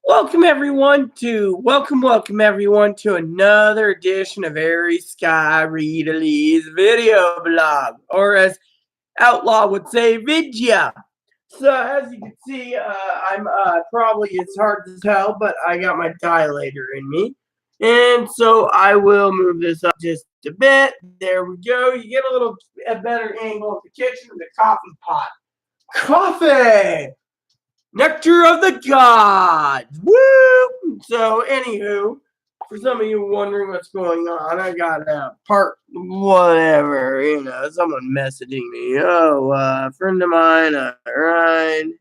Welcome everyone to another edition of Airy Sky Readley's video blog, or as Outlaw would say, vidya. So as you can see, I'm probably, it's hard to tell, but I got my dilator in me. And so I will move this up just a bit. There we go. You get a better angle of the kitchen with the coffee pot. Coffee! Nectar of the Gods! Woo! So, anywho, for some of you wondering what's going on, I got a part whatever, someone messaging me. Oh, a friend of mine, Ryan.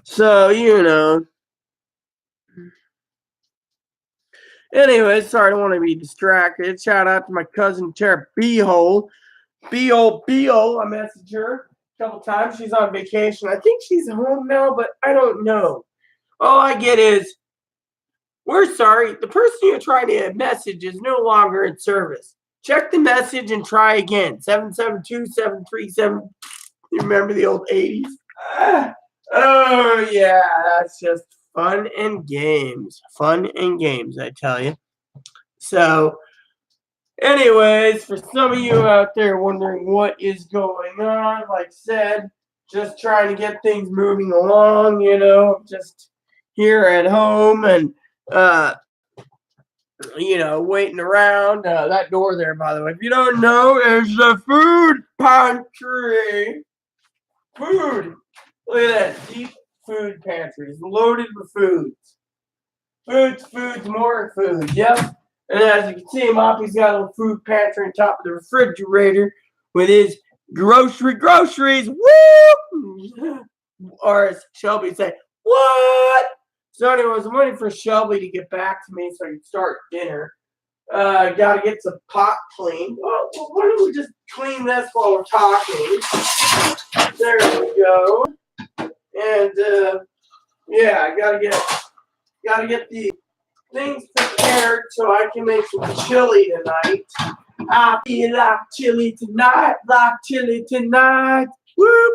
So, Anyway, sorry, I don't want to be distracted. Shout out to my cousin, Tara Beehole. Beehole, I messaged her a couple times. She's on vacation. I think she's home now, but I don't know. All I get is, we're sorry, the person you're trying to message is no longer in service. Check the message and try again. 772-737. You remember the old 80s? Oh, yeah, that's just fun and games. Fun and games, I tell you. So, anyways, for some of you out there wondering what is going on, like I said, just trying to get things moving along, just here at home and, waiting around. That door there, by the way, if you don't know, is the food pantry. Food. Look at that. Deep food pantry. It's loaded with foods. Foods, more food. Yep. And as you can see, Moppy's got a little food pantry on top of the refrigerator with his groceries. Woo! Or as Shelby said, what? So anyways, I'm waiting for Shelby to get back to me so I can start dinner. Gotta get some pot cleaned. Well, why don't we just clean this while we're talking? There we go. And yeah, I gotta get the things prepared so I can make some chili tonight. I feel like chili tonight. Whoop!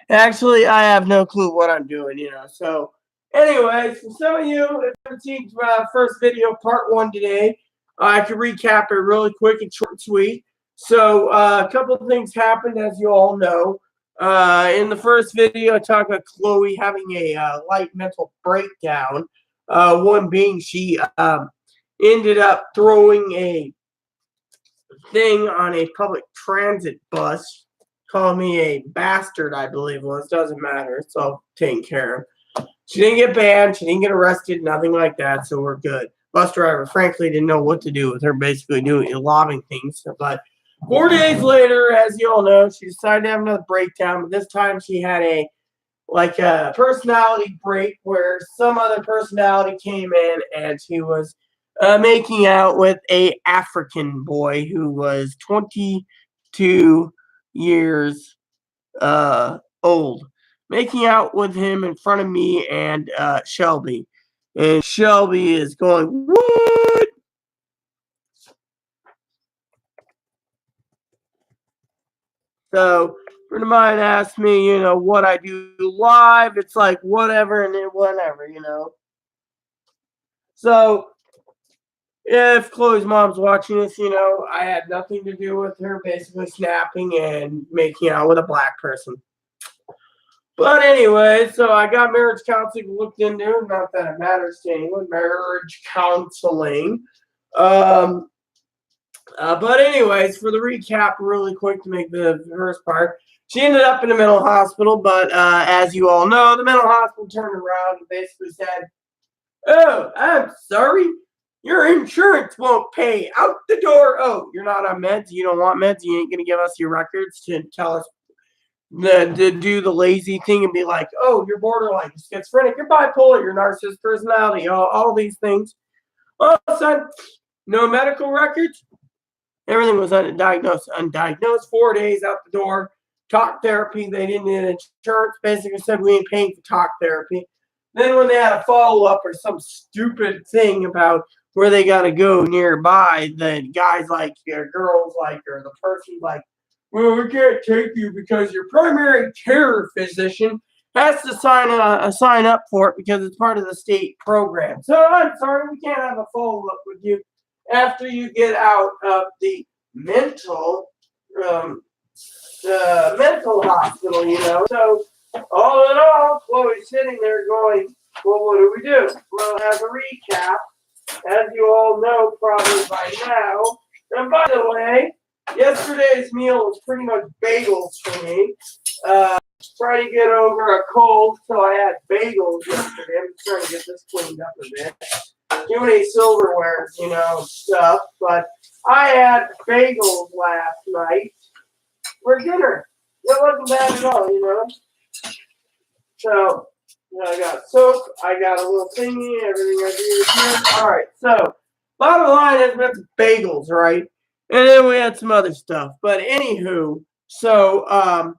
Actually, I have no clue what I'm doing, So, anyways, for some of you, if you haven't seen first video, part 1 today, I can recap it really quick and short and sweet. So, a couple of things happened, as you all know. In the first video, I talked about Chloe having a light mental breakdown. One being she ended up throwing a thing on a public transit bus. Called me a bastard, I believe it was. Doesn't matter. It's all taken care of. She didn't get banned. She didn't get arrested. Nothing like that. So we're good. Bus driver, frankly, didn't know what to do with her. Basically doing lobbing things. But 4 days later, as you all know, she decided to have another breakdown. But this time she had a personality break where some other personality came in and she was making out with a African boy who was 22 years old, making out with him in front of me and Shelby. And Shelby is going, what? So, a friend of mine asked me, what I do live. It's like, whatever and then whatever, So, if Chloe's mom's watching this, I had nothing to do with her basically snapping and making out with a black person. But anyway, so I got marriage counseling looked into. Not that it matters to anyone. Marriage counseling. But anyways, for the recap, really quick to make the first part, she ended up in a mental hospital. But as you all know, the mental hospital turned around and basically said, "Oh, I'm sorry. Your insurance won't pay. Out the door. Oh, you're not on meds. You don't want meds. You ain't going to give us your records to tell us to do the lazy thing and be like, oh, you're borderline, you're schizophrenic, you're bipolar, you're narcissist personality, all these things." All of a sudden, no medical records. Everything was undiagnosed. 4 days out the door. Talk therapy. They didn't need insurance. Basically said, we ain't paying for talk therapy. Then when they had a follow-up or some stupid thing about where they got to go nearby, the guys like, or girls like, or the person like, well, we can't take you because your primary care physician has to sign up for it because it's part of the state program. So I'm sorry, we can't have a follow-up with you after you get out of the mental um, mental hospital, So all in all, Chloe's sitting there going, well, what do we do? Well, as a recap, as you all know probably by now, and by the way, yesterday's meal was pretty much bagels for me. Trying to get over a cold, so I had bagels yesterday. I'm trying to get this cleaned up a bit. Too many silverware, stuff. But I had bagels last night for dinner. It wasn't bad at all. So I got soap, I got a little thingy, everything I do is here. All right, so bottom line is we had some bagels, right? And then we had some other stuff. But anywho, so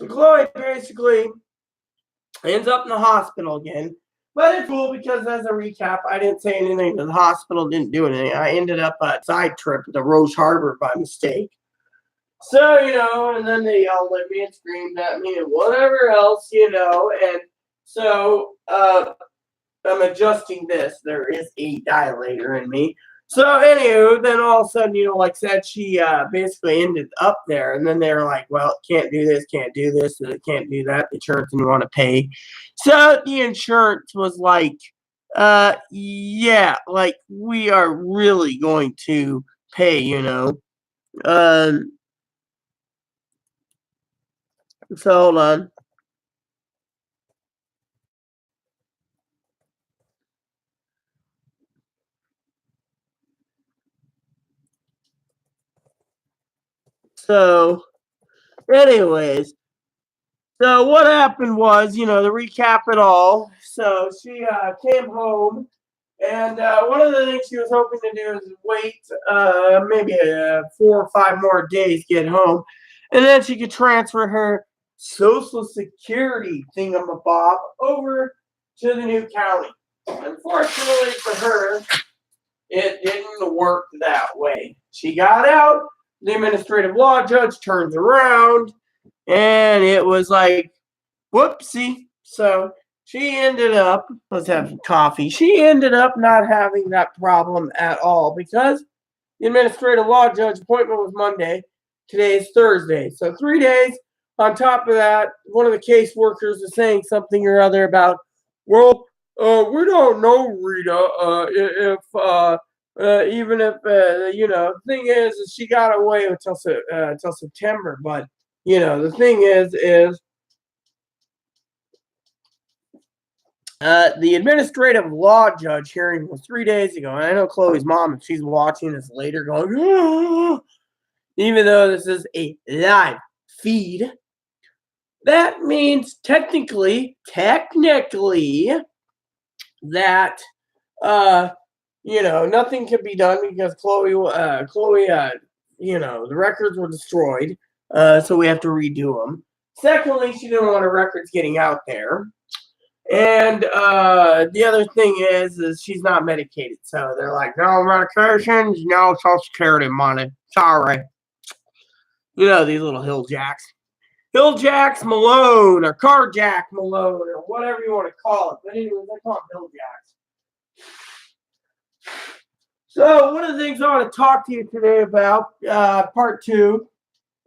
Chloe basically ends up in the hospital again. But it's cool because as a recap, I didn't say anything to the hospital, didn't do anything. I ended up a side trip to Rose Harbor by mistake. So, and then they yelled at me and screamed at me and whatever else, and so I'm adjusting this. There is a dilator in me. So, anywho, then all of a sudden, like I said, she basically ended up there. And then they were like, well, can't do this, can't do this, and it can't do that. The insurance didn't want to pay. So, the insurance was like, yeah, like we are really going to pay, So, hold on. So, anyways, so what happened was, to recap it all. So she came home, and one of the things she was hoping to do is wait maybe 4 or 5 more days, get home, and then she could transfer her Social Security thingamabob over to the new county. Unfortunately for her, it didn't work that way. She got out. The administrative law judge turns around, and it was like, whoopsie. So she ended up, let's have some coffee. She ended up not having that problem at all because the administrative law judge appointment was Monday. Today is Thursday. So 3 days. On top of that, one of the caseworkers is saying something or other about, well, we don't know, Rita, if even if the thing is she got away until September. But the thing is the administrative law judge hearing was 3 days ago, and I know Chloe's mom, if she's watching this later, going, oh, even though this is a live feed, that means technically that nothing can be done because Chloe, the records were destroyed, so we have to redo them. Secondly, she didn't want her records getting out there. And the other thing is she's not medicated. So they're like, no medications, no Social Security money. Sorry. These little hill jacks. Hill Jacks Malone or Carjack Malone or whatever you want to call it. But anyway, they call them Hill Jacks. So one of the things I want to talk to you today about, part 2,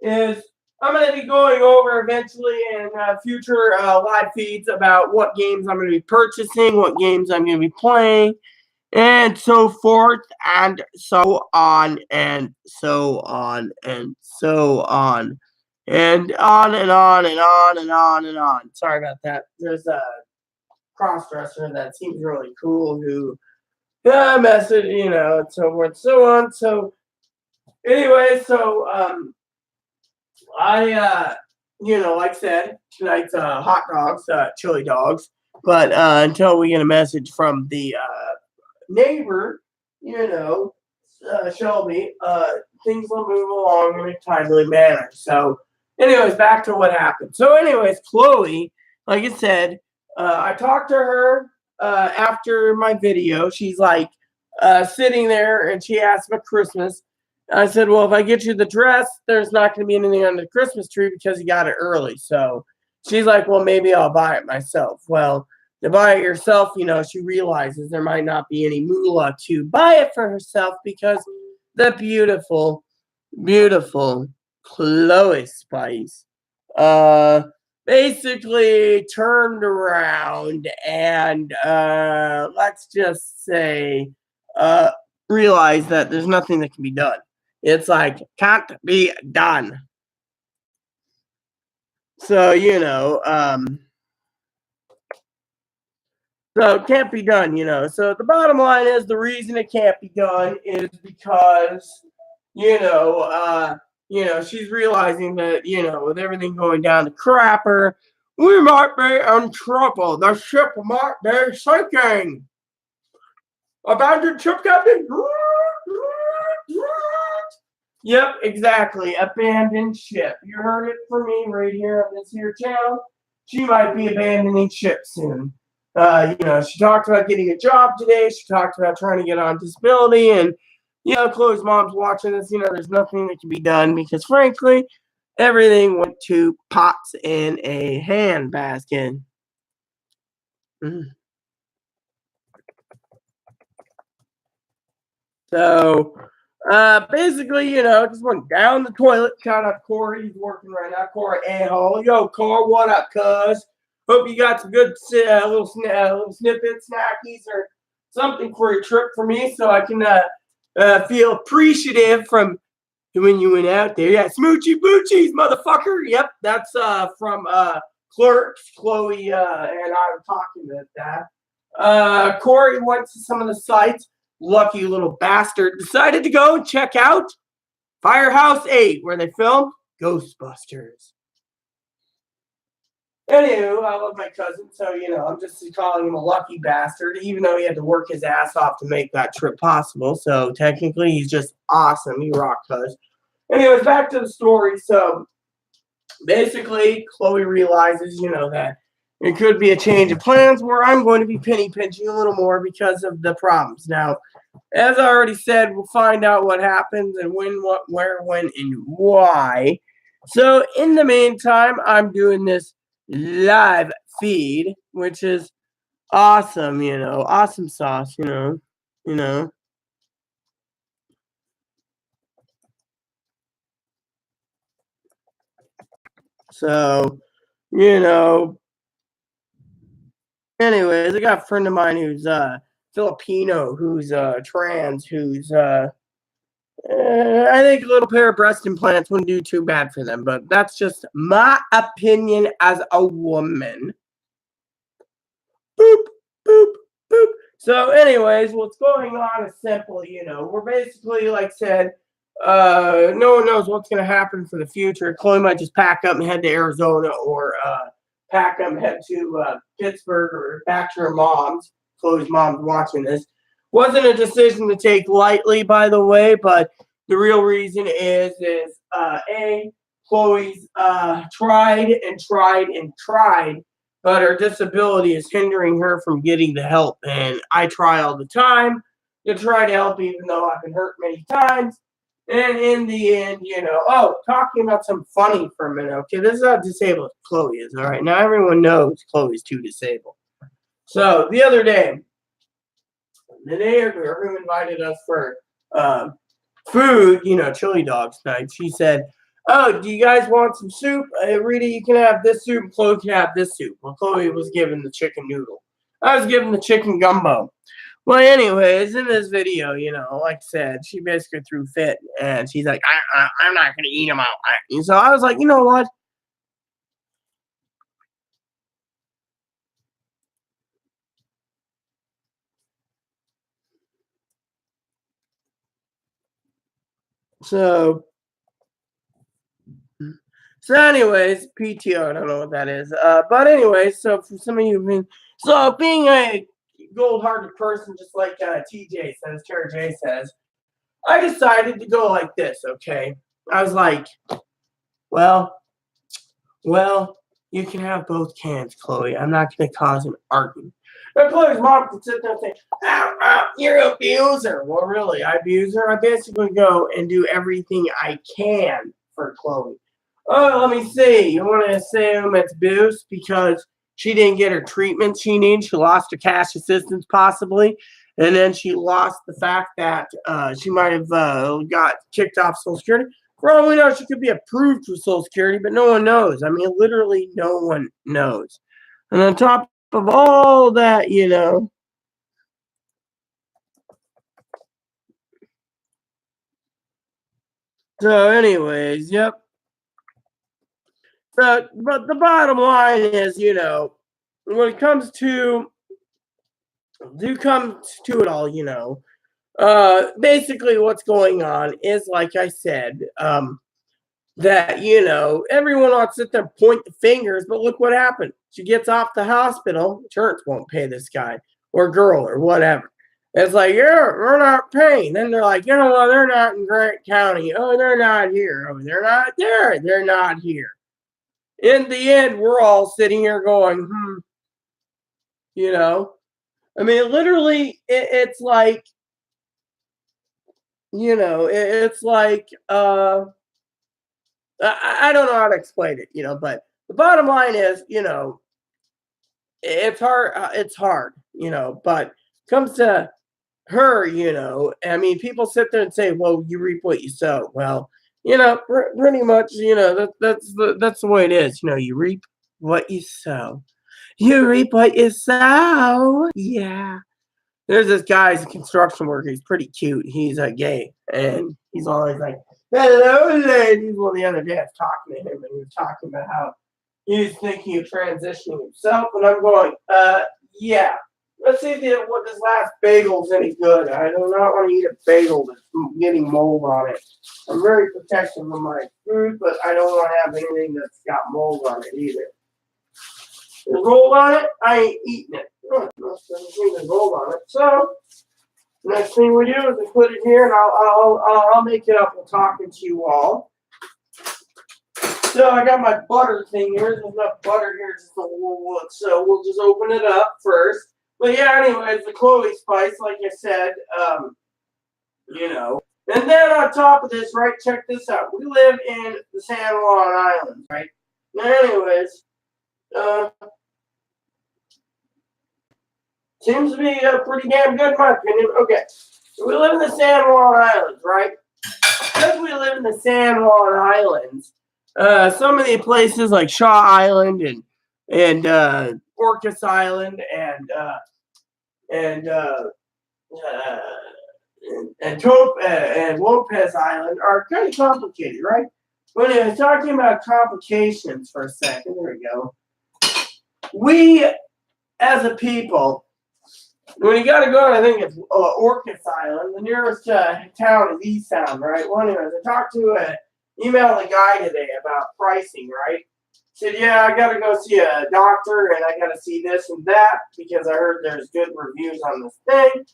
is I'm going to be going over eventually in future live feeds about what games I'm going to be purchasing, what games I'm going to be playing, and so forth, and so on, and so on, and so on, and on, and on, and on, and on, and on. Sorry about that. There's a cross-dresser that seems really cool who message, and so forth, and so on. So, anyway, so, I, like I said, tonight's hot dogs, chili dogs. But until we get a message from the neighbor, Shelby, things will move along in a timely manner. So, anyways, back to what happened. So, anyways, Chloe, like I said, I talked to her after my video. She's like, sitting there, and she asked about Christmas. I said, well, if I get you the dress, there's not going to be anything on the Christmas tree because you got it early. So she's like, well, maybe I'll buy it myself. Well, to buy it yourself, she realizes there might not be any moolah to buy it for herself because the beautiful, beautiful Chloe Spice basically turned around and let's just say realized that there's nothing that can be done. It's like, can't be done. So, so it can't be done, So the bottom line is the reason it can't be done is because, she's realizing that, with everything going down the crapper, we might be in trouble. The ship might be sinking. Abandoned ship, Captain. Yep, exactly. Abandoned ship. You heard it from me right here on this here channel. She might be abandoning ship soon. She talked about getting a job today. She talked about trying to get on disability. And, Chloe's mom's watching this. There's nothing that can be done because, frankly, everything went to pots in a handbasket. So, basically, just went down the toilet. Shout out to Corey. He's working right now. Corey A-hole. Yo, Corey, what up, cuz? Hope you got some good little snippets, snackies, or something for your trip for me so I can feel appreciative from when you went out there. Yeah, smoochy boochies, motherfucker. Yep, that's from Clerks. Chloe and I were talking about that. Corey went to some of the sites. Lucky little bastard decided to go and check out Firehouse 8, where they filmed Ghostbusters. Anywho, I love my cousin, so, I'm just calling him a lucky bastard, even though he had to work his ass off to make that trip possible. So, technically, he's just awesome. He rocked us. Anyways, back to the story. So, basically, Chloe realizes, that it could be a change of plans where I'm going to be penny pinching a little more because of the problems. Now, as I already said, we'll find out what happens and when, what, where, when, and why. So, in the meantime, I'm doing this live feed, which is awesome, awesome sauce, So, anyways, I got a friend of mine who's Filipino, who's trans, who's I think a little pair of breast implants wouldn't do too bad for them, but that's just my opinion as a woman. Boop, boop, boop. So, anyways, what's going on is simple, we're basically, like I said, no one knows what's going to happen for the future. Chloe might just pack up and head to Arizona or pack up and head to Pittsburgh or back to her mom's. Chloe's mom's watching this. Wasn't a decision to take lightly, by the way, but the real reason is Chloe's tried and tried and tried, but her disability is hindering her from getting the help. And I try all the time to try to help, even though I've been hurt many times. And in the end, talking about something funny for a minute. Okay, this is how disabled Chloe is, all right? Now, everyone knows Chloe's too disabled. So, the other day, who invited us for food, chili dogs night, she said, oh, do you guys want some soup? Rita, you can have this soup, Chloe can have this soup. Well, Chloe was given the chicken noodle. I was given the chicken gumbo. Well, anyways, in this video, like I said, she basically threw fit, and she's like, I'm not going to eat them out. And so I was like, you know what? So anyways, PTO, I don't know what that is. But anyways, so for some of you, being a gold-hearted person, just like TJ says, Tara J says, I decided to go like this, okay? I was like, well, you can have both cans, Chloe. I'm not going to cause an argument. But Chloe's mom could sit there and say, you're an abuser. Well, really, I abuse her. I basically go and do everything I can for Chloe. Oh, let me see. You want to assume it's abuse because she didn't get her treatment she needs. She lost her cash assistance possibly. And then she lost the fact that she might have got kicked off Social Security. For all we know, she could be approved for Social Security, but no one knows. I mean, literally no one knows. And on top of all that, So, anyways, yep. But the bottom line is, when it comes to it all, basically what's going on is, like I said, that everyone wants to sit there and point the fingers, but look what happened. She gets off the hospital, insurance won't pay this guy or girl or whatever. It's like, yeah, we're not paying. Then they're like, well, they're not in Grant County. Oh, they're not here. Oh, they're not there. They're not here. In the end, we're all sitting here going, I mean, literally, it's like, it's like, I don't know how to explain it, but the bottom line is, it's hard. It's hard, but comes to her, I mean, people sit there and say, well, you reap what you sow. Well, pretty much, that's the way it is. You reap what you sow. You reap what you sow. Yeah. There's this guy, he's a construction worker. He's pretty cute. He's gay. And he's always like, hello, ladies. Well, the other day I was talking to him and he was talking about how he's thinking of transitioning himself. And I'm going, yeah. Let's see what this last bagel's any good. I do not want to eat a bagel that's getting mold on it. I'm very protective of my food, but I don't want to have anything that's got mold on it either. There's mold on it, I ain't eating it. There's mold on it. So next thing we do is we put it here, and I'll make it up while talking to you all. So I got my butter thing here. There's enough butter here, so we'll just open it up first. But yeah, anyways, the Chloe Spice, like I said, And then on top of this, right, check this out. We live in the San Juan Islands, right? Anyways, seems to be pretty damn good in my opinion. Okay, so we live in the San Juan Islands, right? Because we live in the San Juan Islands, some of the places like Shaw Island and Orcas Island and Lopez Island are kind of complicated, right? When I was talking about complications for a second, there we go. We, as a people, when you got to go, I think it's Orcas Island. The nearest town is East Sound, right? Well, anyways, I emailed a guy today about pricing, right? Said, yeah, I got to go see a doctor and I got to see this and that because I heard there's good reviews on this thing.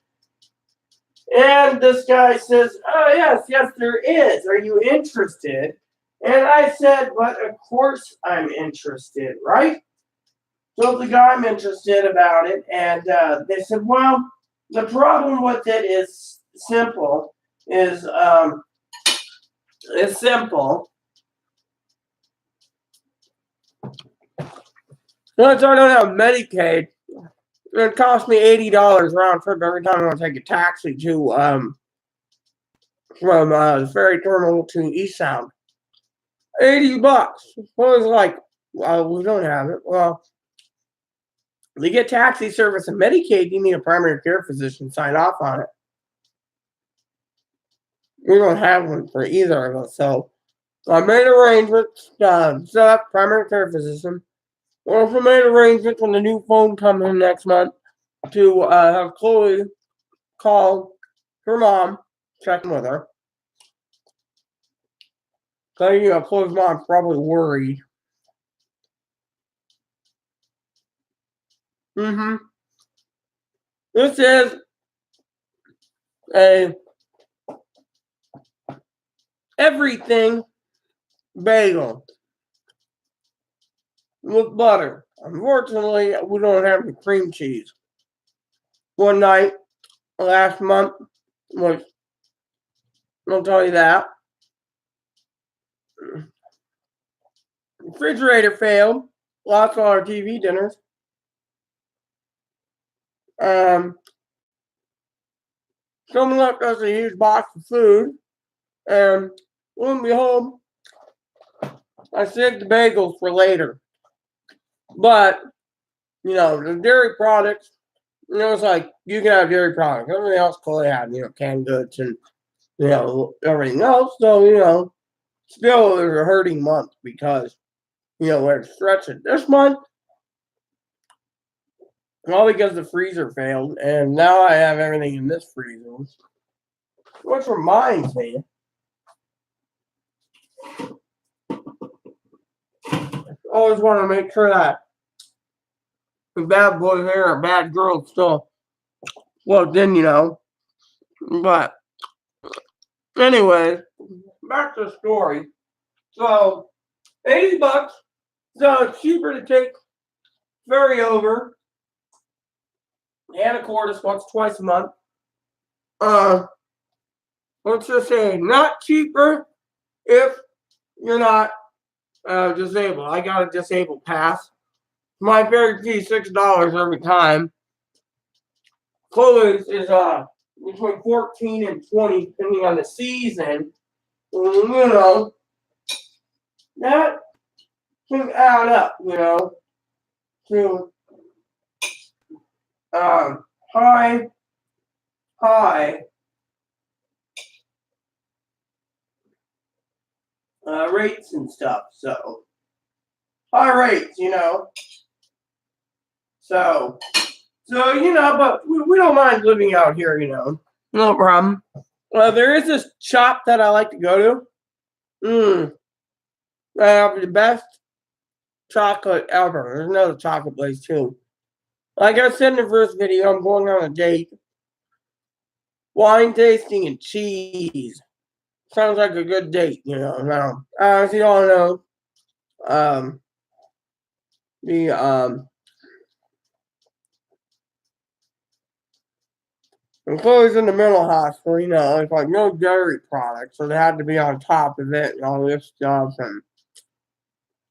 And this guy says, oh, yes, there is. Are you interested? And I said, but of course I'm interested, right? Told the guy I'm interested about it. And they said, well, the problem with it is simple. Once I don't have Medicaid, it costs me $80 round trip every time I want to take a taxi to from the ferry terminal to East Sound. $80. Well, it's like, well, we don't have it. Well, to get taxi service and Medicaid, you need a primary care physician sign off on it. We don't have one for either of us, so I made arrangements to set up primary care physician. We also made arrangements when the new phone comes in next month to have Chloe call her mom, check in with her. So, Chloe's mom's probably worried. This is a everything bagel with butter. Unfortunately, we don't have the cream cheese. one night last month, which I'll tell you that. Refrigerator failed. Lost all our TV dinners. Someone left us a huge box of food, and lo and behold, I saved the bagels for later. But, you know, the dairy products, you know, it's like you can have dairy products. Everything else Chloe had, you know, canned goods and, you know, everything else. So, you know, still it was a hurting month because, you know, we're stretching this month. All because the freezer failed, and now I have everything in this freezer. Which reminds me, I always want to make sure that the bad boys here are bad girls still plugged in, you know. But anyway, back to the story. So $80. So it's cheaper to take ferry over Anacortes once, twice a month. Let's just say not cheaper if you're not disabled. I got a disabled pass. My ferry fee is $6 every time. Chloe's is between 14 and 20 depending on the season. You know, that can add up, you know, to high rates and stuff. So high rates, you know. So you know, but we don't mind living out here, you know. No problem. There is this shop that I like to go to. They have the best chocolate ever. There's another chocolate place too. Like I said in the first video, I'm going on a date. Wine tasting and cheese. Sounds like a good date, you know. Now, as you all know, and Chloe's in the mental hospital, you know, it's like no dairy products, so they had to be on top of it and all this stuff. And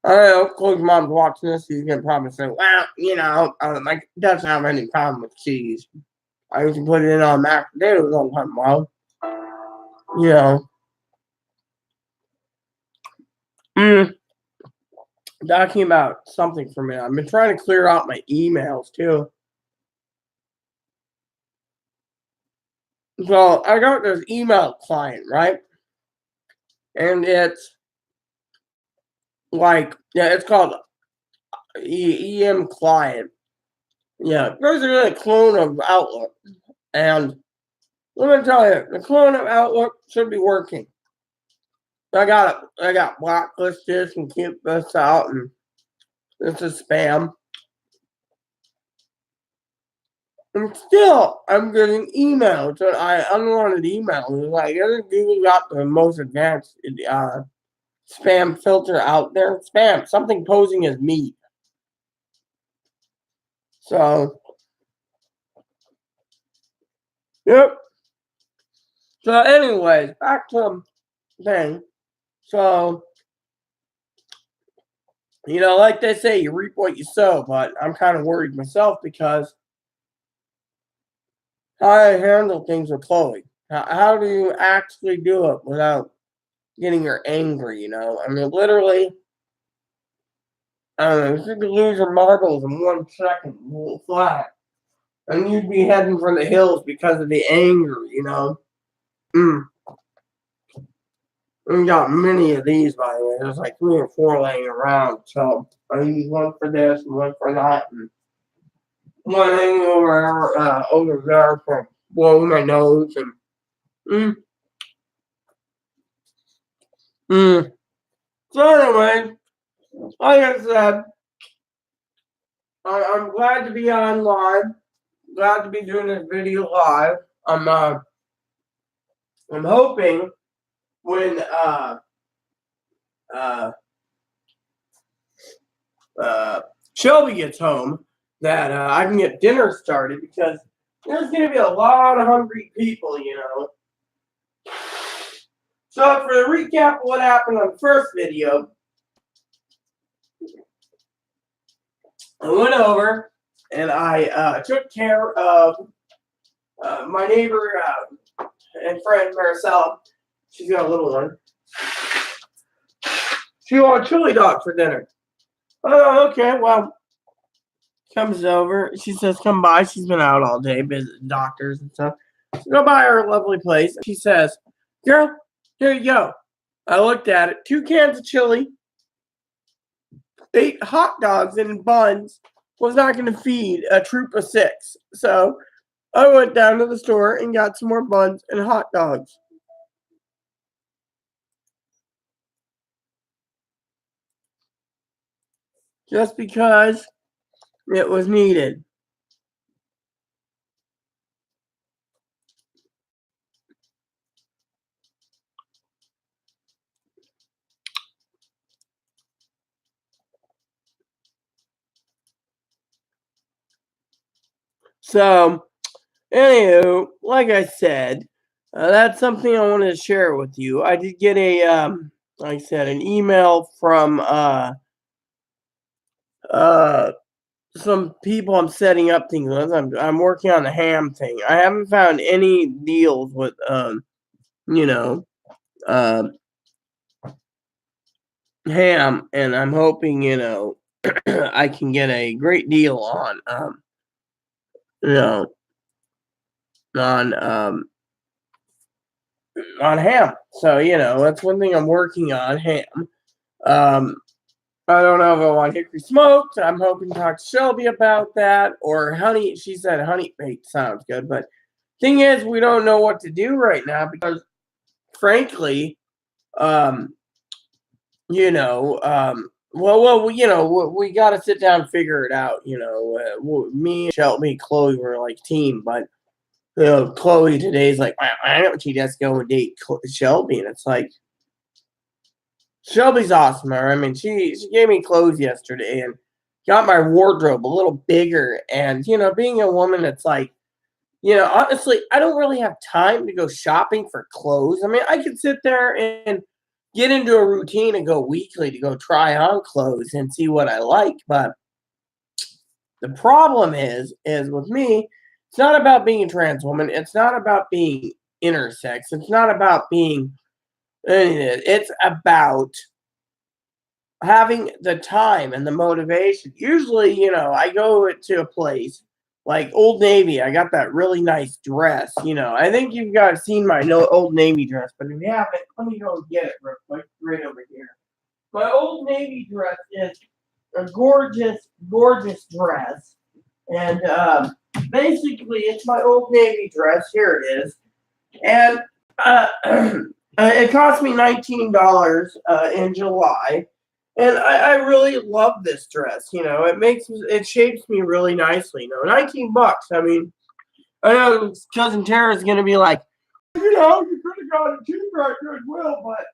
I don't know, Chloe's mom's watching this, he's gonna probably say, well, you know, like doesn't have any problem with cheese. I used to put it in on mashed potatoes all the time. Well, you know, talking about something for me. I've been trying to clear out my emails too. So I got this email client, right? And it's like, yeah, it's called EM client. Yeah, basically a clone of Outlook. And let me tell you, the clone of Outlook should be working. I got blacklist this and keep this out, and this is spam. And still, I'm getting emails, and unwanted emails. Like, I think Google got the most advanced spam filter out there. Spam, something posing as me. So, yep. So, anyways, back to the thing. So, you know, like they say, you reap what you sow, but I'm kind of worried myself because how I handle things with Chloe. How do you actually do it without getting her angry, you know? I mean, literally, I don't know, you could lose your marbles in 1 second, flat. And you'd be heading for the hills because of the anger, you know? We got many of these, by the way. There's like 3 or 4 laying around. So I use one for this and one for that, and one hanging over there for blowing my nose. And So anyway, like I said, I'm glad to be on live. Glad to be doing this video live. I'm hoping when Shelby gets home that I can get dinner started because there's going to be a lot of hungry people, you know. So for the recap of what happened on the first video, I went over and I took care of my neighbor and friend Maricela. She's got a little one. She wanted chili dog for dinner. Oh, okay, well, comes over. She says, come by. She's been out all day visiting doctors and stuff. So go by her lovely place. She says, girl, here you go. I looked at it. 2 cans of chili, 8 hot dogs and buns was not going to feed a troop of 6. So I went down to the store and got some more buns and hot dogs. Just because it was needed. So, anywho, like I said, that's something I wanted to share with you. I did get like I said, an email from some people I'm setting up things with. I'm working on the ham thing. I haven't found any deals with you know, ham, and I'm hoping, you know, I can get a great deal on you know, on on ham. So, you know, that's one thing I'm working on, ham. I don't know if I want hickory smoked. I'm hoping to talk to Shelby about that, or honey. She said honey baked sounds good, but thing is, we don't know what to do right now because, frankly, um, you know, you know, we got to sit down and figure it out. You know, me, Shelby, Chloe were like team, but you know, Chloe today's like, why don't you just go and date Shelby? And it's like, Shelby's awesome. I mean, she gave me clothes yesterday and got my wardrobe a little bigger. And you know, being a woman, it's like, you know, honestly, I don't really have time to go shopping for clothes. I mean, I could sit there and get into a routine and go weekly to go try on clothes and see what I like. But the problem is with me, it's not about being a trans woman. It's not about being intersex. It's not about being anything. It's about having the time and the motivation. Usually, you know, I go to a place like Old Navy. I got that really nice dress. You know, I think you guys seen my Old Navy dress, but if you haven't, let me go get it real quick, right over here. My Old Navy dress is a gorgeous, gorgeous dress, and basically, it's my Old Navy dress. Here it is, and it cost me $19 in July. And I really love this dress. You know, it shapes me really nicely. You know, $19. I mean, I know cousin Tara's gonna be like, you know, you could have gone to cheaper at Goodwill, but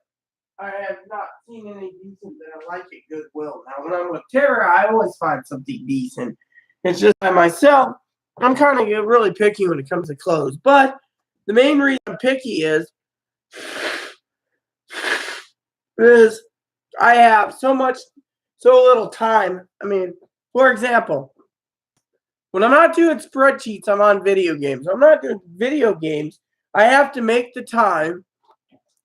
I have not seen any decent that I like at Goodwill. Now, when I'm with Tara, I always find something decent. It's just by myself, I'm kind of really picky when it comes to clothes. But the main reason I'm picky is I have so little time. I mean, for example, when I'm not doing spreadsheets, I'm on video games. I'm not doing video games. I have to make the time,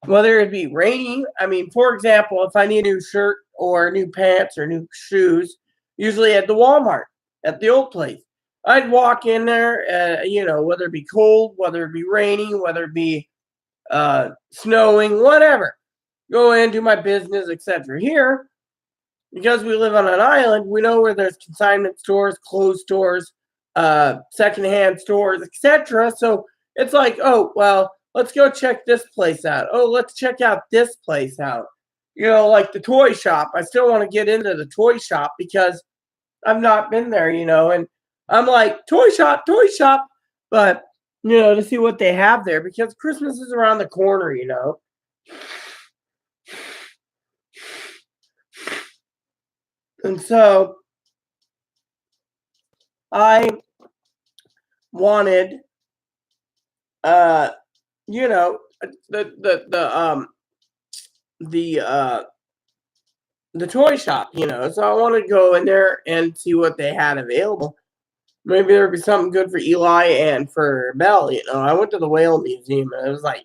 whether it be raining. I mean, for example, if I need a new shirt or new pants or new shoes, usually at the Walmart, at the old place, I'd walk in there, you know, whether it be cold, whether it be raining, whether it be snowing, whatever. Go in, do my business, etc. Here, because we live on an island, we know where there's consignment stores, clothes stores, secondhand stores, etc. So it's like, oh, well, let's go check this place out. Oh, let's check out this place out. You know, like the toy shop. I still want to get into the toy shop because I've not been there, you know, and I'm like, toy shop, but, you know, to see what they have there because Christmas is around the corner, you know. And so I wanted, you know, the the toy shop, So I wanted to go in there and see what they had available. Maybe there'd be something good for Eli and for Belle. I went to the whale museum and it was like,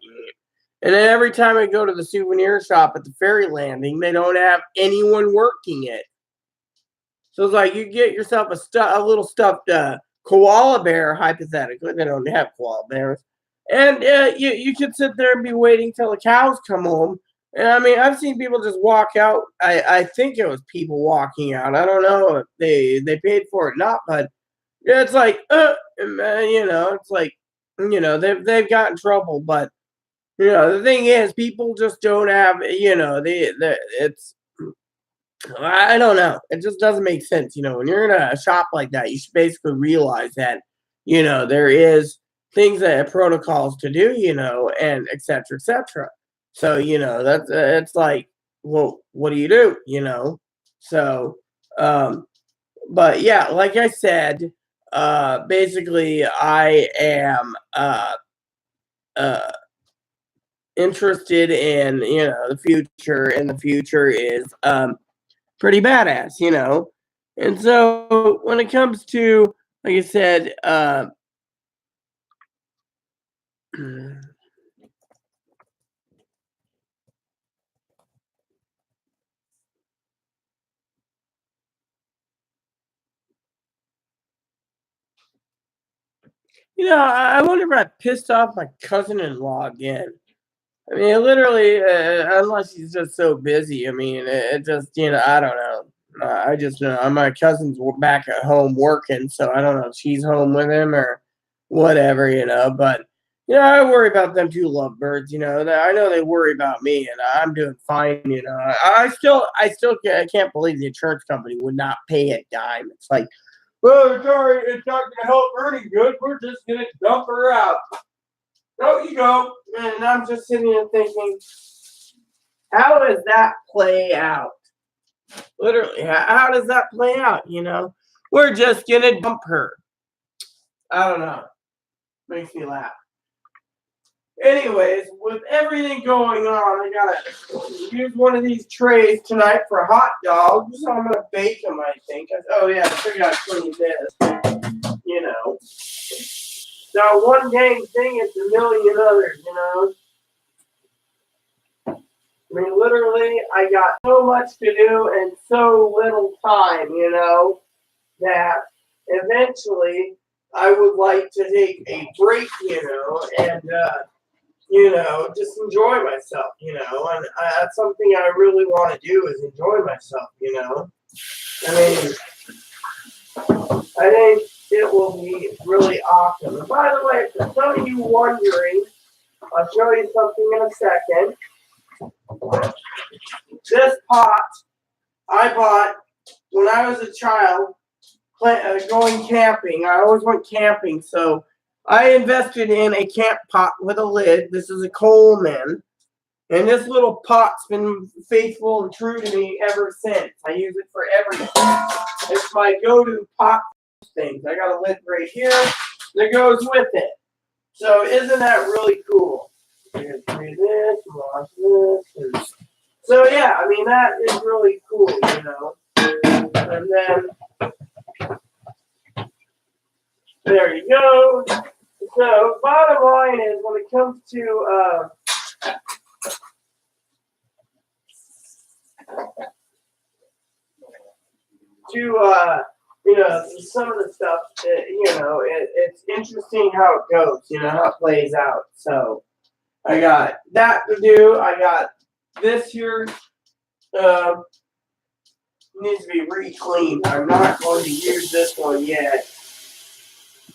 and then every time I go to the souvenir shop at the ferry landing, they don't have anyone working it. So it's like you get yourself a little stuffed koala bear. Hypothetically, they don't have koala bears, and you could sit there and be waiting till the cows come home. And I mean, I've seen people just walk out. I think it was people walking out. I don't know if they paid for it or not, but yeah, it's like it's like they've got in trouble, but the thing is, people just don't have it's I don't know. It just doesn't make sense. When you're in a shop like that, you should basically realize that, there is things that protocols to do, and et cetera, et cetera. So, that's it's like, well, what do you do? So, um, but yeah, like I said, basically, I am uh interested in the future, and the future is pretty badass. And so when it comes to, like I said, I wonder if I pissed off my cousin-in-law again. I mean, literally, unless he's just so busy. I mean, it just, I don't know. I just know my cousin's back at home working, so I don't know if she's home with him or whatever. But I worry about them two lovebirds. I know they worry about me, and I'm doing fine. I still can't believe the insurance company would not pay a dime. It's like, well, sorry, it's not going to help Ernie good. We're just going to dump her out. There you go. And I'm just sitting here thinking, how does that play out? Literally, how does that play out? We're just gonna dump her. I don't know. Makes me laugh. Anyways, with everything going on, I gotta use one of these trays tonight for hot dogs. So I'm gonna bake them, I think. Oh yeah, I still gotta clean this. Now one dang thing is a million others. I mean, literally, I got so much to do and so little time, that eventually I would like to take a break, and, just enjoy myself, and that's something I really want to do is enjoy myself, I mean, I think it will be really awesome. And by the way, for some of you wondering, I'll show you something in a second. This pot I bought when I was a child going camping. I always went camping, so I invested in a camp pot with a lid. This is a Coleman, and this little pot's been faithful and true to me ever since. I use it for everything. It's my go-to pot things. I got a lid right here that goes with it. So isn't that really cool? Here's this, wash this. So yeah, I mean that is really cool, And then there you go. So bottom line is, when it comes to some of the stuff, it's interesting how it goes, how it plays out. So I got that to do. I got this here needs to be re-cleaned. I'm not going to use this one yet.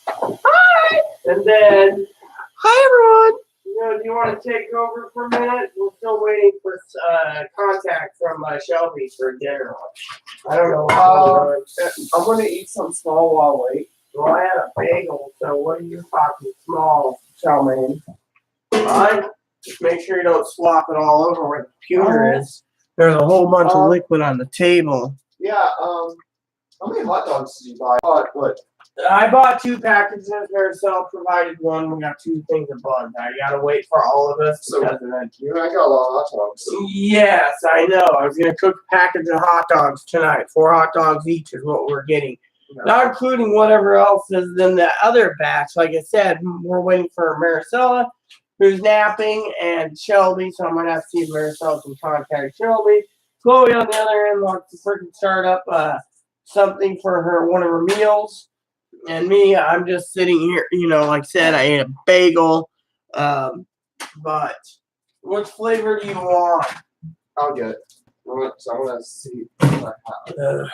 Hi! And then, hi everyone! Do you want to take over for a minute? We're still waiting for contact from Shelby for dinner. I don't know. I'm going to eat some small while I wait. Well, I had a bagel, so what are you talking small, Charmaine? Alright. Just make sure you don't slop it all over where the computer is. There's a whole bunch of liquid on the table. Yeah, how many hot dogs did you buy? What? I bought 2 packages. Maricel provided one. We got 2 things of bugs. I gotta wait for all of us because of that. You and I got a lot of hot dogs. Yes, I know. I was gonna cook a package of hot dogs tonight. 4 hot dogs each is what we're getting. Yeah. Not including whatever else is in the other batch. Like I said, we're waiting for Maricela, who's napping, and Shelby. So I'm gonna have to see if Maricela can contact Shelby. Chloe on the other end wants to freaking start up something for one of her meals. And me, I'm just sitting here, like I said, I ate a bagel. But which flavor do you want? I'll get it. I want to see what I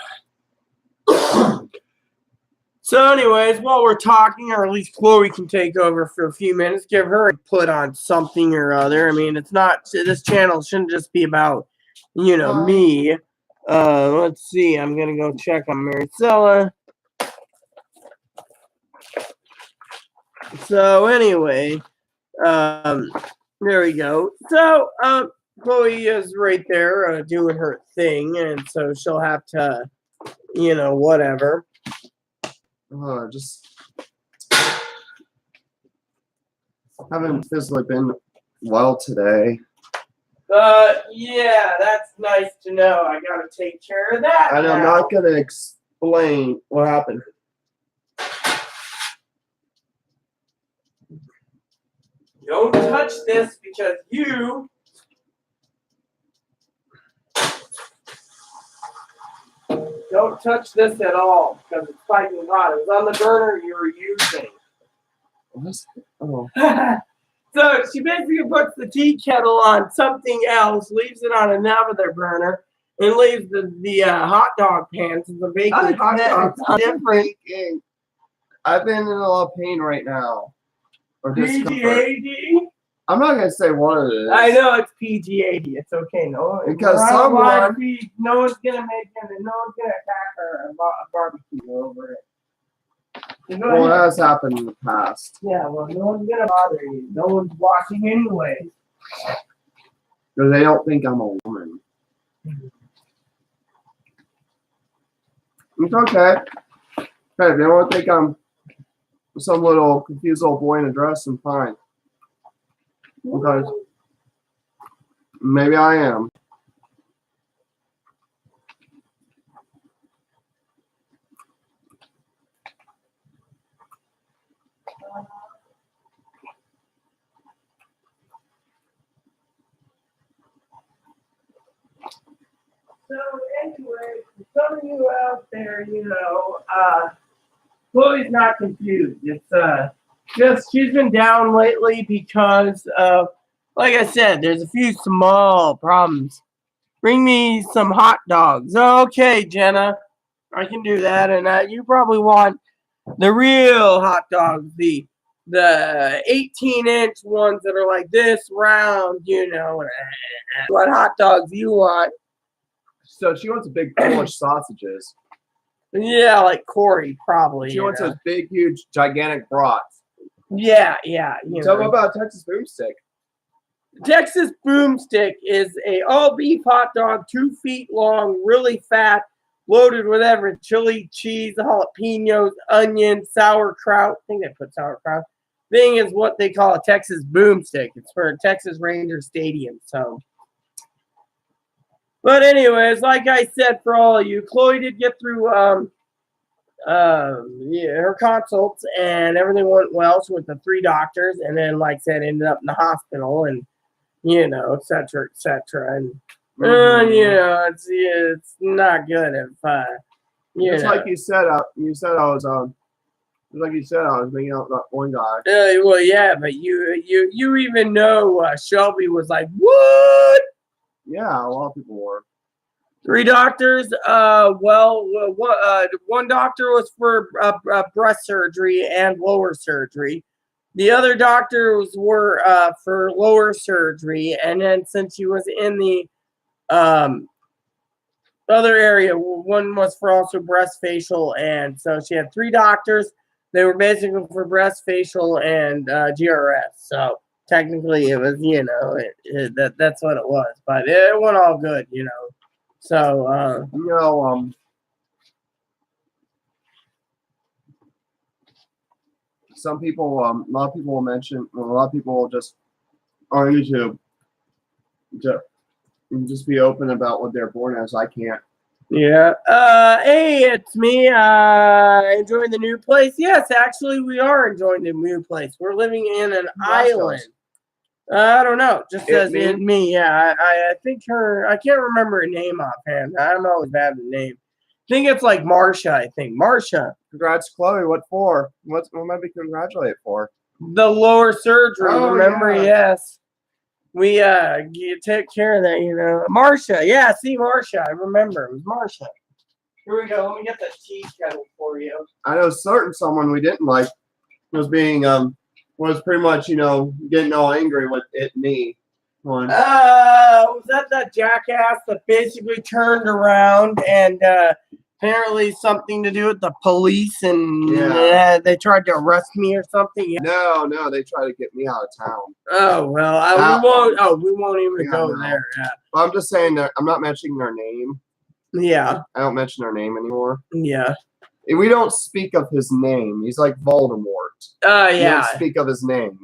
have. So anyways, while we're talking, or at least Chloe can take over for a few minutes, give her input on something or other. I mean, it's not, this channel shouldn't just be about, me. Let's see, I'm going to go check on Maricela. So anyway, there we go. So Chloe is right there doing her thing, and so she'll have to, whatever. Just haven't physically been well today. Yeah, that's nice to know. I gotta take care of that. And I'm not gonna explain what happened. Don't touch this because you don't touch this at all because it's piping hot. It was on the burner you were using. What? Oh. So she basically puts the tea kettle on something else, leaves it on another burner, and leaves the hot dog pans and the bacon hot dogs on different. I've been in a lot of pain right now. Or PGAD? I'm not gonna say what it is. I know it's PGAD. It's okay. No, because no one's gonna make him, and no one's gonna attack her a barbecue over it. Well, it has happened in the past. Yeah, well, no one's gonna bother you. No one's watching anyway. Because they don't think I'm a woman. It's okay. Hey, if they don't think I'm some little confused old boy in a dress, I'm fine. Because maybe I am. So anyway, for some of you out there, Chloe's not confused. It's just she's been down lately because of, like I said, there's a few small problems. Bring me some hot dogs. Okay, Jenna, I can do that. And you probably want the real hot dogs, the 18-inch ones that are like this round, what hot dogs you want. So she wants big Polish sausages. Yeah, like Corey, probably. She wants those big, huge, gigantic brats. Yeah. Tell me about Texas Boomstick. Texas Boomstick is a all-beef hot dog, 2 feet long, really fat, loaded with everything: chili, cheese, jalapenos, onions, sauerkraut. I think they put sauerkraut. Thing is what they call a Texas Boomstick. It's for a Texas Ranger Stadium, so... But anyways, like I said, for all of you, Chloe did get through her consults, and everything went well. She went to 3 doctors, and then, like I said, ended up in the hospital, and et cetera, et cetera. And it's not good if Just like you said, I was like you said, I was making out with that one guy. Well, yeah, but you even know Shelby was like, what? Yeah, a lot of people were. 3 doctors. One doctor was for breast surgery and lower surgery. The other doctors were for lower surgery, and then since she was in the other area, one was for also breast facial, and so she had 3 doctors. They were basically for breast facial and GRS. So technically, it was that's what it was, but it went all good, So some people, a lot of people will mention, well, a lot of people will just on YouTube just be open about what they're born as. I can't. Yeah. Hey, it's me. Enjoying the new place? Yes, actually, we are enjoying the new place. We're living in an island. I don't know. Just says it me. Yeah, I think I can't remember her name offhand. I'm always bad with name. I think it's like Marsha. I think Marsha. Congrats, Chloe. What for? What might be congratulated for? The lower surgery. Oh, remember? yeah. Yes. We you take care of that, you know. Marsha, yeah, see Marsha. I remember it was Marsha. Here we go. Let me get the tea kettle for you. I know someone we didn't like was being was pretty much, you know, getting all angry with me. Was that jackass that basically turned around and apparently something to do with the police and they tried to arrest me or something? Yeah. No, they tried to get me out of town. Oh well, we won't even go there. Yeah. Well, I'm just saying that I'm not mentioning their name. Yeah. I don't mention their name anymore. Yeah. We don't speak of his name. He's like Voldemort. Yeah. We don't speak of his name.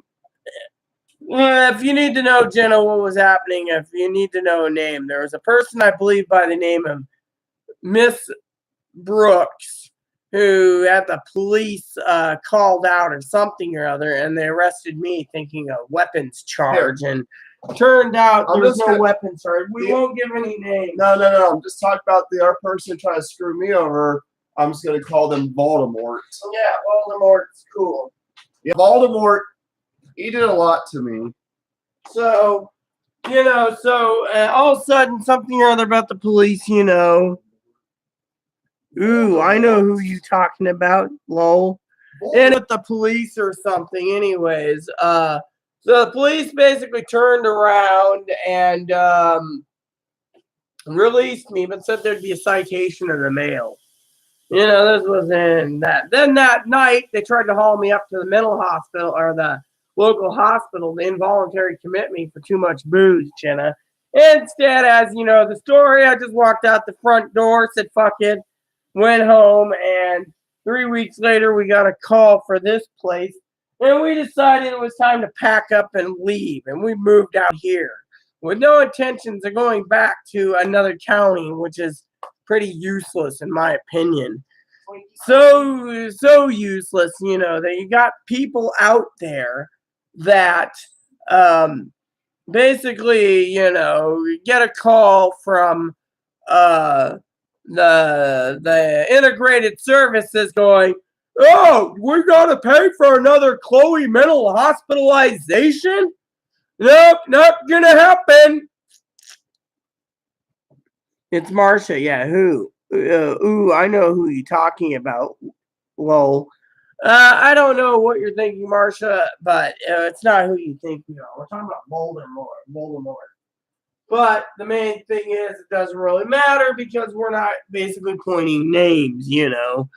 Well, if you need to know, Jenna, what was happening, if you need to know a name, there was a person, I believe, by the name of Miss Brooks, who had the police called out or something or other, and they arrested me thinking a weapons charge, and turned out there was no weapons charge. We won't give any names. No. I'm just talking about the other person trying to screw me over. I'm just going to call them Voldemort. Yeah, Voldemort's cool. Yeah, Voldemort, he did a lot to me. So, you know, all of a sudden, something or other about the police, you know. Ooh, I know who you talking about, lol. And with the police or something, anyways. So the police basically turned around and released me, but said there'd be a citation in the mail. You know, this was in that. Then that night, they tried to haul me up to the mental hospital or the local hospital to involuntary commit me for too much booze, Jenna. Instead, as you know, the story, I just walked out the front door, said fuck it, went home, and 3 weeks later, we got a call for this place, and we decided it was time to pack up and leave, and we moved out here with no intentions of going back to another county, which is pretty useless in my opinion. So useless, you know, that you got people out there that basically, you know, get a call from the integrated services going, oh, we gotta pay for another Chloe mental hospitalization? Nope, not gonna happen. It's Marsha, yeah, who? Ooh, I know who you're talking about. Lol. I don't know what you're thinking, Marsha, but it's not who you think you are. We're talking about Voldemort. But the main thing is, it doesn't really matter because we're not basically pointing names, you know.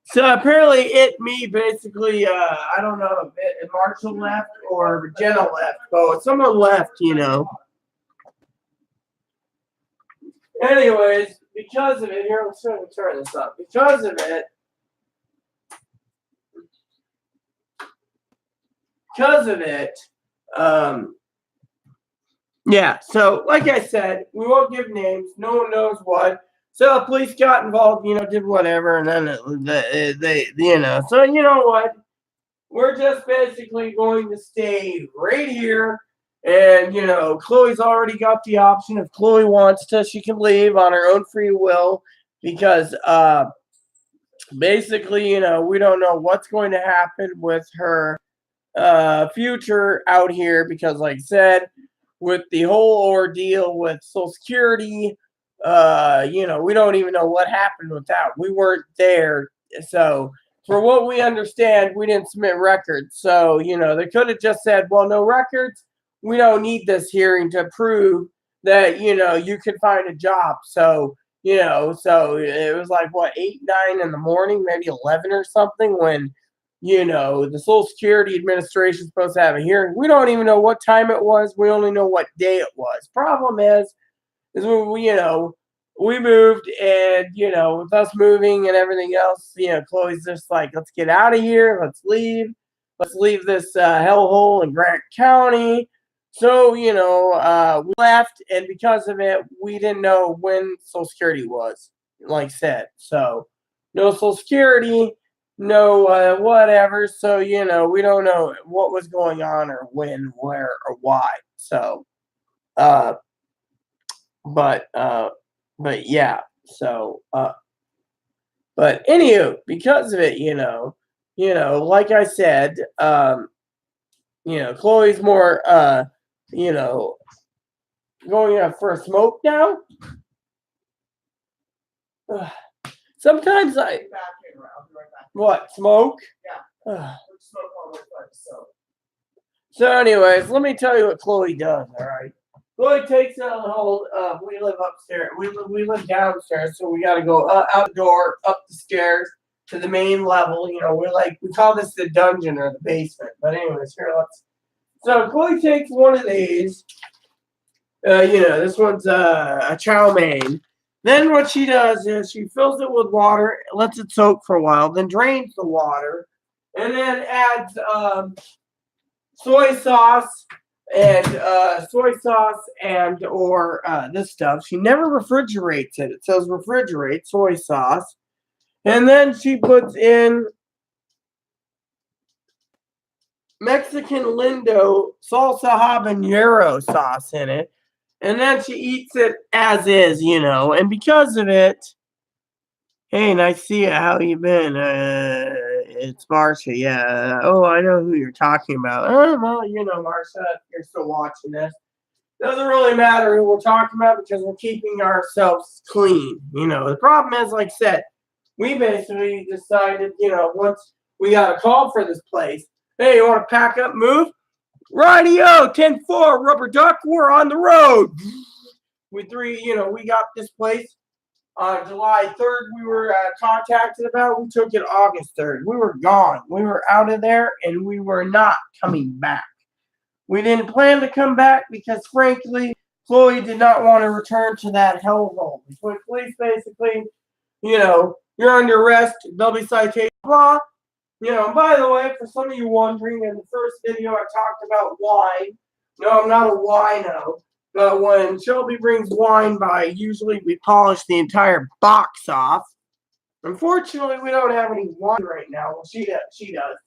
So apparently, me basically, I don't know if Marshall left or Jenna left, but someone left, you know. Anyways, because of it, here I'm trying to turn this up. Because of it, yeah. So, like I said, we won't give names. No one knows what. So the police got involved, you know, did whatever, and then they, you know. So you know what? We're just basically going to stay right here. And, you know, Chloe's already got the option. If Chloe wants to, she can leave on her own free will because basically, you know, we don't know what's going to happen with her future out here because, like I said, with the whole ordeal with Social Security, you know, we don't even know what happened with that. We weren't there. So, for what we understand, we didn't submit records. So, you know, they could have just said, well, no records. We don't need this hearing to prove that, you know, you could find a job. So, you know, so it was like, what, 8, 9 in the morning, maybe 11 or something when, you know, the Social Security Administration is supposed to have a hearing. We don't even know what time it was. We only know what day it was. Problem is when we, you know, we moved, and with us moving and everything else, Chloe's just like, let's get out of here, let's leave this hellhole in Grant County. So we left, and because of it, we didn't know when Social Security was, like I said. So no Social Security, no whatever. So we don't know what was going on or when, where, or why. So uh, but yeah. So but anywho, because of it, like I said, Chloe's more you know, going out for a smoke now. Ugh. Sometimes Back in, I'll be right back. what, smoke? Yeah. Ugh. Smoke on my foot, so. So, anyways, let me tell you what Chloe does. All right, Chloe takes a whole. We live upstairs. We live downstairs, so we got to go out the door, up the stairs to the main level. We call this the dungeon or the basement. But anyways, here let's. So Chloe takes one of these. This one's a chow mein. Then what she does is she fills it with water, lets it soak for a while, then drains the water, and then adds soy sauce and or this stuff. She never refrigerates it. It says refrigerate soy sauce, and then she puts in Mexican Lindo salsa habanero sauce in it, and then she eats it as is, and because of it. Hey, nice to see you. How you been? It's Marcia. Yeah. Oh, I know who you're talking about. Oh, well, Marcia, if you're still watching this. Doesn't really matter who we're talking about because we're keeping ourselves clean. The problem is, like I said, we basically decided, once we got a call for this place, hey, you want to pack up, move? Radio 10-4, Rubber Duck, we're on the road. We got this place. July 3rd, we were contacted about. We took it August 3rd. We were gone. We were out of there, and we were not coming back. We didn't plan to come back because, frankly, Chloe did not want to return to that hellhole. Between police, basically, you're under arrest. There'll be citation. Blah. And by the way, for some of you wondering, in the first video I talked about wine. No, I'm not a wino. But when Shelby brings wine by, usually we polish the entire box off. Unfortunately, we don't have any wine right now. Well, she does.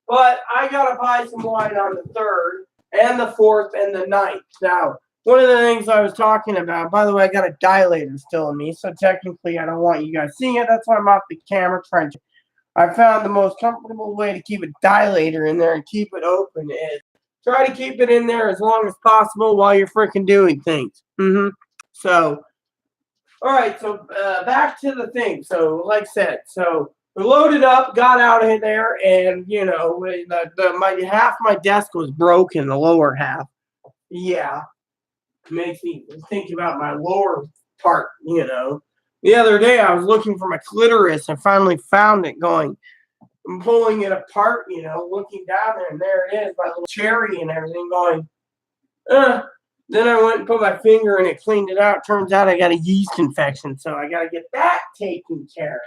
But I got to buy some wine on the 3rd and the 4th and the 9th. Now, one of the things I was talking about, by the way, I got a dilator still in me, so technically I don't want you guys seeing it. That's why I'm off the camera trying to. I found the most comfortable way to keep a dilator in there and keep it open is try to keep it in there as long as possible while you're freaking doing things. So, all right. So back to the thing. So, like I said, so we loaded up, got out of there, and my half my desk was broken, the lower half. Yeah, makes me think about my lower part. The other day I was looking for my clitoris and finally found it. I'm pulling it apart, looking down there, and there it is, my little cherry and everything going, Then I went and put my finger in it, cleaned it out. Turns out I got a yeast infection, so I got to get that taken care of.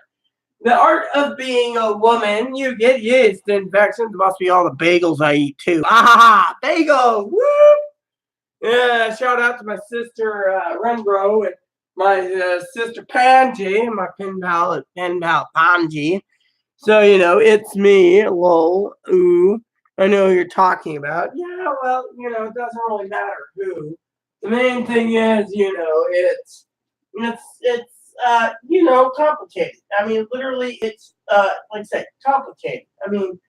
The art of being a woman, you get yeast infections. It must be all the bagels I eat, too. Ah, bagel! Woo! Yeah, shout out to my sister, Renbro, and my sister, Panji, and my pen pal Panji. So, it's me, lol, ooh. I know who you're talking about. Yeah, well, it doesn't really matter who. The main thing is, it's complicated. I mean, literally, it's, like I said, complicated. I mean,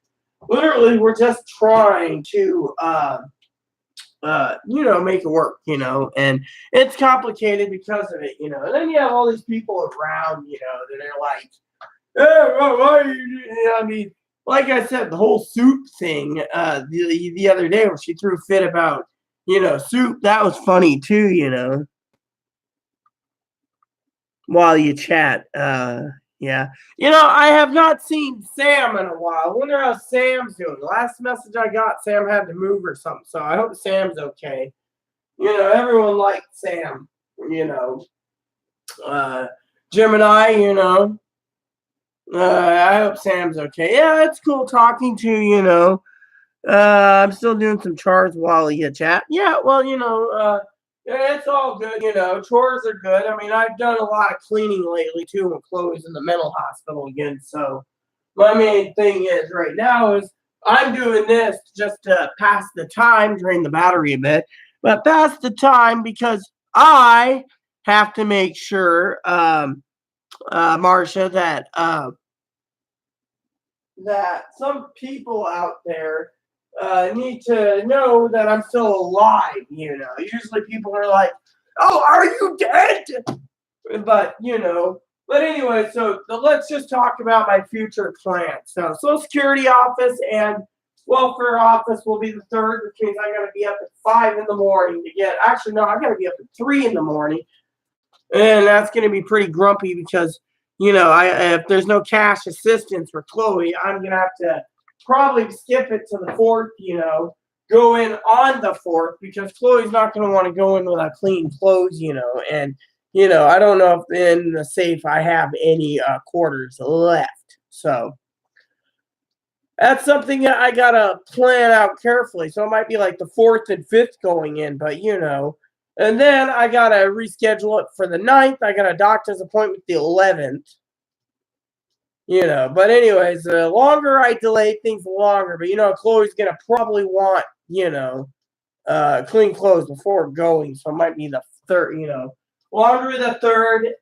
literally, we're just trying to, make it work, and it's complicated because of it, and then you have all these people around, that are like, why are you, I mean, like I said, the whole soup thing, the other day when she threw a fit about, soup, that was funny too, while you chat, yeah. I have not seen Sam in a while. I wonder how Sam's doing. The last message I got, Sam had to move or something, so I hope Sam's okay. Everyone liked Sam, Gemini, I hope Sam's okay. Yeah, it's cool talking to you. I'm still doing some chores while you chat. Yeah, well, yeah, it's all good. Chores are good. I mean, I've done a lot of cleaning lately too when Chloe's in the mental hospital again. So my main thing is right now is I'm doing this just to pass the time, drain the battery a bit, but pass the time because I have to make sure, Marcia, that some people out there need to know that I'm still alive. Usually people are like, "Oh, are you dead?" But anyway, so let's just talk about my future plans. So, Social Security office and welfare office will be the third, which means I got to be up at 5 in the morning to get. Actually, no, I got to be up at 3 in the morning, and that's going to be pretty grumpy because if there's no cash assistance for Chloe, I'm gonna have to probably skip it to the 4th. Go in on the 4th because Chloe's not gonna want to go in without clean clothes. And I don't know if in the safe I have any quarters left. So that's something that I gotta plan out carefully. So it might be like the 4th and 5th going in, but and then I got to reschedule it for the 9th. I got a doctor's appointment the 11th. But anyways, the longer I delay things, the longer. But, Chloe's going to probably want, clean clothes before going. So it might be the 3rd, longer the 3rd.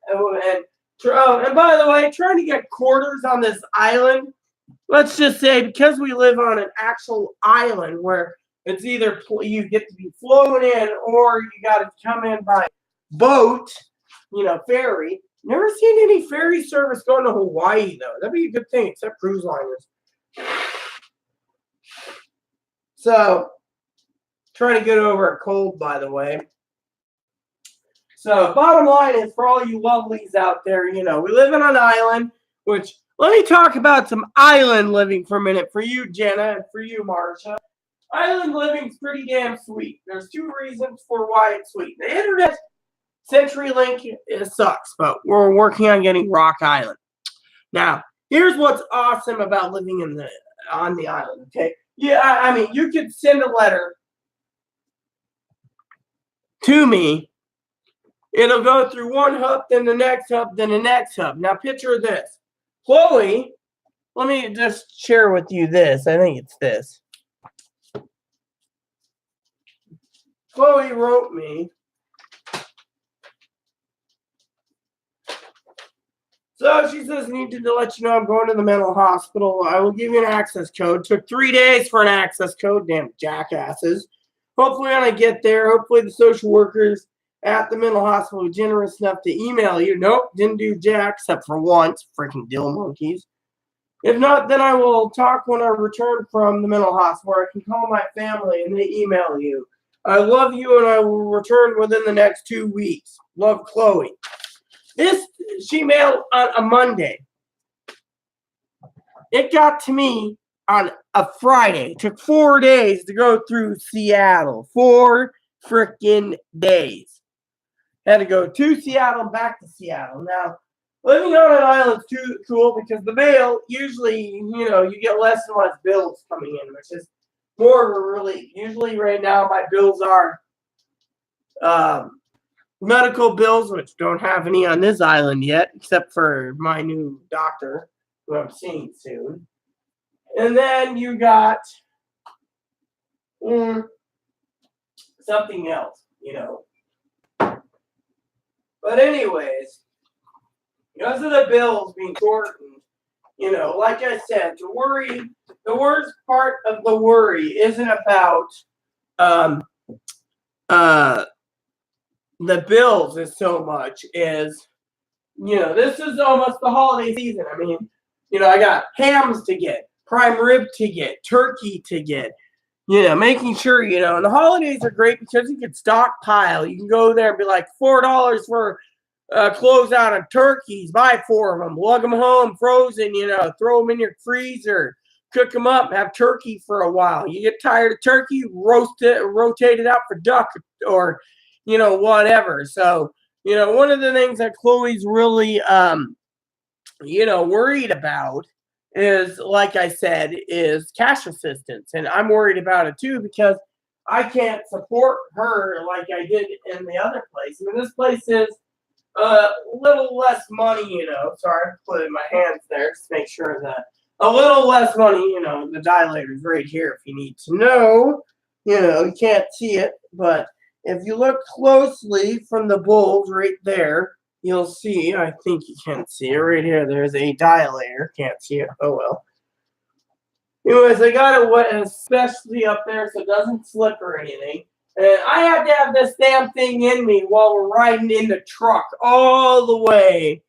And by the way, trying to get quarters on this island. Let's just say because we live on an actual island where it's either you get to be flown in or you got to come in by boat, ferry. Never seen any ferry service going to Hawaii, though. That'd be a good thing, except cruise liners. So, trying to get over a cold, by the way. So, bottom line is, for all you lovelies out there, we live on an island, which, let me talk about some island living for a minute for you, Jenna, and for you, Marcia. Island living's pretty damn sweet. There's 2 reasons for why it's sweet. The internet, CenturyLink, it sucks, but we're working on getting Rock Island. Now, here's what's awesome about living on the island, okay? Yeah, I mean, you could send a letter to me. It'll go through one hub, then the next hub, then the next hub. Now, picture this. Chloe, let me just share with you this. I think it's this. Chloe wrote me. So she says, I need to let you know I'm going to the mental hospital. I will give you an access code. Took 3 days for an access code. Damn jackasses. Hopefully when I get there, hopefully the social workers at the mental hospital were generous enough to email you. Nope, didn't do jack except for once. Freaking dill monkeys. If not, then I will talk when I return from the mental hospital. I can call my family and they email you. I love you and I will return within the next 2 weeks. Love, Chloe. This she mailed on a Monday. It got to me on a Friday. It took 4 days to go through Seattle. 4 freaking days. Had to go to Seattle and back to Seattle. Now, living on an island's too cool because the mail usually, you get less and less bills coming in, which is more of a relief. Usually right now my bills are medical bills, which don't have any on this island yet, except for my new doctor, who I'm seeing soon. And then you got something else, But anyways, because of the bills being shortened, like I said, the worst part of the worry isn't about the bills as so much is, this is almost the holiday season. I mean, I got hams to get, prime rib to get, turkey to get, making sure, and the holidays are great because you can stockpile. You can go there and be like $4 for close out of turkeys, buy 4 of them, lug them home frozen, throw them in your freezer, cook them up, have turkey for a while. You get tired of turkey, rotate it out for duck or, whatever. So you know, one of the things that Chloe's really, you know, worried about is, like I said, is cash assistance. And I'm worried about it too because I can't support her like I did in the other place. I mean, this place is a little less money, you know. Sorry, I put it in my hands there just to make sure that a little less money, you know. The dilator's right here if you need to know. You know, you can't see it, but if you look closely from the bulbs right there, you'll see, I think you can see it right here. There's a dilator. Can't see it. Oh well. Anyways, I got it wet, especially up there so it doesn't slip or anything. And I had to have this damn thing in me while we're riding in the truck all the way.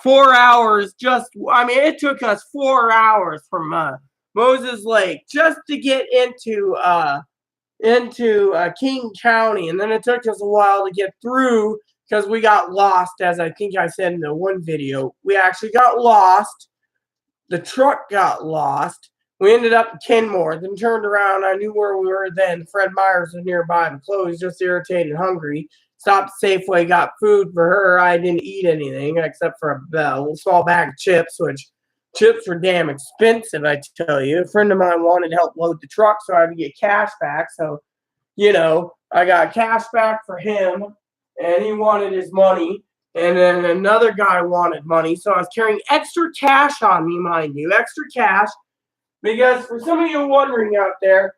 4 hours I mean, it took us 4 hours from Moses Lake just to get into King County. And then it took us a while to get through because we got lost, as I think I said in the one video. We actually got lost. The truck got lost. We ended up in Kenmore, then turned around. I knew where we were then. Fred Meyers was nearby, and Chloe's just irritated and hungry. Stopped Safeway, got food for her. I didn't eat anything except for a little small bag of chips, which chips were damn expensive, I tell you. A friend of mine wanted to help load the truck, so I had to get cash back. So, you know, I got cash back for him, and he wanted his money. And then another guy wanted money, so I was carrying extra cash on me, mind you, extra cash. Because for some of you wondering out there,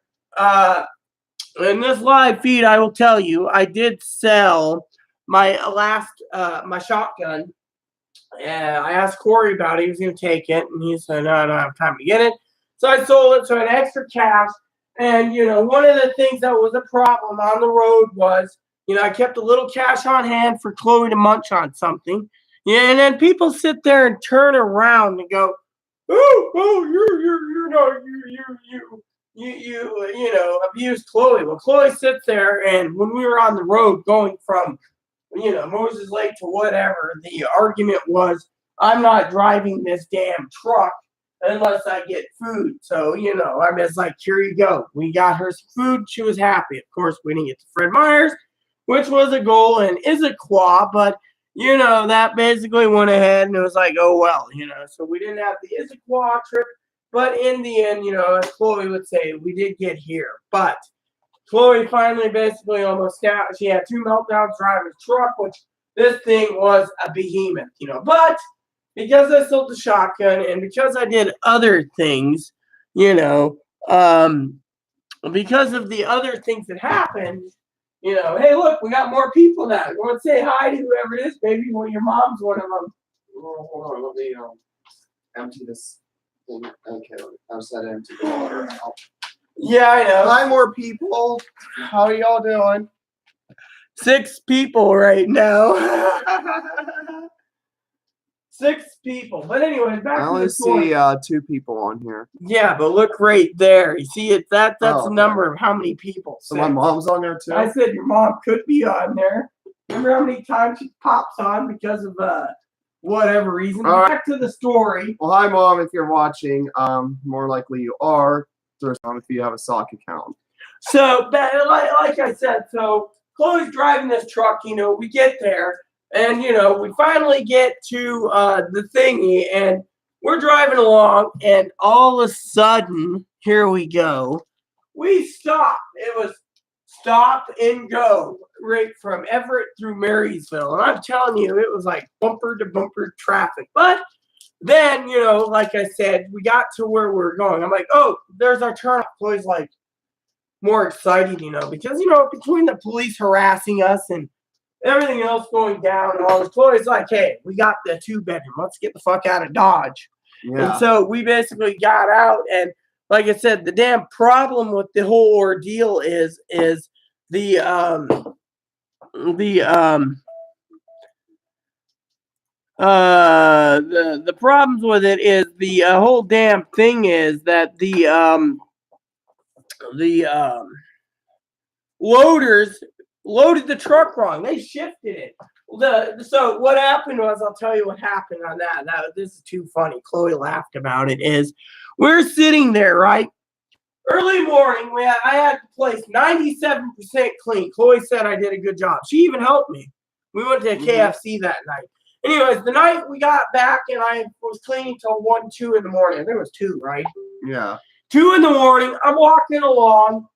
in this live feed, I will tell you, I did sell my my shotgun. I asked Corey about it. He was going to take it, and he said, no, I don't have time to get it. So I sold it, so I had extra cash. And, you know, one of the things that was a problem on the road was, you know, I kept a little cash on hand for Chloe to munch on something. Yeah, and then people sit there and turn around and go, you know, abused Chloe. Well, Chloe sits there, and when we were on the road going from, you know, Moses Lake to whatever, the argument was, I'm not driving this damn truck unless I get food. So, you know, I was like, here you go. We got her some food. She was happy. Of course, we didn't get to Fred Meyers, which was a goal and is a quad, but, you know, that basically went ahead and it was like, oh, well, you know. So we didn't have the Issaquah trip, but in the end, you know, as Chloe would say, we did get here. But Chloe finally basically almost out. She had 2 meltdowns driving the truck, which this thing was a behemoth, you know. But because I sold the shotgun and because I did other things, you know, because of the other things that happened, you know, hey, look, we got more people now. You want to say hi to whoever it is, baby? Well, your mom's one of them. Oh, hold on, let me empty this thing. Okay, I said empty the water out. Yeah, I know. Hi, more people. How are y'all doing? 6 people right now. 6 people. But anyway, back I to only the story. see 2 people on here. Yeah, but look right there. You see it? That's Oh, the number of how many people. So my mom's on there too? I said your mom could be on there. Remember how many times she pops on because of whatever reason? All Back to the story. Well, hi, Mom, if you're watching. More likely you are. There's if you have a sock account. So, like I said, so Chloe's driving this truck. You know, we get there, and you know, we finally get to the thingy, and we're driving along, and all of a sudden, here we go. We stop. It was stop and go right from Everett through Marysville, and I'm telling you, it was like bumper to bumper traffic. But then, you know, like I said, we got to where we were going. I'm like, oh, there's our turn. Chloe's like more excited, you know, because, you know, between the police harassing us and everything else going down and all this, Chloe's like, hey, we got the 2-bedroom. Let's get the fuck out of Dodge. Yeah. And so we basically got out, and like I said, the damn problem with the whole ordeal is the problems with it is the whole damn thing is that the loaders loaded the truck wrong. They shifted it. So what happened was, I'll tell you what happened on that. This is too funny. Chloe laughed about it. Is we're sitting there, right? Early morning, I had the place 97% clean. Chloe said I did a good job. She even helped me. We went to KFC that night. Anyways, the night we got back and I was cleaning till 1, 2 in the morning. I think it was 2, right? Yeah. 2 in the morning. I'm walking along,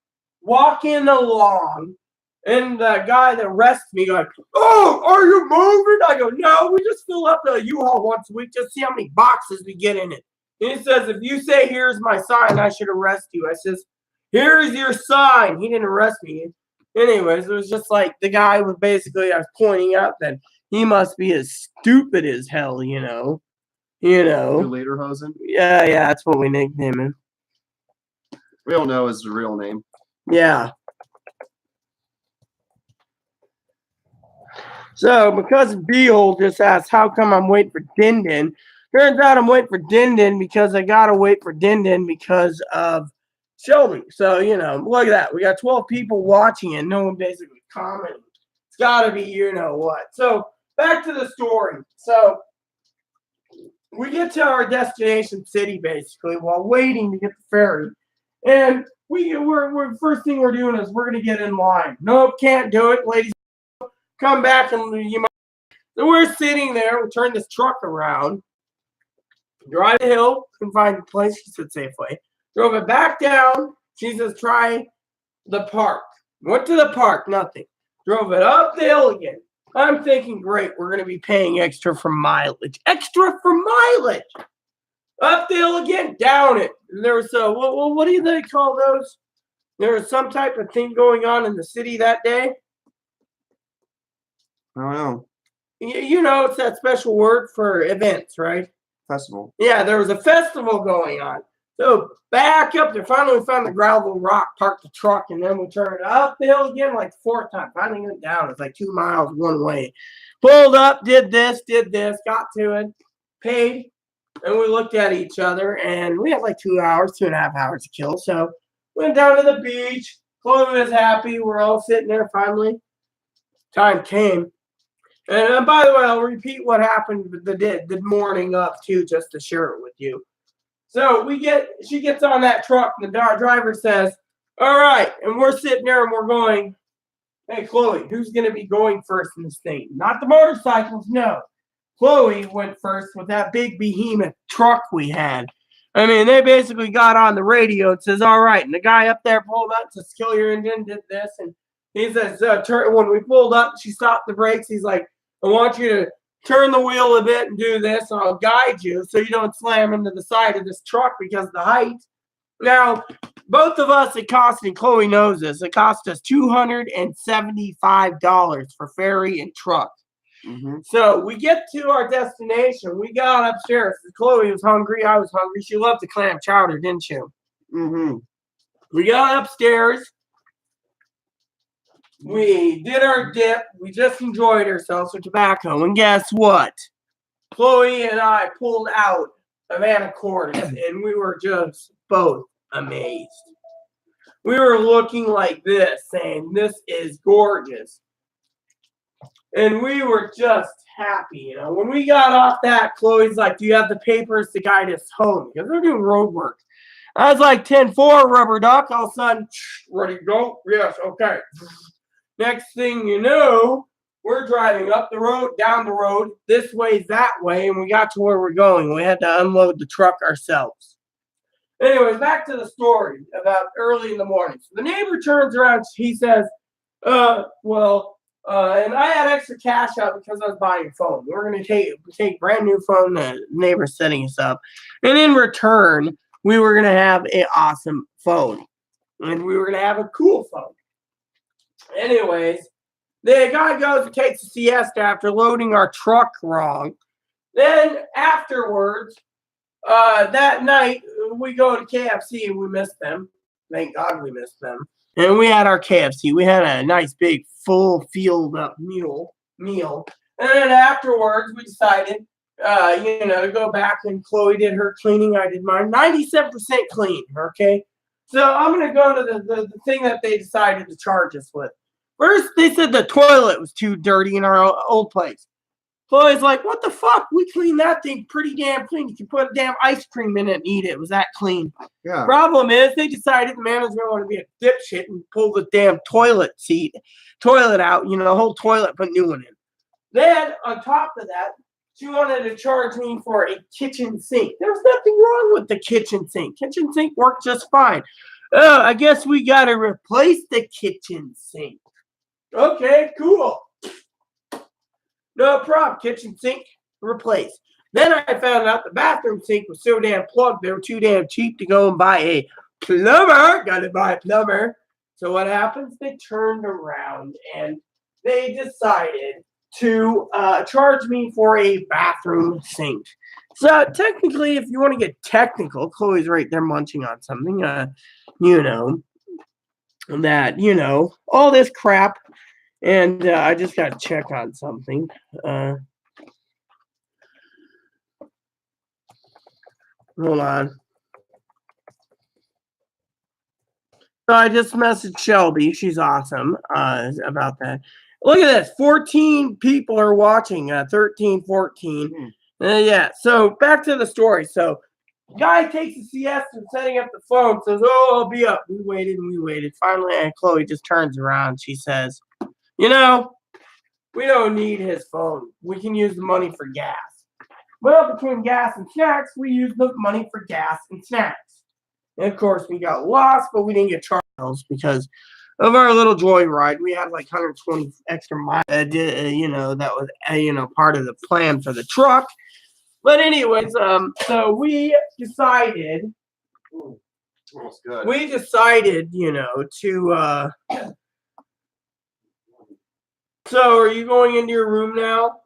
and the guy that arrested me like, "Oh, are you moving?" I go, "No, we just fill up the U-Haul once a week, just see how many boxes we get in it." And he says, "If you say here's my sign, I should arrest you." I says, "Here's your sign." He didn't arrest me. Anyways, it was just like the guy was basically, I was pointing out that he must be as stupid as hell, you know. Lederhosen? Yeah, that's what we nicknamed him. We don't know his real name. Yeah. So, because B-hole just asked, how come I'm waiting for Din Din? Turns out I'm waiting for Din Din because I gotta wait for Din Din because of Shelby. So, look at that. We got 12 people watching it. No one basically commenting. It's gotta be you know what. So, back to the story. So, we get to our destination city basically while waiting to get the ferry. And we're first thing we're doing is we're gonna get in line. Nope, can't do it, ladies. Come back and you might. So we're sitting there. We turn this truck around, drive the hill, couldn't find a place. She said Safeway. Drove it back down. She says try the park. Went to the park, nothing. Drove it up the hill again. I'm thinking, great, we're gonna be paying extra for mileage. Extra for mileage. Up the hill again, down it. There was what do they call those? There was some type of thing going on in the city that day. I don't know. It's that special word for events, right? Festival. Yeah, there was a festival going on. So back up there. Finally, we found the gravel rock, parked the truck, and then we turned up the hill again like the 4th time. Finally went down. It's like 2 miles one way. Pulled up, did this, got to it, paid, and we looked at each other, and we had like 2.5 hours to kill. So went down to the beach. Chloe was happy. We're all sitting there finally. Time came. And by the way, I'll repeat what happened the morning of too, just to share it with you. So she gets on that truck, and the driver says, "All right," and we're sitting there and we're going, "Hey, Chloe, who's going to be going first in this thing? Not the motorcycles, no." Chloe went first with that big behemoth truck we had. I mean, they basically got on the radio and says, "All right," and the guy up there pulled up to kill your engine, did this, and he says, when we pulled up, she stopped the brakes. He's like, "I want you to turn the wheel a bit and do this, and I'll guide you so you don't slam into the side of this truck because of the height." Now, both of us, it cost, and Chloe knows this, it cost us $275 for ferry and truck. Mm-hmm. So we get to our destination. We got upstairs. Chloe was hungry. I was hungry. She loved the clam chowder, didn't she? Mm-hmm. We got upstairs. We did our dip. We just enjoyed ourselves with tobacco. And guess what? Chloe and I pulled out a Anacortes, and we were just both amazed. We were looking like this, saying, "This is gorgeous." And we were just happy. When we got off that, Chloe's like, "Do you have the papers to guide us home?" Because they're doing road work. I was like, 10-4, rubber duck. All of a sudden, ready to go? Yes, okay. Next thing you know, we're driving up the road, down the road, this way, that way, and we got to where we're going. We had to unload the truck ourselves. Anyways, back to the story about early in the morning. So the neighbor turns around, he says, and I had extra cash out because I was buying a phone. We're going to take brand new phone, the neighbor's setting us up. And in return, we were going to have an awesome phone. And we were going to have a cool phone. Anyways, the guy goes and takes a siesta after loading our truck wrong. Then afterwards, that night, we go to KFC and we missed them. Thank God we missed them. And we had our KFC. We had a nice big full field up meal. And then afterwards, we decided, to go back, and Chloe did her cleaning. I did mine. 97% clean, okay? So I'm going to go to the thing that they decided to charge us with. First, they said the toilet was too dirty in our old place. Chloe's like, "What the fuck? We cleaned that thing pretty damn clean. You can put a damn ice cream in it and eat it. It was that clean." Yeah. Problem is, they decided the management wanted to be a dipshit and pull the damn toilet out, the whole toilet, put a new one in. Then, on top of that, she wanted to charge me for a kitchen sink. There's nothing wrong with the kitchen sink. Kitchen sink worked just fine. Oh, I guess we got to replace the kitchen sink. Okay, cool. No problem. Kitchen sink replaced. Then I found out the bathroom sink was so damn plugged, they were too damn cheap to go and buy a plumber. Got to buy a plumber. So what happens? They turned around and they decided to charge me for a bathroom sink. So technically, if you want to get technical, Chloe's right there munching on something. All this crap. And I just got to check on something. Hold on. So I just messaged Shelby. She's awesome about that. Look at this. 14 people are watching. 13, 14. Yeah. So back to the story. So guy takes a siesta and setting up the phone. Says, "Oh, I'll be up." We waited and we waited. Finally, and Chloe just turns around. She says, "We don't need his phone. We can use the money for gas." Well, between gas and snacks, we used the money for gas and snacks. And of course, we got lost, but we didn't get charged because of our little joyride. We had like 120 extra miles. That was part of the plan for the truck. But anyways, so we decided. That's good. We decided, to. So, are you going into your room now?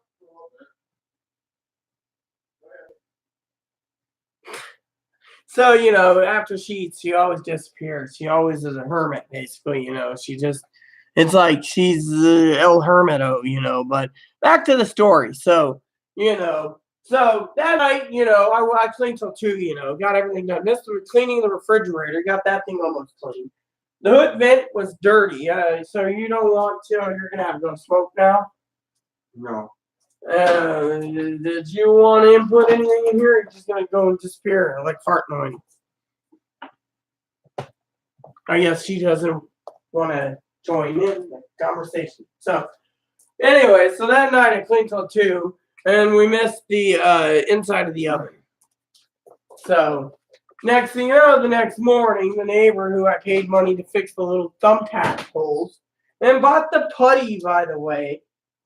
So, after she eats, she always disappears. She always is a hermit, basically, it's like she's El Hermito, but back to the story. So, so that night, I cleaned till 2, got everything done. Missed cleaning the refrigerator, got that thing almost clean. The hood vent was dirty, so you don't want to, you're going to have to go smoke now? No. Did you want to input anything in here? Or just going to go and disappear like fart noise? I guess she doesn't want to join in the conversation. So, anyway, so that night I cleaned till 2, and we missed the inside of the oven. So, next thing you know, the next morning, the neighbor who I paid money to fix the little thumbtack holes and bought the putty, by the way,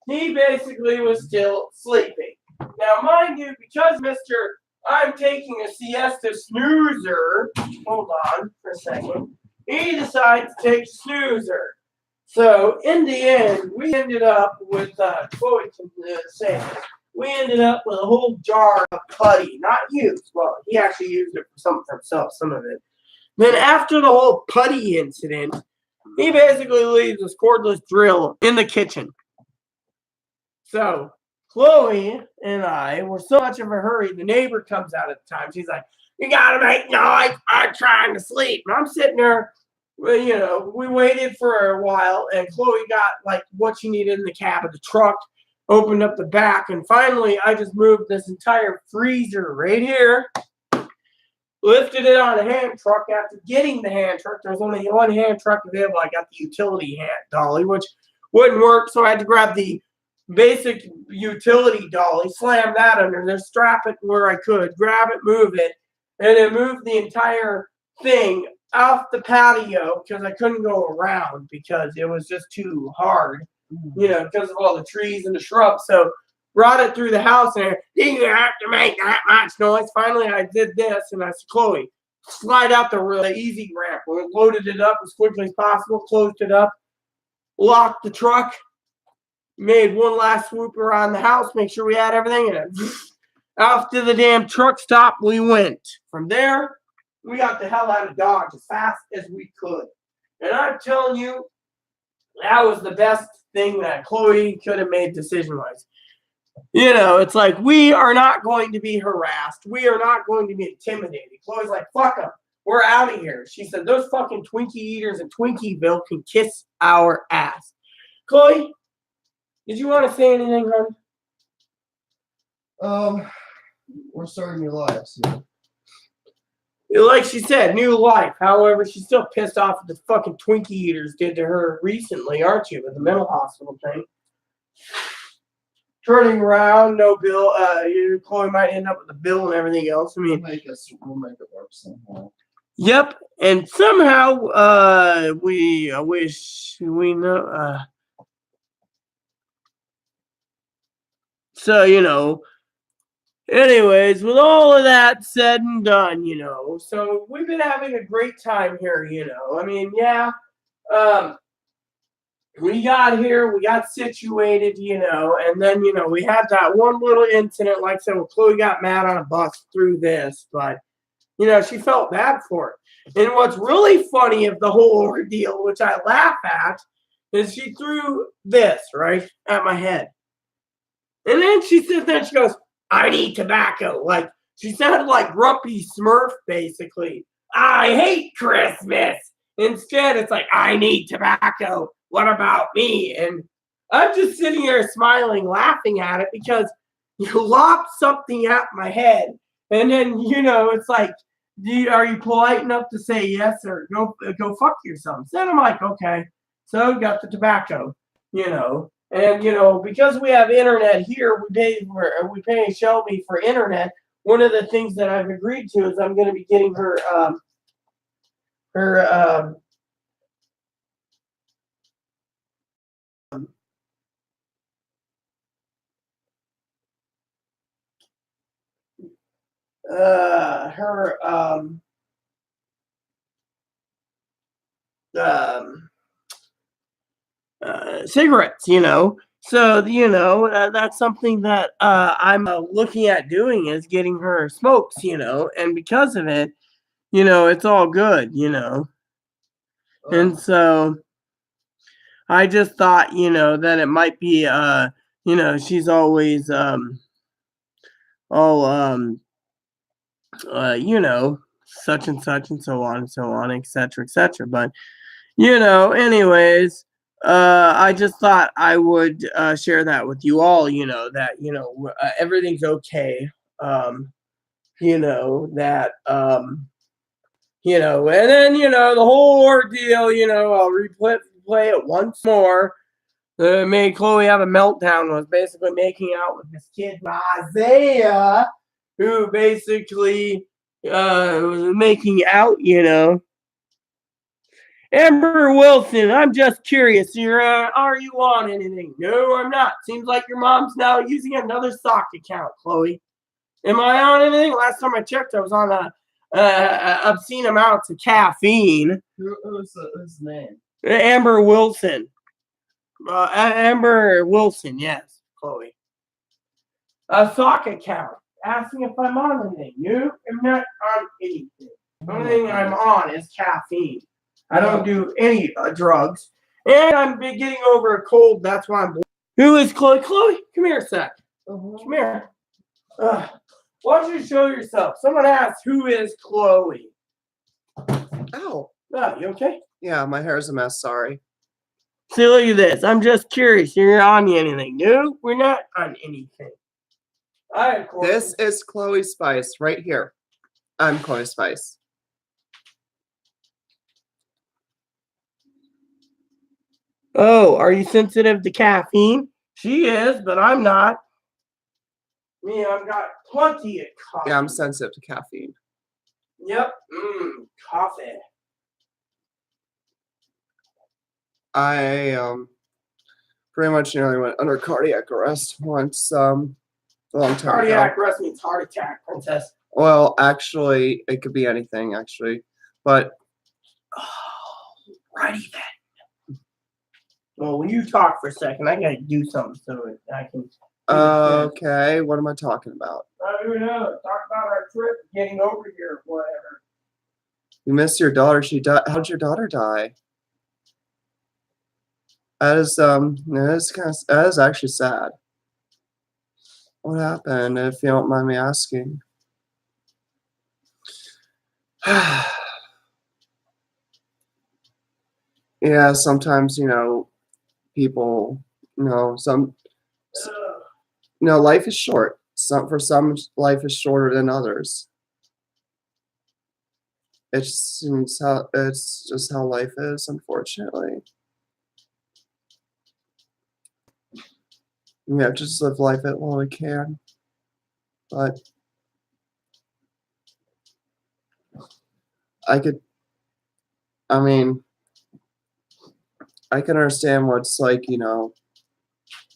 he basically was still sleeping. Now, mind you, because I'm taking a siesta snoozer, hold on for a second, he decides to take a snoozer. So, in the end, we ended up with, Chloe can say this, we ended up with a whole jar of putty, not used. Well, he actually used it for something for himself, some of it. Then after the whole putty incident, he basically leaves this cordless drill in the kitchen. So Chloe and I were so much of a hurry. The neighbor comes out at the time. She's like, "You gotta make noise. I'm trying to sleep." And I'm sitting there. Well, we waited for a while, and Chloe got like what she needed in the cab of the truck. Opened up the back, and finally I just moved this entire freezer right here, lifted it on a hand truck. After getting the hand truck, there's only one hand truck available. I got the utility hand dolly, which wouldn't work, so I had to grab the basic utility dolly, slam that under there, strap it where I could, grab it, move it, and then move the entire thing off the patio because I couldn't go around because it was just too hard. Because of all the trees and the shrubs. So brought it through the house and you have to make that much noise. Finally, I did this, and I said, "Chloe, slide out the easy ramp." We loaded it up as quickly as possible, closed it up, locked the truck, made one last swoop around the house, make sure we had everything, and off to the damn truck stop we went. From there, we got the hell out of Dodge as fast as we could. And I'm telling you, that was the best thing that Chloe could have made decision-wise. It's like, we are not going to be harassed. We are not going to be intimidated. Chloe's like, "Fuck them. We're out of here." She said, "Those fucking Twinkie eaters in Twinkieville can kiss our ass." Chloe, did you want to say anything, hon? We're starting new lives. Like she said, new life. However, she's still pissed off what the fucking Twinkie eaters did to her recently, aren't you, with the mental hospital thing? turning around, no bill. Chloe might end up with a bill and everything else. I mean, We'll make it work somehow. yep. And somehow, I wish we know. So anyways, with all of that said and done, so we've been having a great time here. I mean, yeah. We got here, we got situated, and then, we had that one little incident. Like I said, well, Chloe got mad on a bus through this, but, she felt bad for it. And what's really funny of the whole ordeal, which I laugh at, is she threw this, right, at my head. And then she sits there and she goes, I need tobacco. Like, she sounded like Grumpy Smurf, basically. I hate Christmas. Instead, it's like, I need tobacco. What about me? And I'm just sitting here smiling, laughing at it because you lopped something at my head. And then, it's like, are you polite enough to say yes or go fuck yourself? So then I'm like, okay. So got the tobacco, And because we have internet here, we pay Shelby for internet. One of the things that I've agreed to is I'm going to be getting her cigarettes, So, that's something that I'm looking at doing is getting her smokes, and because of it, it's all good, And so I just thought, that it might be, she's always all, such and such and so on, etc., etc. But, anyways, I just thought I would share that with you all, that, everything's okay. That, and then, the whole ordeal, I'll play it once more. Made Chloe have a meltdown, was basically making out with this kid, Isaiah, who basically was making out, Amber Wilson, I'm just curious. Are you on anything? No, I'm not. Seems like your mom's now using another sock account, Chloe. Am I on anything? Last time I checked, I was on obscene amounts of caffeine. Who's his name? Amber Wilson. Amber Wilson, yes, Chloe. A sock account. Asking if I'm on anything. No, I'm not on anything. The only thing I'm on is caffeine. I don't do any drugs. And I'm getting over a cold. That's why I'm. Who is Chloe? Chloe, come here a sec. Come here. Why don't you show yourself? Someone asked, who is Chloe? Ow. Oh, you okay? Yeah, my hair's a mess. Sorry. See, look at this. I'm just curious. You're on anything? No, we're not on anything. This is Chloe Spice right here. I'm Chloe Spice. Oh, are you sensitive to caffeine? She is, but I'm not. Me, I've got plenty of coffee. Yeah, I'm sensitive to caffeine. Yep. Coffee. I pretty much nearly went under cardiac arrest once a long time ago. Cardiac arrest means heart attack, princess. Well, actually, it could be anything, actually. But righty then. Well, when you talk for a second, I gotta do something so I can. Okay, what am I talking about? Who knows? Talk about our trip, getting over here, whatever. You missed your daughter. She died. How did your daughter die? That is actually sad. What happened, if you don't mind me asking? Yeah, sometimes, people, life is short. For some, life is shorter than others. It's just how life is, unfortunately. Yeah, just live life it while we can. But I could, I mean, I can understand what's like,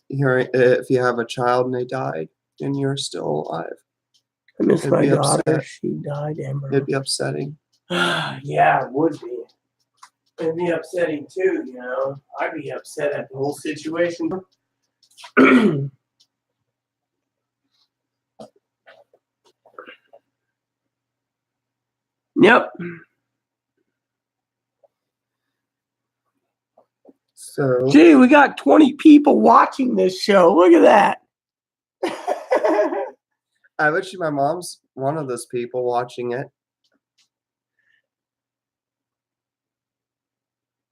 hearing if you have a child and they died and you're still alive. I miss It'd my be daughter. upset. She died, Amber. It'd be upsetting. Yeah, it would be. It'd be upsetting too, I'd be upset at the whole situation. Yep. So Gee, we got 20 people watching this show. Look at that. I bet you my mom's one of those people watching it.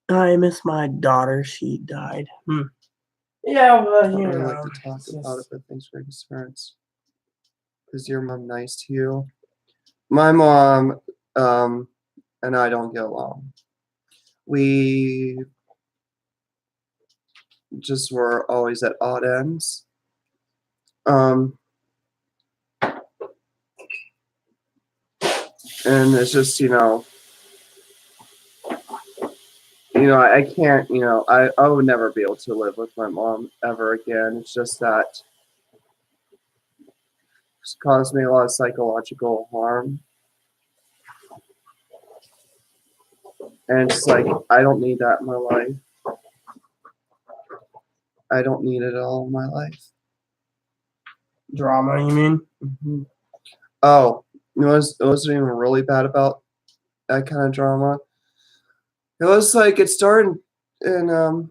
I miss my daughter. She died. Yeah, well, I don't really like to talk about it, but thanks for your concerns. Is your mom nice to you? My mom and I don't get along. We just were always at odd ends. And it's just, I can't, I would never be able to live with my mom ever again. It's just that it's caused me a lot of psychological harm. And it's like, I don't need that in my life. I don't need it all in my life. Drama, you mean? Mm-hmm. Oh, it wasn't even really bad about that kind of drama. It was like it started in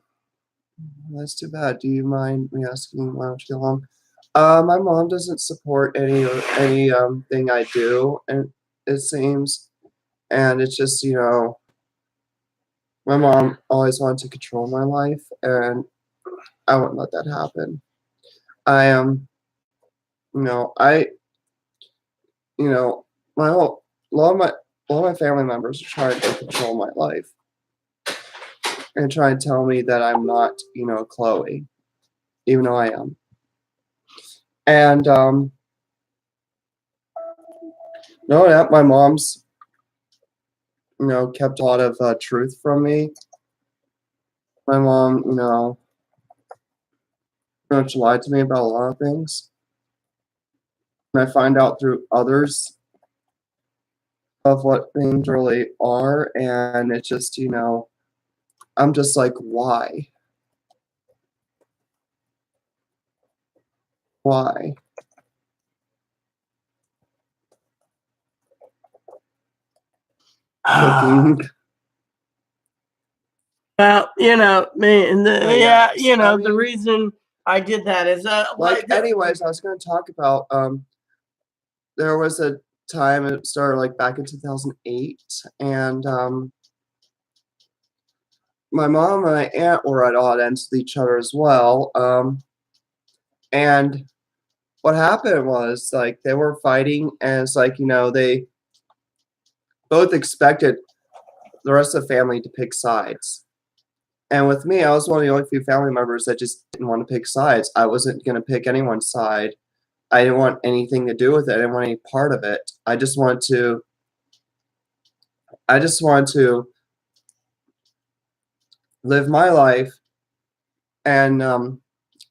that's too bad. Do you mind me asking why don't you get along? My mom doesn't support any thing I do, and it seems, and it's just my mom always wanted to control my life, and I wouldn't let that happen. I am, I, my whole a lot of my family members are trying to control my life and try and tell me that I'm not, Chloe, even though I am. And no, that my mom's, kept a lot of truth from me. My mom, pretty much lied to me about a lot of things. And I find out through others of what things really are, and it's just, I'm just like, why? Why? Cooking. Well, man, Yes, I the mean- reason I did that is Anyways, I was going to talk about there was a time it started like back in 2008, and my mom and my aunt were at odd ends with each other as well. And what happened was like they were fighting, and it's like they both expected the rest of the family to pick sides. And with me, I was one of the only few family members that just didn't want to pick sides. I wasn't going to pick anyone's side. I didn't want anything to do with it. I didn't want any part of it. I just wanted to live my life and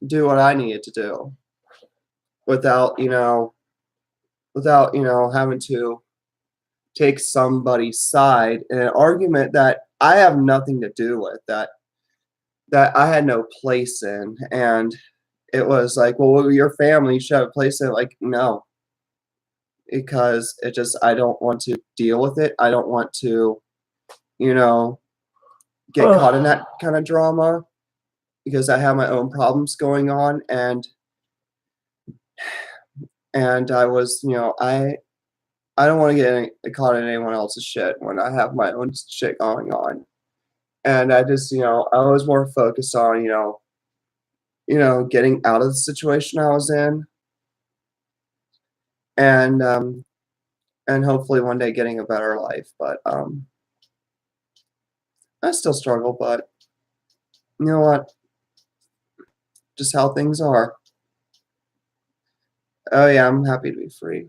do what I needed to do without having to take somebody's side in an argument that I have nothing to do with, that I had no place in. And it was like, well, your family should have a place in it. Like, no, because I don't want to deal with it. I don't want to, get caught in that kind of drama because I have my own problems going on. And I was, I don't want to get caught in anyone else's shit when I have my own shit going on. And I just, I was more focused on, getting out of the situation I was in, and hopefully one day getting a better life. But I still struggle, but you know what? Just how things are. Oh yeah, I'm happy to be free.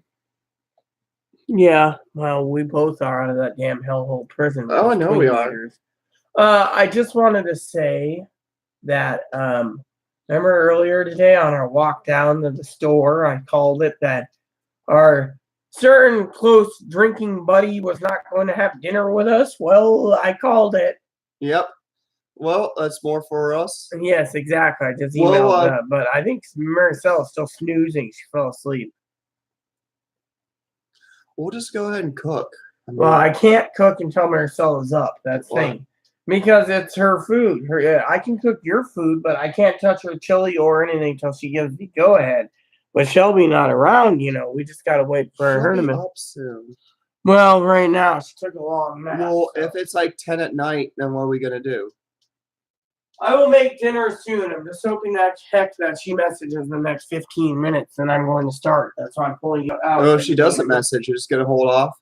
Yeah, well, we both are out of that damn hellhole prison. with Oh, I those know we twin are. eaters. I just wanted to say that remember earlier today on our walk down to the store, I called it that our certain close drinking buddy was not going to have dinner with us. Well, I called it. Yep. Well, that's more for us. Yes, exactly. I just Well, emailed that, but I think Maricella's still snoozing. She fell asleep. We'll just go ahead and cook. I Well, mean, I can't cook until Maricella's up. That's the Why? thing. Because it's her food. I can cook your food, but I can't touch her chili or anything until she gives the go ahead. With Shelby not around, we just gotta wait for she'll her to. be up soon. Well, right now she took a long nap. Well, so. if it's like 10 at night, then what are we gonna do? I will make dinner soon. I'm just hoping that she messages in the next 15 minutes, and I'm going to start. That's why I'm pulling you out. Oh, if she doesn't message, you're just gonna hold off.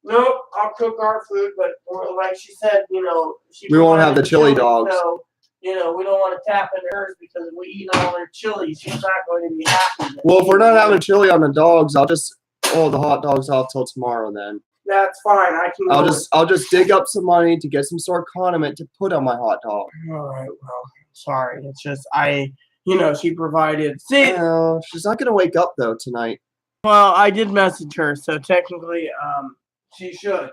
Nope, I'll cook our food, but like she said, We won't have the chili dogs. So, we don't want to tap into hers because if we eat all her chili, she's not going to be happy. Well, if we're not having chili on the dogs, I'll just the hot dogs off till tomorrow. Then That's fine. I can. I'll just dig up some money to get some sort of condiment to put on my hot dog. All right. Well, sorry. It's just she provided. See, No, she's not gonna wake up though tonight. well, I did message her, so technically, she should.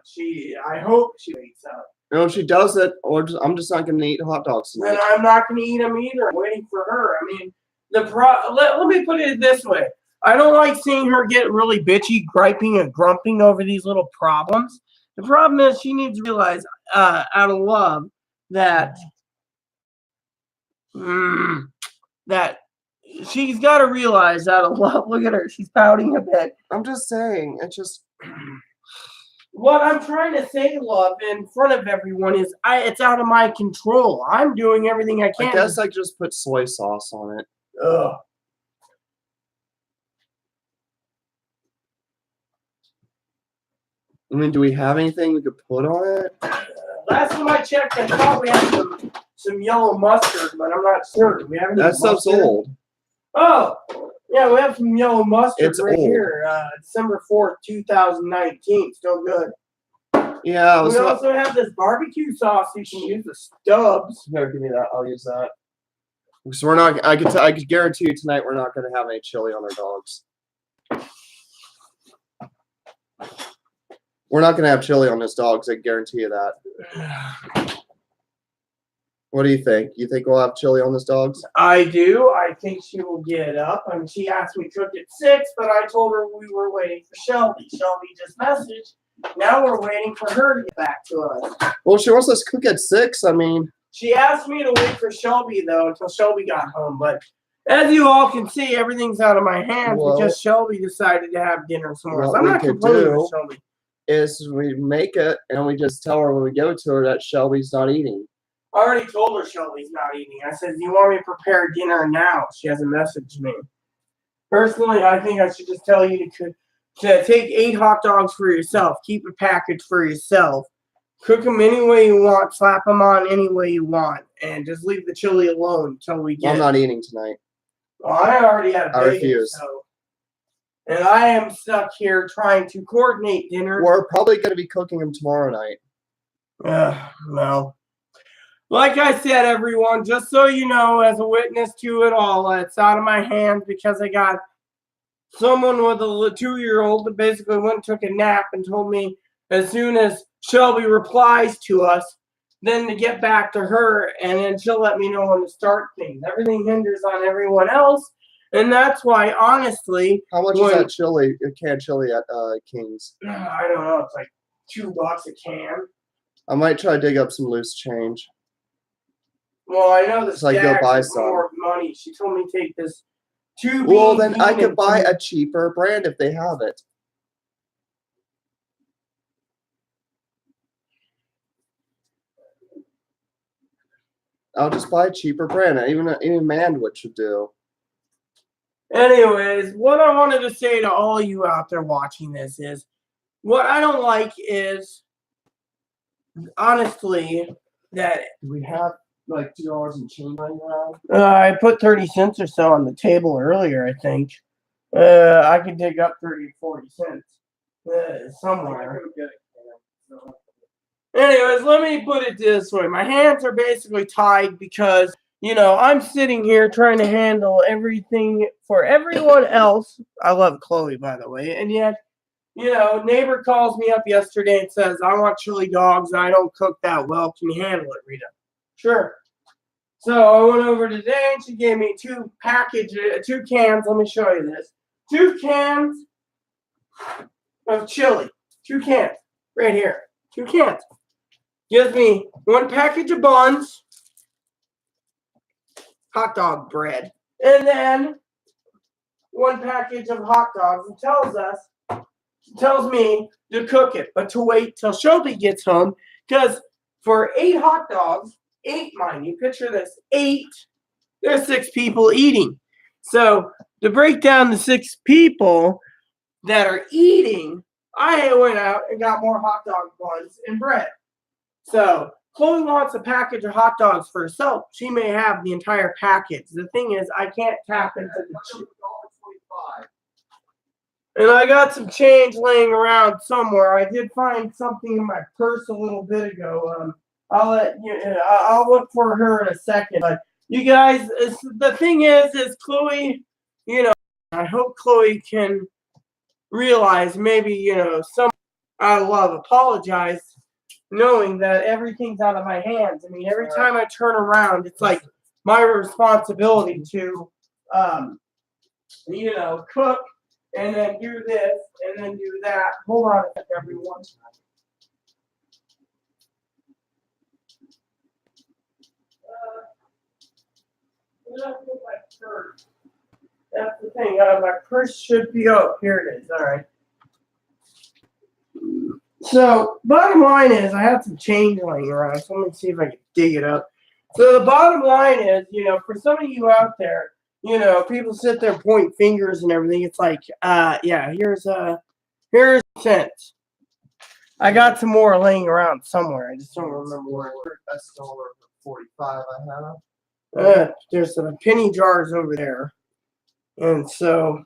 I hope she wakes up. No, if she does it, I'm just not gonna eat hot dogs Then tonight. I'm not going to eat them either. I'm waiting for her. I mean, let me put it this way. I don't like seeing her get really bitchy, griping, and grumping over these little problems. The problem is she needs to realize, out of love, that that she's got to realize out of love. Look at her; she's pouting a bit. I'm just saying, it's just. What I'm trying to say, love, in front of everyone is it's out of my control. I'm doing everything I can. I guess I just put soy sauce on it. Ugh. I mean, do we have anything we could put on it? Last time I checked, I thought we had some yellow mustard, but I'm not sure. We have any That stuff's mustard? old. Oh, yeah, we have some yellow mustard It's right old. here. December 4th, 2019. Still good. Yeah, We also have this barbecue sauce. You can use the stubs. Here, give me that. I'll use that. So we're not. I could guarantee you tonight we're not going to have any chili on our dogs. We're not going to have chili on those dogs. I guarantee you that. What do you think? You think we'll have chili on those dogs? I do. I think she will get up. I mean, she asked me to cook at 6, but I told her we were waiting for Shelby. Shelby just messaged. Now we're waiting for her to get back to us. Well, she wants us to cook at 6. I mean, She asked me to wait for Shelby, though, until Shelby got home. But as you all can see, everything's out of my hands Well, because Shelby decided to have dinner somewhere. what So I'm we not could complaining do- with Shelby. is we make it and we just tell her when we go to her that Shelby's not eating. I already told her Shelby's not eating. I said, do you want me to prepare dinner now? She hasn't messaged me. Personally, I think I should just tell you to take 8 hot dogs for yourself. Keep a package for yourself. Cook them any way you want. Slap them on any way you want. And just leave the chili alone until we get I'm not eating tonight. Well, I already had I bacon, refuse. so. And I am stuck here trying to coordinate dinner. We're probably going to be cooking them tomorrow night. Well, like I said, everyone, just so you know, as a witness to it all, it's out of my hands because I got someone with a 2-year-old that basically went and took a nap and told me as soon as Shelby replies to us, then to get back to her, and then she'll let me know when to start things. Everything hinders on everyone else, and that's why, honestly, How much is that chili, a canned chili at King's? I don't know, it's like $2 a can. I might try to dig up some loose change. Well, I know the It's like, go Stags buy is some. more money. She told me to take this 2 Well, then I could buy a cheaper brand if they have it. I'll just buy a cheaper brand. Even Manwood should do. Anyways, what I wanted to say to all you out there watching this is, what I don't like is, honestly, that Do we have like $2 and change lying around? I put 30 cents or so on the table earlier, I think. I can dig up 30 or 40 cents somewhere. Anyways, let me put it this way. My hands are basically tied because, I'm sitting here trying to handle everything for everyone else. I love Chloe, by the way. And yet, neighbor calls me up yesterday and says, I want chili dogs. I don't cook that well. Can you handle it, Rita? Sure. So I went over today and she gave me two cans. Let me show you this. 2 cans of chili. 2 cans. Right here. 2 cans. Gives me 1 package of buns, hot dog bread, and then 1 package of hot dogs. And tells me to cook it, but to wait till Shelby gets home, because for 8 hot dogs, 8, mind you, picture this, 8, there's 6 people eating. So to break down the 6 people that are eating, I went out and got more hot dog buns and bread. So Chloe wants a package of hot dogs for herself. She may have the entire package. The thing is, I can't tap into the and I got some change laying around somewhere. I did find something in my purse a little bit ago. I'll look for her in a second. But you guys, the thing is Chloe, I hope Chloe can realize maybe, some out of love apologize, knowing that everything's out of my hands. I mean, every time I turn around, it's like my responsibility to, cook and then do this and then do that. Hold on a second, everyone. That's the thing. My purse should be here it is. All right. So, bottom line is, I have some change laying around. So let me see if I can dig it up. So the bottom line is, for some of you out there, people sit there pointing fingers and everything. It's like, here's cents. I got some more laying around somewhere. I just don't remember where. That's $1.45 I have. There's some penny jars over there, and so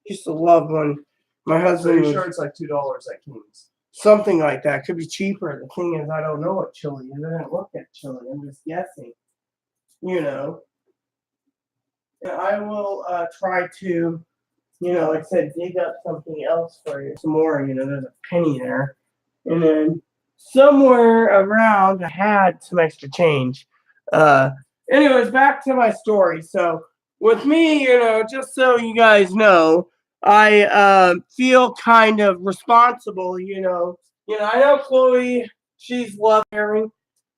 used to love when my husband. Pretty sure it's like $2 at King's. Something like that. Could be cheaper. The thing is, I don't know what chili is. I didn't look at chili. I'm just guessing. And I will try to, like I said, dig up something else for you. Some more, there's a penny there. And then somewhere around, I had some extra change. Anyways, back to my story. So with me, just so you guys know, I feel kind of responsible, I know Chloe, she's love caring,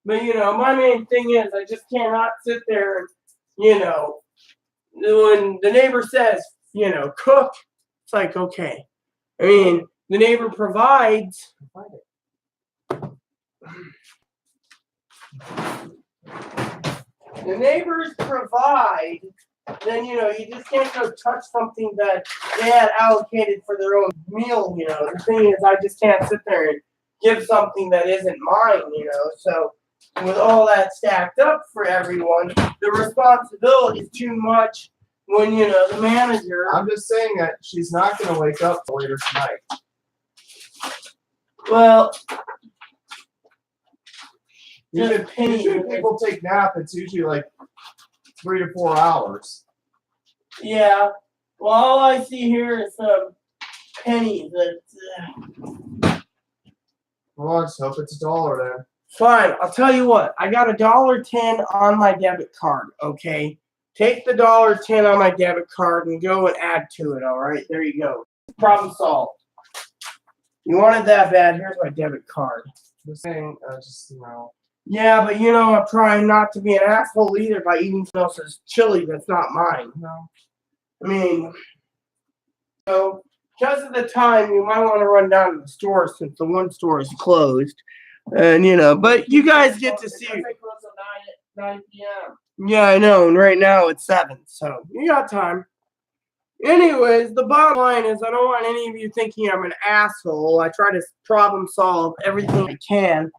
but my main thing is I just cannot sit there and, when the neighbor says, cook, it's like, okay. I mean, the neighbor provides. The neighbors provide, then you just can't go touch something that they had allocated for their own meal. The thing is, I just can't sit there and give something that isn't mine. So with all that stacked up for everyone, the responsibility is too much. When the manager. I'm just saying that she's not going to wake up later tonight. Well, usually people take nap. It's usually like 3 to 4 hours. Yeah. Well, all I see here is some pennies. Well, let's hope it's $1 then. Fine. I'll tell you what. I got $1.10 on my debit card. Okay. Take the $1.10 on my debit card and go and add to it. All right. There you go. Problem solved. You wanted that bad. Here's my debit card. Just saying, Yeah, but I'm trying not to be an asshole either by eating someone else's chili that's not mine. No. I mean, so because of the time, you might want to run down to the store since the one store is closed. And but you guys get to see. They close at 9 p.m. Yeah, I know. And right now it's 7, so you got time. Anyways, the bottom line is I don't want any of you thinking I'm an asshole. I try to problem solve everything I can.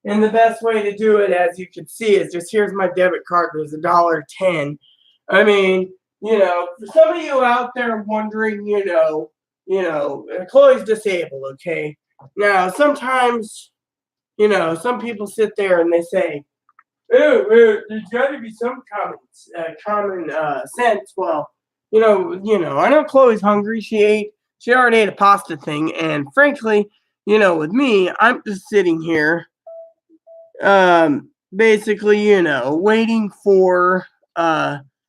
And the best way to do it, as you can see, is just here's my debit card. There's $1.10. I mean, For some of you out there wondering, Chloe's disabled, okay? Now, sometimes, some people sit there and they say, oh, there's got to be some common sense. Well, I know Chloe's hungry. She already ate a pasta thing, and frankly, with me, I'm just sitting here, basically, waiting for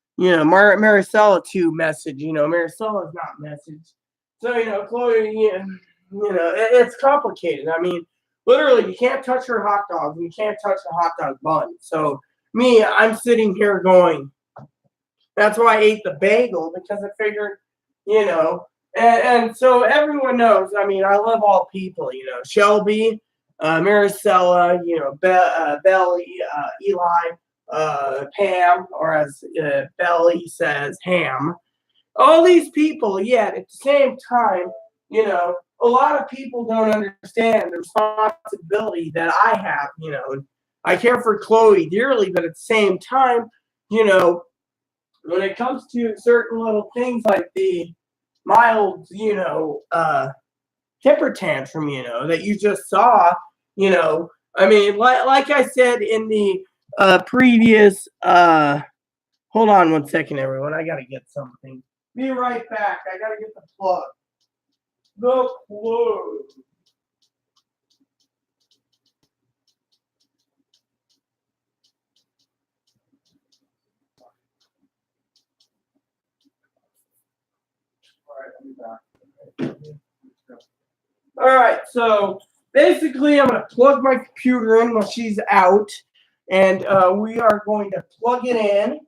Maricela to message. Maricela's not messaged, so Chloe, it's complicated. I mean, literally, you can't touch her hot dog, and you can't touch the hot dog bun. So me, I'm sitting here going. That's why I ate the bagel, because I figured, and so everyone knows. I mean, I love all people. Shelby, Maricela, Belly, Eli, Pam, or as Belly says, Ham. All these people, yet at the same time, a lot of people don't understand the responsibility that I have. I care for Chloe dearly, but at the same time, when it comes to certain little things like the mild, temper tantrum, that you just saw, I mean, like I said in the previous, hold on one second, everyone. I got to get something. Be right back. I got to get the plug. The plug. All right, so basically, I'm going to plug my computer in while she's out, and we are going to plug it in.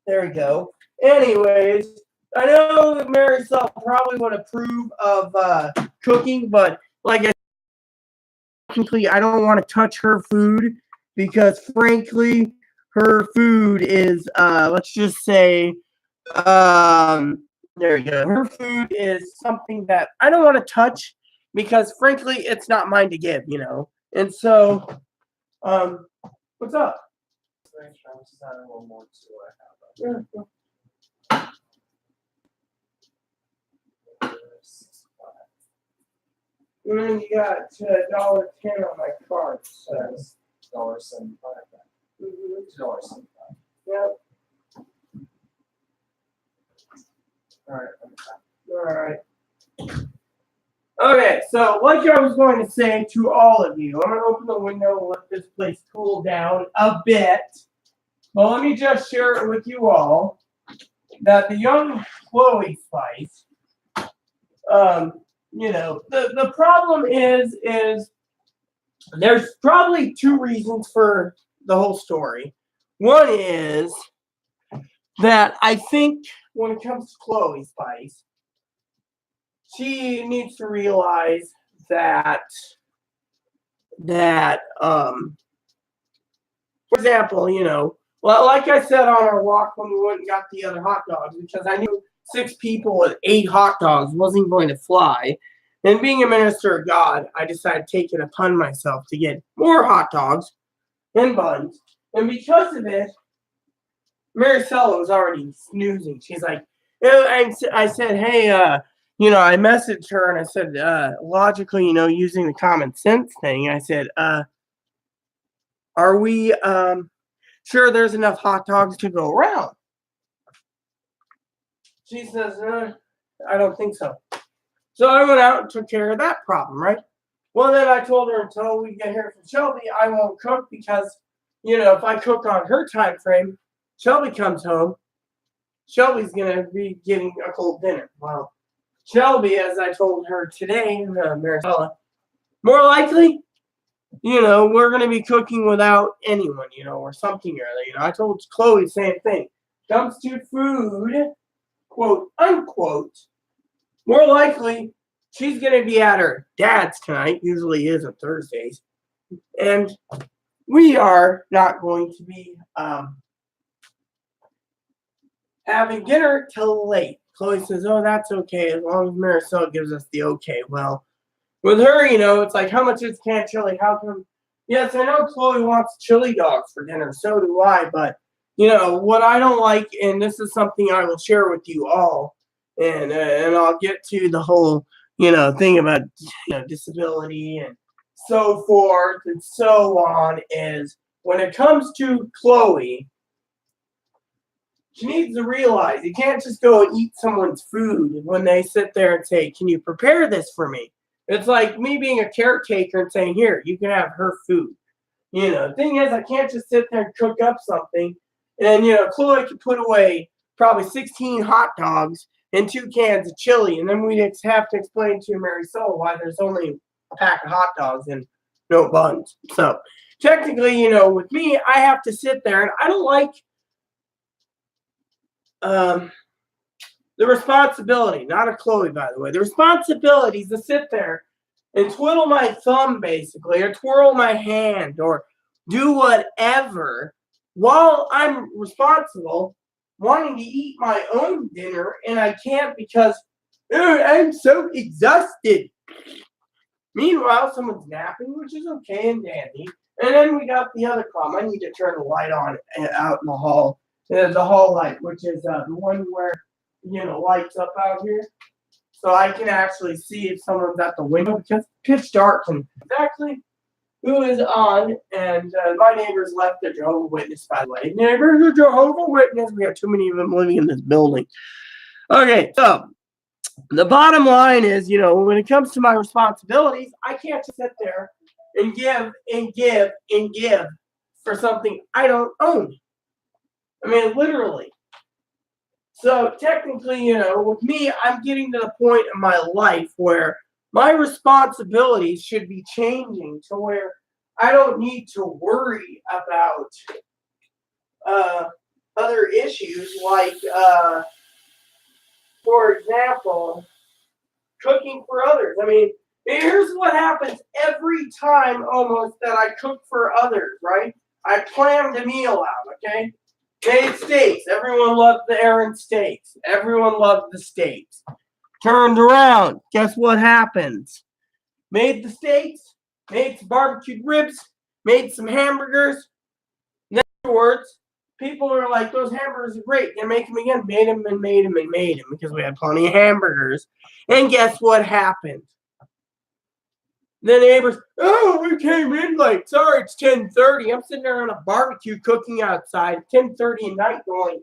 There we go. Anyways, I know that Maricel probably would approve of cooking, but like I said, I don't want to touch her food because, frankly, her food is, let's just say, there we go. Her food is something that I don't want to touch because, frankly, it's not mine to give, And so, what's up? And then you got $1.10 on my card. So $1.75. $2.75. Yep. All right. Okay, so like I was going to say to all of you, I'm going to open the window and let this place cool down a bit. But let me just share it with you all that the young Chloe Spice, the problem is there's probably two reasons for the whole story. One is that I think when it comes to Chloe Spice, she needs to realize that for example, well, like I said on our walk when we went and got the other hot dogs, because I knew 6 people with 8 hot dogs wasn't going to fly. And being a minister of God, I decided to take it upon myself to get more hot dogs and buns. And because of it, Maricela was already snoozing. She's like, I said, hey, I messaged her and I said, logically, using the common sense thing, I said, are we sure there's enough hot dogs to go around? She says, I don't think so. So I went out and took care of that problem, right? Well, then I told her until we get here from Shelby, I won't cook because, if I cook on her time frame, Shelby comes home, Shelby's going to be getting a cold dinner. Well, Shelby, as I told her today, Maricela, more likely, we're going to be cooking without anyone, or something or other. I told Chloe the same thing. Comes to food, quote, unquote, more likely, she's going to be at her dad's tonight, usually is on Thursdays, and we are not going to be having dinner till late. Chloe says, oh, that's okay, as long as Maricela gives us the okay. Well, with her, it's like, how much is canned chili? How come? Yes, I know Chloe wants chili dogs for dinner, so do I, but what I don't like, and this is something I will share with you all, and I'll get to the whole, thing about, disability and so forth and so on, is when it comes to Chloe, she needs to realize you can't just go and eat someone's food when they sit there and say, "Can you prepare this for me?" It's like me being a caretaker and saying, "Here, you can have her food." The thing is, I can't just sit there and cook up something. And, Chloe could put away probably 16 hot dogs and 2 cans of chili. And then we'd have to explain to Marisol why there's only a pack of hot dogs and no buns. So technically, with me, I have to sit there, and I don't like the responsibility, not of Chloe, by the way. The responsibility is to sit there and twiddle my thumb, basically, or twirl my hand, or do whatever while I'm responsible, wanting to eat my own dinner, and I can't because I'm so exhausted. Meanwhile, someone's napping, which is okay and dandy. And then we got the other problem. I need to turn the light on out in the hall. The hall light, which is the one where, lights up out here. So I can actually see if someone's at the window, because it's pitch dark, and exactly who is on. And my neighbors left a Jehovah's Witness, by the way. Neighbors are Jehovah's Witness. We have too many of them living in this building. Okay, so the bottom line is, when it comes to my responsibilities, I can't just sit there and give and give and give for something I don't own. I mean, literally. So technically, with me, I'm getting to the point in my life where my responsibilities should be changing to where I don't need to worry about other issues like, for example, cooking for others. I mean, here's what happens every time almost that I cook for others, right? I planned a meal out, okay? Made steaks. Everyone loved the Aaron steaks. Everyone loved the steaks. Turned around. Guess what happens? Made the steaks. Made some barbecued ribs. Made some hamburgers. And afterwards, people are like, "Those hamburgers are great. They make them again." Made them and made them and made them because we had plenty of hamburgers. And guess what happened? The neighbors, "Oh, we came in late. Sorry, it's 10:30. I'm sitting there on a barbecue cooking outside, 10:30 at night, going,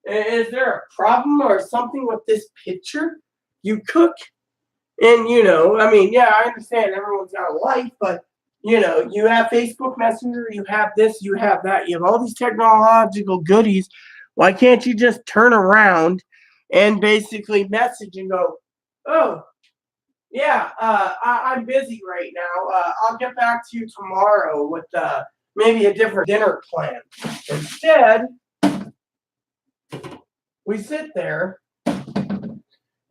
is there a problem or something with this picture? You cook." And, I mean, yeah, I understand everyone's got a life, but, you have Facebook Messenger, you have this, you have that, you have all these technological goodies. Why can't you just turn around and basically message and go, "Oh, yeah, I'm busy right now. I'll get back to you tomorrow with maybe a different dinner plan." Instead, we sit there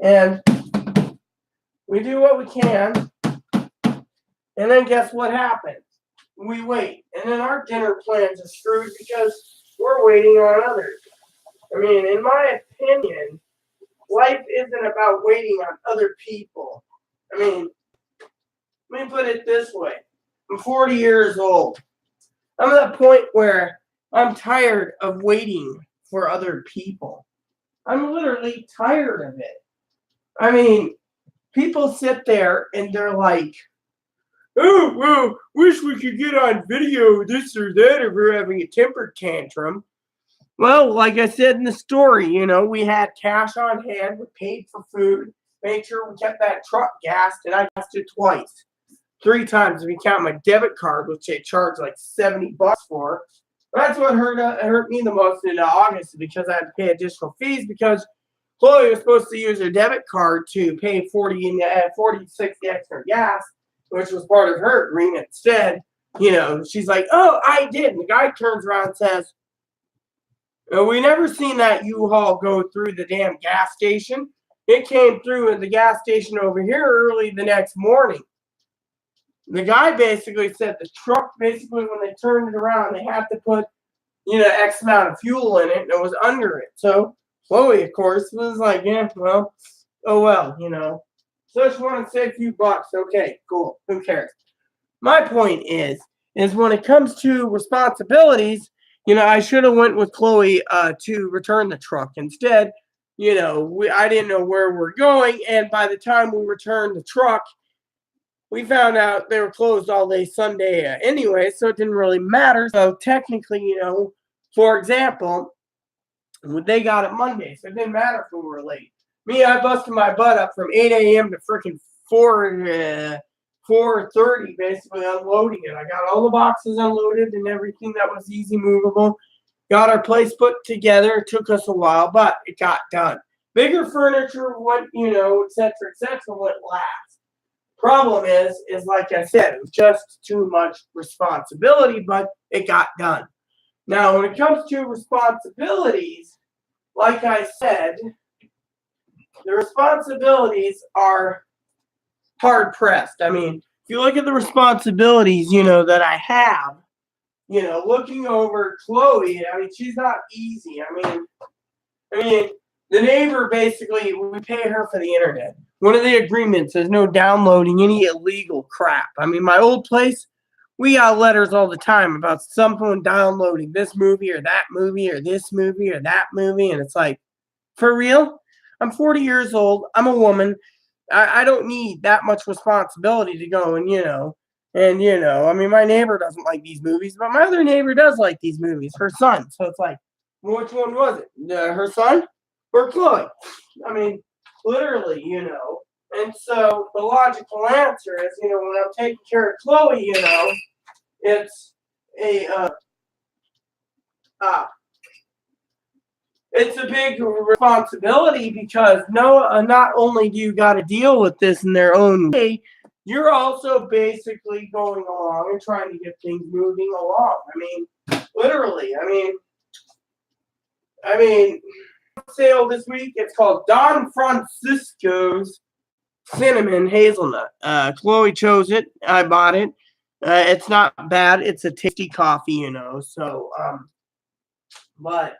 and we do what we can, and then guess what happens? We wait, and then our dinner plans are screwed because we're waiting on others. I mean, in my opinion, life isn't about waiting on other people. I mean, let me put it this way. I'm 40 years old. I'm at that point where I'm tired of waiting for other people. I'm literally tired of it. I mean, people sit there and they're like, "Oh, well, wish we could get on video this or that if we're having a temper tantrum." Well, like I said in the story, we had cash on hand, we paid for food, made sure we kept that truck gassed, and I gassed it twice. 3 times if you count my debit card, which they charged like $70 for. That's what hurt me the most in August, because I had to pay additional fees because Chloe was supposed to use her debit card to pay 46 extra gas, which was part of her agreement. Instead, she's like, "Oh, I did." And the guy turns around and says, "We never seen that U-Haul go through the damn gas station. It came through at the gas station over here early the next morning." The guy basically said the truck, basically, when they turned it around, they had to put, X amount of fuel in it, and it was under it. So Chloe, of course, was like, "Yeah, well, oh well, So I just want to save a few bucks. Okay, cool. Who cares?" My point is when it comes to responsibilities, I should have went with Chloe to return the truck. Instead, I didn't know where we're going, and by the time we returned the truck, we found out they were closed all day Sunday anyway, so it didn't really matter. So technically, for example, they got it Monday, so it didn't matter if we were late. Me, I busted my butt up from 8 a.m. to freaking 4:30, basically unloading it. I got all the boxes unloaded and everything that was easy movable. Got our place put together. It took us a while, but it got done. Bigger furniture went, et cetera, went last. Problem is like I said, it was just too much responsibility, but it got done. Now, when it comes to responsibilities, like I said, the responsibilities are hard pressed. I mean, if you look at the responsibilities, that I have, looking over Chloe, I mean, she's not easy. I mean, the neighbor basically, we pay her for the internet. One of the agreements is no downloading any illegal crap. I mean, my old place, we got letters all the time about someone downloading this movie or that movie or this movie or that movie. And it's like, for real? I'm 40 years old. I'm a woman. I don't need that much responsibility to go and, I mean, my neighbor doesn't like these movies, but my other neighbor does like these movies, her son. So it's like, which one was it? Her son or Chloe? I mean, literally, And so the logical answer is, when I'm taking care of Chloe, it's it's a big responsibility because not only do you got to deal with this in their own way, you're also basically going along and trying to get things moving along. I mean, literally. I mean, sale this week. It's called Don Francisco's Cinnamon Hazelnut. Chloe chose it. I bought it. It's not bad. It's a tasty coffee, So, but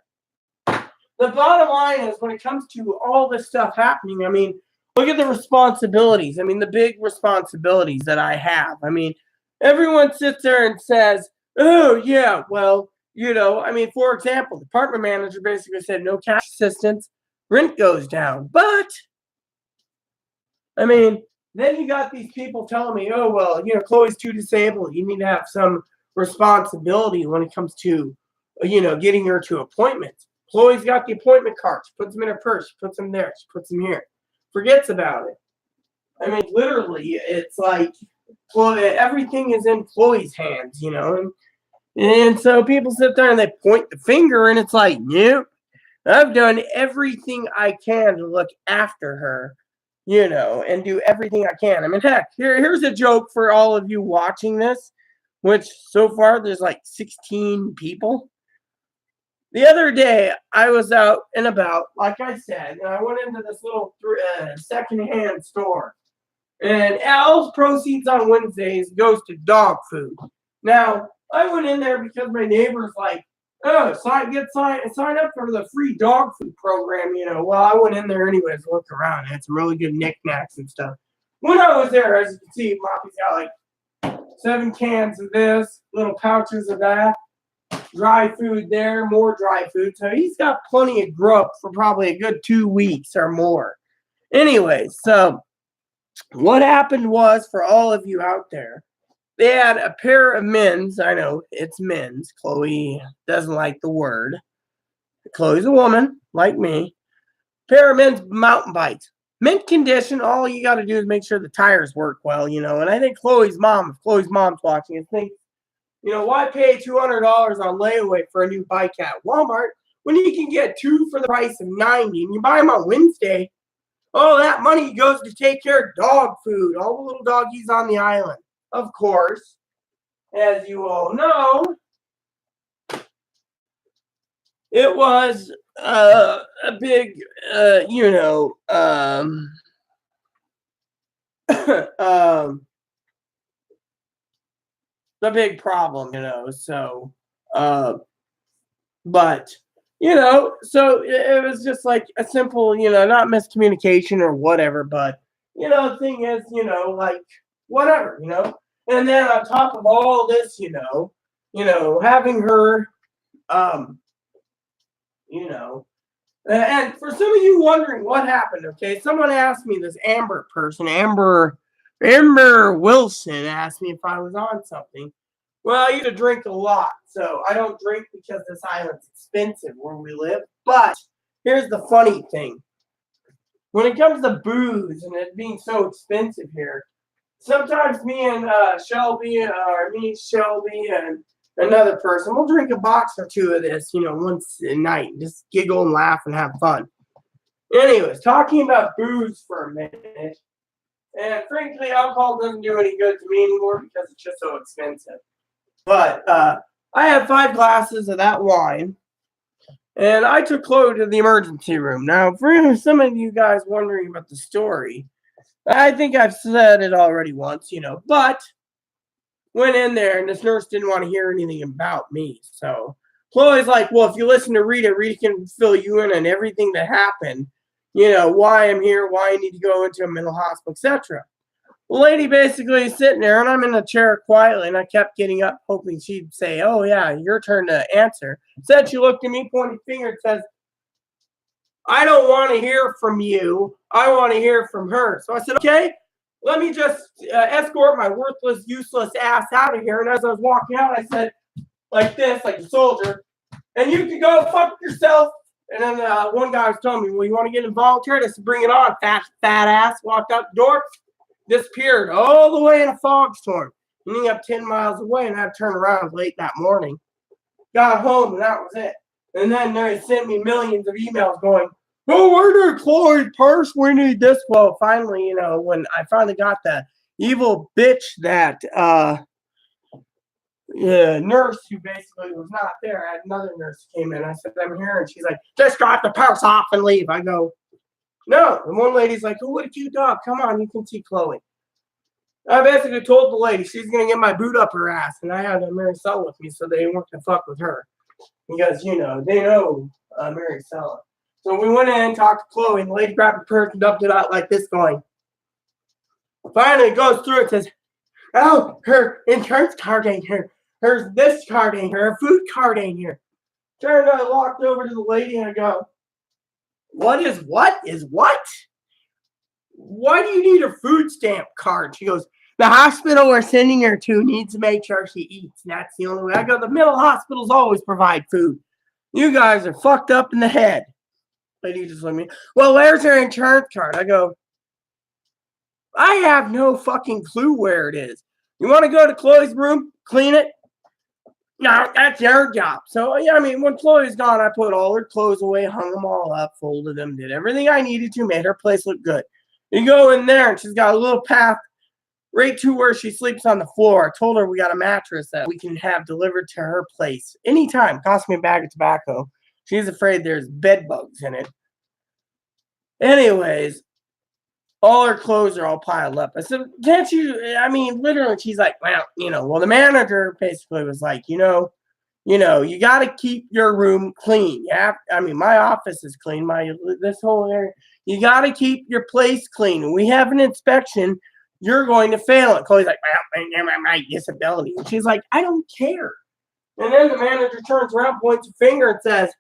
the bottom line is when it comes to all this stuff happening, I mean, look at the responsibilities. I mean, the big responsibilities that I have. I mean, everyone sits there and says, oh, yeah, well, I mean, for example, the department manager basically said no cash assistance, rent goes down. But, I mean, then you got these people telling me, oh, well, Chloe's too disabled. You need to have some responsibility when it comes to, getting her to appointments. Chloe's got the appointment cards. She puts them in her purse. She puts them there. She puts them here. Forgets about it. I mean, literally, it's like, well, everything is in Chloe's hands, And so people sit there and they point the finger, and it's like, nope, I've done everything I can to look after her, and do everything I can. I mean, heck, here's a joke for all of you watching this, which so far there's like 16 people. The other day, I was out and about, like I said, and I went into this little secondhand store. And all proceeds on Wednesdays goes to dog food. Now, I went in there because my neighbor's like, oh, sign up for the free dog food program, Well, I went in there anyways to look around. I had some really good knickknacks and stuff. When I was there, as you can see, Moppy's got like 7 cans of this, little pouches of that. Dry food there, more dry food. So he's got plenty of grub for probably a good 2 weeks or more. Anyway, so what happened was, for all of you out there, they had a pair of men's. I know it's men's. Chloe doesn't like the word. Chloe's a woman, like me. Pair of men's mountain bikes. Mint condition. All you got to do is make sure the tires work well, And I think Chloe's mom's watching, I think, why pay $200 on layaway for a new bike at Walmart when you can get 2 for the price of $90 and you buy them on Wednesday? All that money goes to take care of dog food, all the little doggies on the island. Of course, as you all know, it was a big, the big problem, So, but so it was just like a simple, not miscommunication or whatever, but the thing is, like whatever, And then on top of all this, having her You know. And for some of you wondering what happened, okay, someone asked me, this Amber person, Amber Wilson asked me if I was on something. Well, I used to drink a lot, so I don't drink because this island's expensive where we live. But here's the funny thing. When it comes to booze and it being so expensive here, sometimes me and Shelby, and another person, we'll drink a box or two of this, once a night, just giggle and laugh and have fun. Anyways, talking about booze for a minute, and frankly, alcohol doesn't do any good to me anymore because it's just so expensive. But I had 5 glasses of that wine, and I took Chloe to the emergency room. Now, for some of you guys wondering about the story, I think I've said it already once, but went in there and this nurse didn't want to hear anything about me. So Chloe's like, well, if you listen to Rita can fill you in on everything that happened, why I'm here, why I need to go into a mental hospital, etc. The lady basically is sitting there, and I'm in the chair quietly, and I kept getting up, hoping she'd say, oh, yeah, your turn to answer. Instead, she looked at me, pointing finger, and says, I don't want to hear from you. I want to hear from her. So I said, okay, let me just escort my worthless, useless ass out of here. And as I was walking out, I said, like this, like a soldier, and you can go fuck yourself. And then one guy was telling me, well, you want to get involuntary? I said, bring it on, fat ass. Walked out the door, disappeared all the way in a fog storm. Ending up 10 miles away, and I had to turn around late that morning. Got home, and that was it. And then they sent me millions of emails going, oh, where did Chloe's purse? We need this. Well, finally, when I finally got the evil bitch that nurse who basically was not there, I had another nurse who came in. I said, I'm here. And she's like, just drop the purse off and leave. I go, no. And one lady's like, oh, what a cute dog. Come on, you can see Chloe. I basically told the lady she's going to get my boot up her ass. And I had Maricela with me, so they weren't going to fuck with her. Because, they know Maricela. So we went in, talked to Chloe, and the lady grabbed her purse and dumped it out like this going. Finally, it goes through. It says, oh, her insurance card ain't here. Her this card ain't here. Her food card ain't here. Turned out, I walked over to the lady, and I go, what is what? Why do you need a food stamp card? She goes, the hospital we're sending her to needs to make sure she eats. And that's the only way. I go, the mental hospitals always provide food. You guys are fucked up in the head. Lady just let me, well, where's her insurance card? I go, I have no fucking clue where it is. You want to go to Chloe's room, clean it? No, that's your job. So, yeah, when Chloe's gone, I put all her clothes away, hung them all up, folded them, did everything I needed to, made her place look good. You go in there, and she's got a little path right to where she sleeps on the floor. I told her we got a mattress that we can have delivered to her place anytime. Cost me a bag of tobacco. She's afraid there's bed bugs in it. Anyways, all her clothes are all piled up. I said, can't you, literally, she's like, well, the manager basically was like, you got to keep your room clean. My office is clean. This whole area, you got to keep your place clean. When we have an inspection, you're going to fail it. Chloe's like, my disability. And she's like, I don't care. And then the manager turns around, points a finger, and says,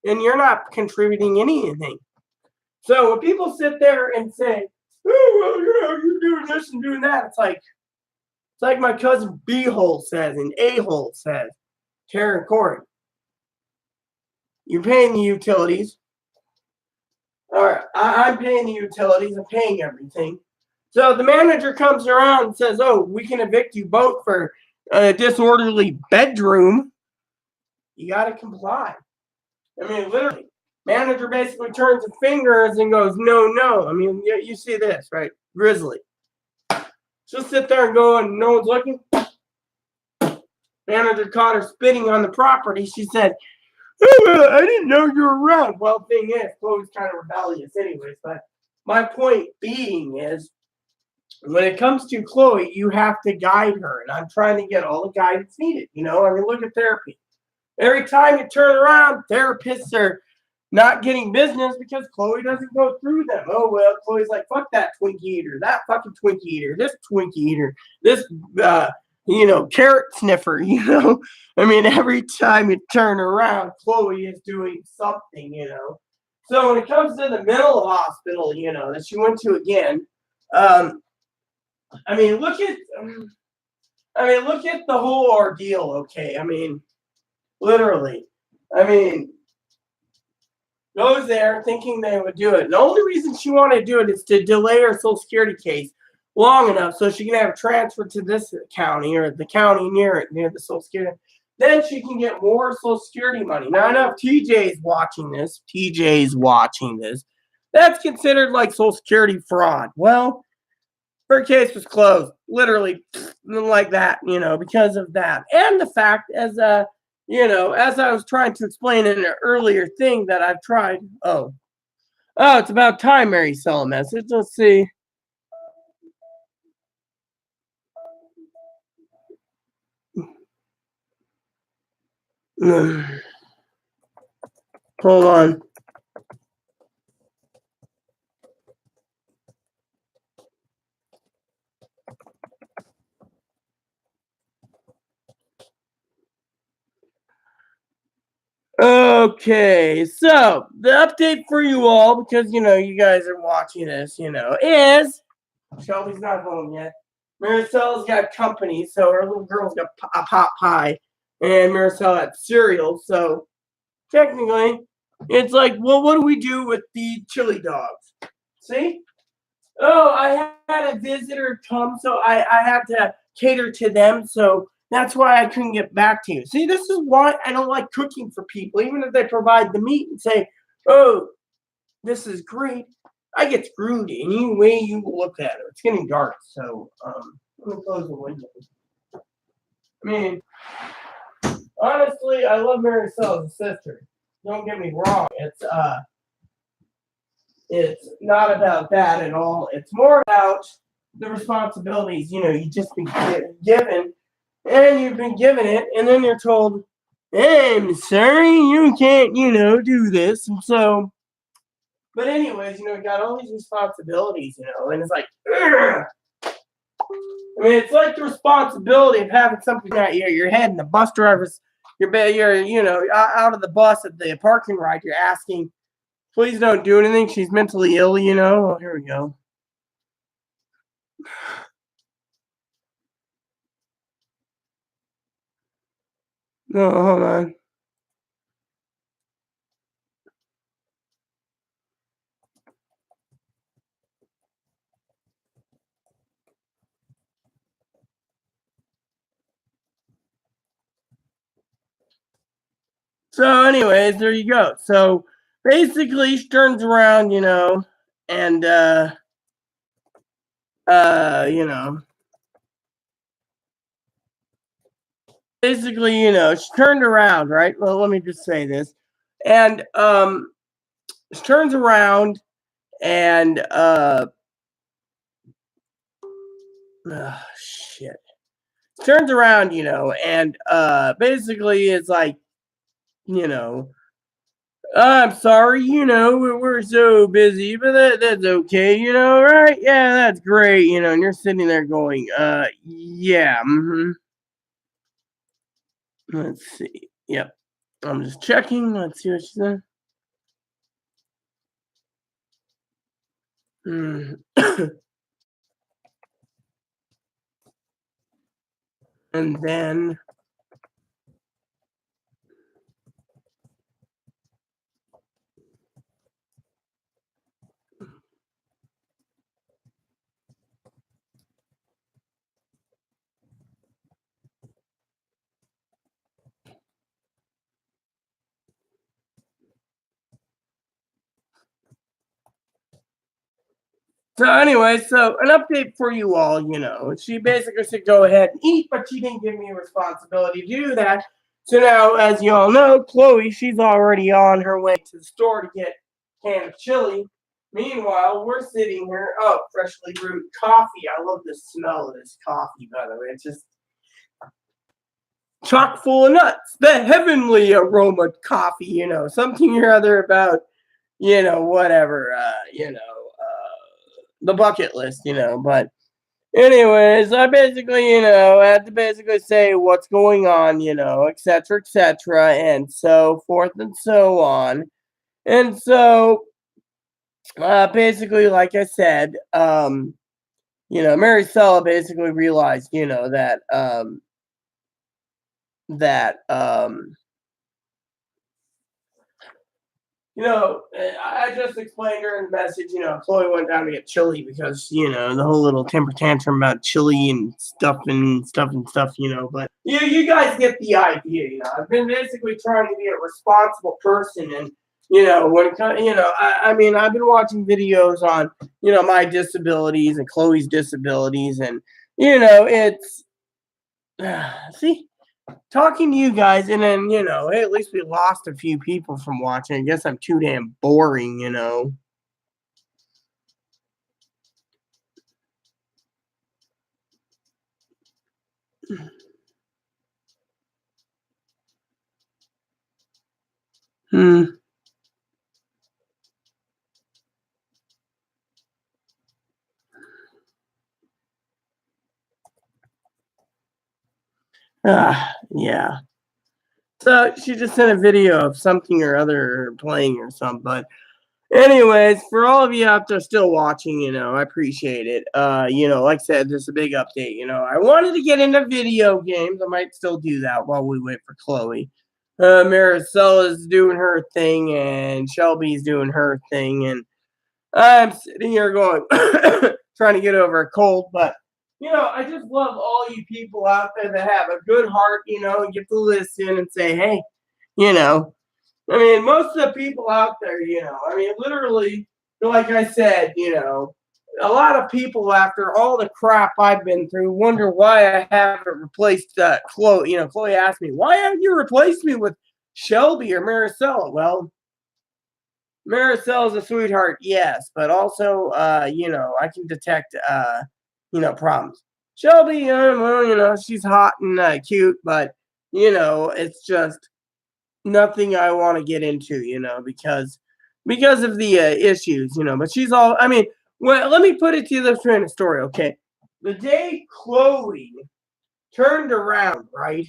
and you're not contributing anything. So when people sit there and say, oh, well, you're doing this and doing that, it's like my cousin B-hole says and A-hole says, Karen Corey. You're paying the utilities. All right, I'm paying the utilities. I'm paying everything. So the manager comes around and says, oh, we can evict you both for a disorderly bedroom. You got to comply. Literally. Manager basically turns his fingers and goes, no. You see this, right? Grizzly. She'll sit there and go, and no one's looking. Manager caught her spitting on the property. She said, oh, I didn't know you were around. Well, thing is, Chloe's kind of rebellious anyways. But my point being is, when it comes to Chloe, you have to guide her. And I'm trying to get all the guidance needed. Look at therapy. Every time you turn around, therapists are not getting business because Chloe doesn't go through them. Oh, well, Chloe's like, fuck that Twinkie eater, that fucking Twinkie eater, this Twinkie eater, this carrot sniffer, I mean, every time you turn around, Chloe is doing something. So when it comes to the mental hospital, that she went to again, um, I mean, look at the whole ordeal, okay? I mean, literally. I mean, goes there thinking they would do it. And the only reason she wanted to do it is to delay her Social Security case long enough so she can have it transferred to this county or the county near it, near the Social Security. Then she can get more Social Security money. Now, I know if TJ's watching this. That's considered like Social Security fraud. Well, her case was closed, literally, like that, because of that. And the fact, as I was trying to explain in an earlier thing that I've tried. Oh, it's about time Mary sell a message. Let's see. Hold on. Okay, so the update for you all, because you guys are watching this, is Shelby's not home yet. Maricel's got company, so her little girl's got a pot pie, and Maricel had cereal. So technically, it's like, well, what do we do with the chili dogs? See? Oh, I had a visitor come, so I had to cater to them. So that's why I couldn't get back to you. See, this is why I don't like cooking for people, even if they provide the meat and say, "Oh, this is great." I get screwed any way you look at it. It's getting dark, so let me close the window. I mean, honestly, I love Maricel's sister. Don't get me wrong. It's not about that at all. It's more about the responsibilities. You just been given, and you've been given it, and then you're told, "Hey, I'm sorry, you can't, do this." And so, but anyways, you got all these responsibilities, and it's like, ugh. I mean, it's like the responsibility of having something at your head, and the bus driver's, you're out of the bus at the parking ride, you're asking, "Please don't do anything. She's mentally ill, Oh, here we go. No, hold on. So, anyways, there you go. So, basically, she turns around, and basically, she turned around, right? Well, let me just say this, and she turns around and shit, turns around, and basically, it's like, I'm sorry, we're so busy, but that's okay, right? Yeah, that's great, and you're sitting there going, yeah, Let's see. Yep. I'm just checking. Let's see what she said. And then so anyway, so an update for you all, she basically said go ahead and eat, but she didn't give me a responsibility to do that. So now, as you all know, Chloe, she's already on her way to the store to get a can of chili. Meanwhile, we're sitting here. Oh, freshly brewed coffee. I love the smell of this coffee, by the way. It's just chock full of nuts. The heavenly aroma coffee, something or other about, whatever, the bucket list, but anyways, I basically, had to basically say what's going on, etc., and so forth and so on. And so, basically, like I said, Maricela basically realized, that I just explained her in the message. Chloe went down to get chili because the whole little temper tantrum about chili and stuff and stuff and stuff. But you guys get the idea. I've been basically trying to be a responsible person, and when it comes, I mean, I've been watching videos on my disabilities and Chloe's disabilities, and it's see talking to you guys, and then hey, at least we lost a few people from watching. I guess I'm too damn boring. Hmm. Yeah. So she just sent a video of something or other playing or something. But anyways, for all of you out there still watching, I appreciate it. Like I said, this is a big update. I wanted to get into video games. I might still do that while we wait for Chloe. Maricella's doing her thing, and Shelby's doing her thing, and I'm sitting here going, trying to get over a cold, but I just love all you people out there that have a good heart, and get to listen and say, hey, I mean, most of the people out there, I mean, literally, like I said, a lot of people after all the crap I've been through wonder why I haven't replaced Chloe. Chloe asked me, why haven't you replaced me with Shelby or Maricela? Well, Maricela's a sweetheart, yes, but also, I can detect, problems. Shelby, well, she's hot and cute, but it's just nothing I want to get into, because of the issues, But she's all. I mean, well, let me put it to you this kind of story, okay? The day Chloe turned around, right?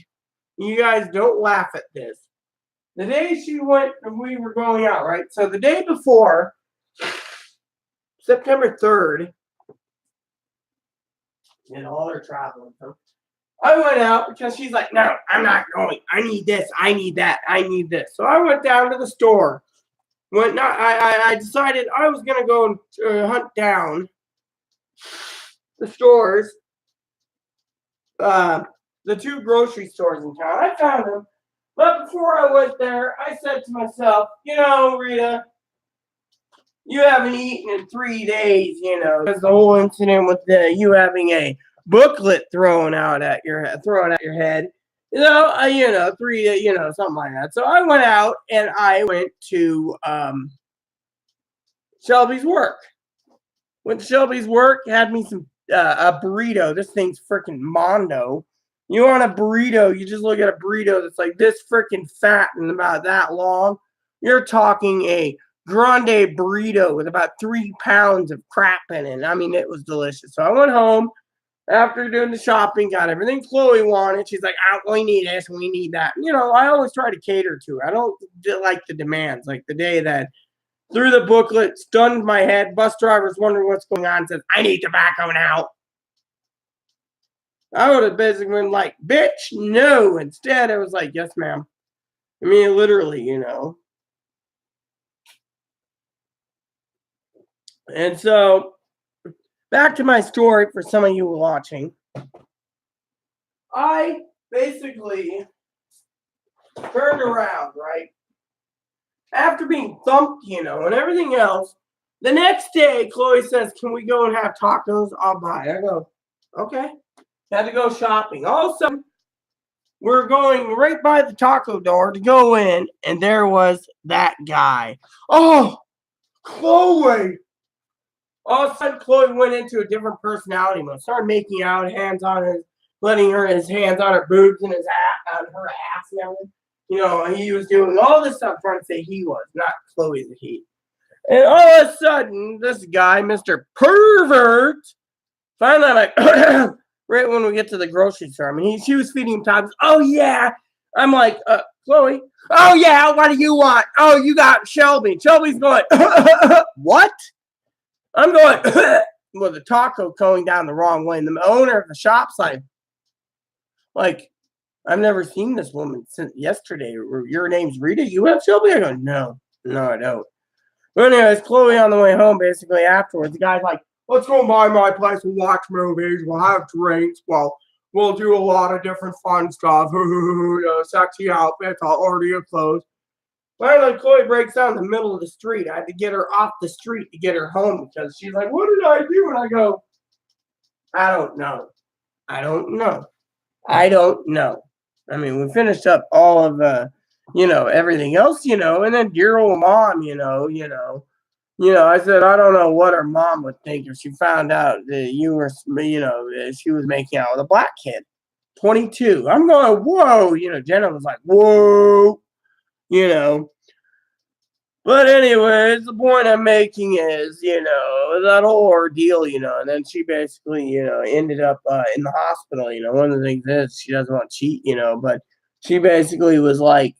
You guys don't laugh at this. The day she went, we were going out, right? So the day before, September 3rd, and all her traveling. I went out because she's like, no, I'm not going. I need this. I need that. I need this. So I went down to the store. I decided I was gonna go and hunt down the stores, the two grocery stores in town. I found them, but before I went there, I said to myself, Rita, you haven't eaten in 3 days, because the whole incident with you having a booklet thrown at your head. 3, something like that. So I went out and I went to Shelby's work. Went to Shelby's work, had me some a burrito. This thing's freaking Mondo. You want a burrito? You just look at a burrito that's like this freaking fat and about that long. You're talking a grande burrito with about 3 pounds of crap in it. I mean, it was delicious. So I went home after doing the shopping, got everything Chloe wanted. She's like, oh, we need this, we need that. I always try to cater to her. I don't like the demands. Like the day that threw the booklet, stunned my head, bus driver's wondering what's going on, says, I need tobacco now. I would have basically been like, bitch, no. Instead, I was like, yes, ma'am. I mean, literally, And so, back to my story for some of you watching. I basically turned around, right? After being thumped, and everything else. The next day, Chloe says, can we go and have tacos? I'll buy. I go, okay. Had to go shopping. All of a sudden, we're going right by the taco door to go in, and there was that guy. Oh, Chloe! All of a sudden, Chloe went into a different personality mode. Started making out, hands on his, letting her his hands on her boobs and his ass, on her ass and everything. He was doing all this stuff, trying to say he was, not Chloe's the he. And all of a sudden, this guy, Mr. Pervert, Finally, I'm like, right when we get to the grocery store, I mean, she was feeding him tops. Oh, yeah. I'm like, Chloe. Oh, yeah. What do you want? Oh, you got Shelby. Shelby's going, what? I'm going, with the taco going down the wrong way. And the owner of the shop's like, I've never seen this woman since yesterday. Your name's Rita? You have Shelby? I go, no, I don't. But anyways, Chloe on the way home, basically afterwards, the guy's like, let's go by my place and watch movies. We'll have drinks. We'll do a lot of different fun stuff. Sexy outfits. I'll order your clothes. Finally, Chloe breaks down in the middle of the street. I had to get her off the street to get her home because she's like, what did I do? And I go, I don't know. I mean, we finished up all of everything else, and then dear old mom, I said, I don't know what her mom would think if she found out that you were, she was making out with a black kid, 22. I'm going, whoa, Jenna was like, whoa, But anyways, the point I'm making is, that whole ordeal, and then she basically, ended up in the hospital. One of the things is she doesn't want to cheat, but she basically was like,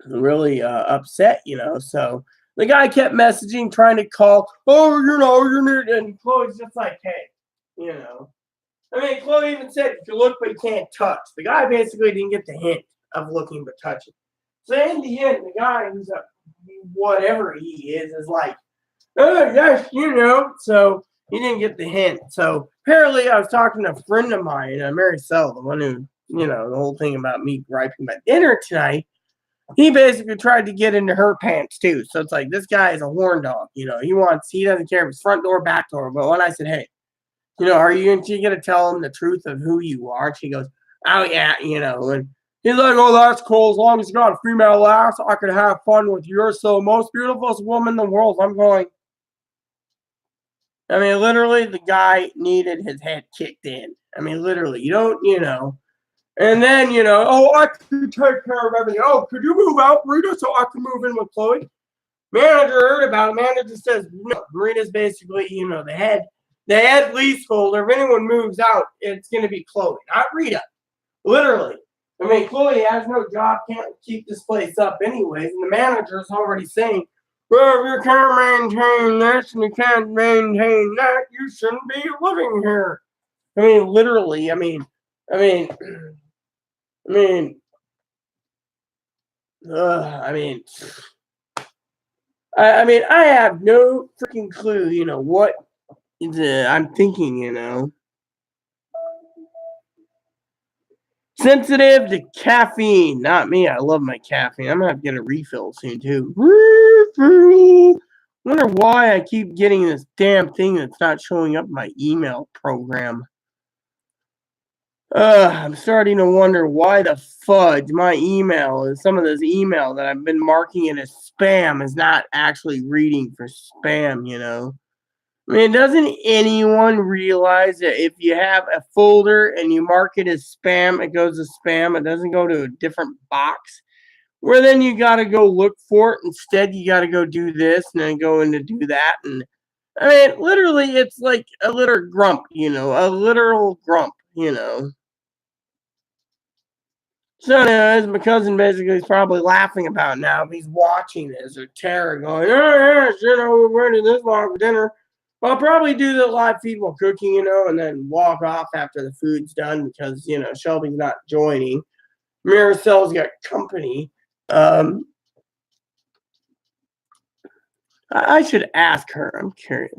really upset, So the guy kept messaging, trying to call, oh, you're new, and Chloe's just like, hey, I mean, Chloe even said, you can look but you can't touch. The guy basically didn't get the hint of looking but touching. So in the end, the guy who's whatever he is like, oh, yes, So he didn't get the hint. So apparently I was talking to a friend of mine, Mary Sell, the one who, the whole thing about me griping about dinner tonight. He basically tried to get into her pants too. So it's like, this guy is a horn dog. He doesn't care if it's front door, back door. But when I said, hey, are you going to tell him the truth of who you are? And she goes, oh, yeah, and he's like, oh, that's cool. As long as you got a female ass, I could have fun with you. You're so most beautiful woman in the world. I'm going, I mean, literally, the guy needed his head kicked in. I mean, literally, you don't, And then, oh, I could take care of everything. Oh, could you move out, Rita, so I can move in with Chloe? Manager heard about it. Manager says, no, Rita's basically, the head leaseholder. If anyone moves out, it's going to be Chloe, not Rita. Literally. I mean, Chloe has no job, can't keep this place up anyways. And the manager's already saying, well, if you can't maintain this and you can't maintain that, you shouldn't be living here. I mean, literally, I mean, I have no freaking clue, what I'm thinking, Sensitive to caffeine. Not me. I love my caffeine. I'm going to have to get a refill soon, too. Wonder why I keep getting this damn thing that's not showing up in my email program. I'm starting to wonder why the fudge my email is. Some of this email that I've been marking it as spam is not actually reading for spam, I mean, doesn't anyone realize that if you have a folder and you mark it as spam, it goes to spam. It doesn't go to a different box. Where then you got to go look for it. Instead, you got to go do this and then go in to do that. And I mean, literally, it's like a literal grump, a literal grump, So anyways, my cousin basically is probably laughing about it now. If he's watching this, or Tara going, oh, yes, we're doing this long for dinner. I'll probably do the live feed while cooking, and then walk off after the food's done because, Shelby's not joining. Maricel's got company. I should ask her. I'm curious.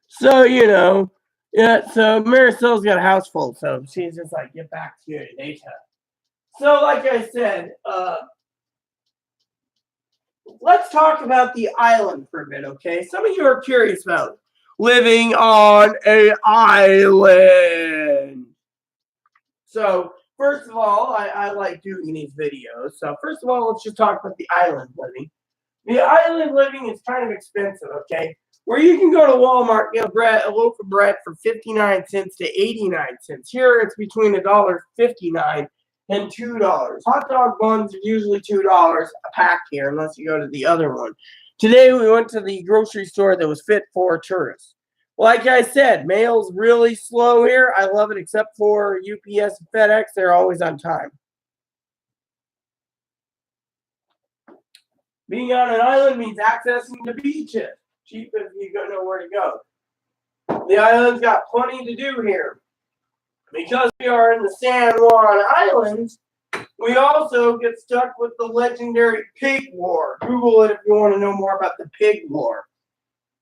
So, so Maricel's got a house full, so she's just like, get back to you later. So, like I said, let's talk about the island for a bit, okay? Some of you are curious about living on an island. So, first of all, I like doing these videos. So, first of all, let's just talk about the island living. The island living is kind of expensive, okay? Where you can go to Walmart, get a loaf of bread for 59 cents to 89 cents. Here, it's between $1.59 and $2. Hot dog buns are usually $2 a pack here, unless you go to the other one. Today we went to the grocery store that was fit for tourists. Like I said, mail's really slow here. I love it, except for UPS and FedEx. They're always on time. Being on an island means accessing the beaches. Cheap if you don't know where to go. The island's got plenty to do here. Because we are in the San Juan Islands, we also get stuck with the legendary Pig War. Google it if you want to know more about the Pig War.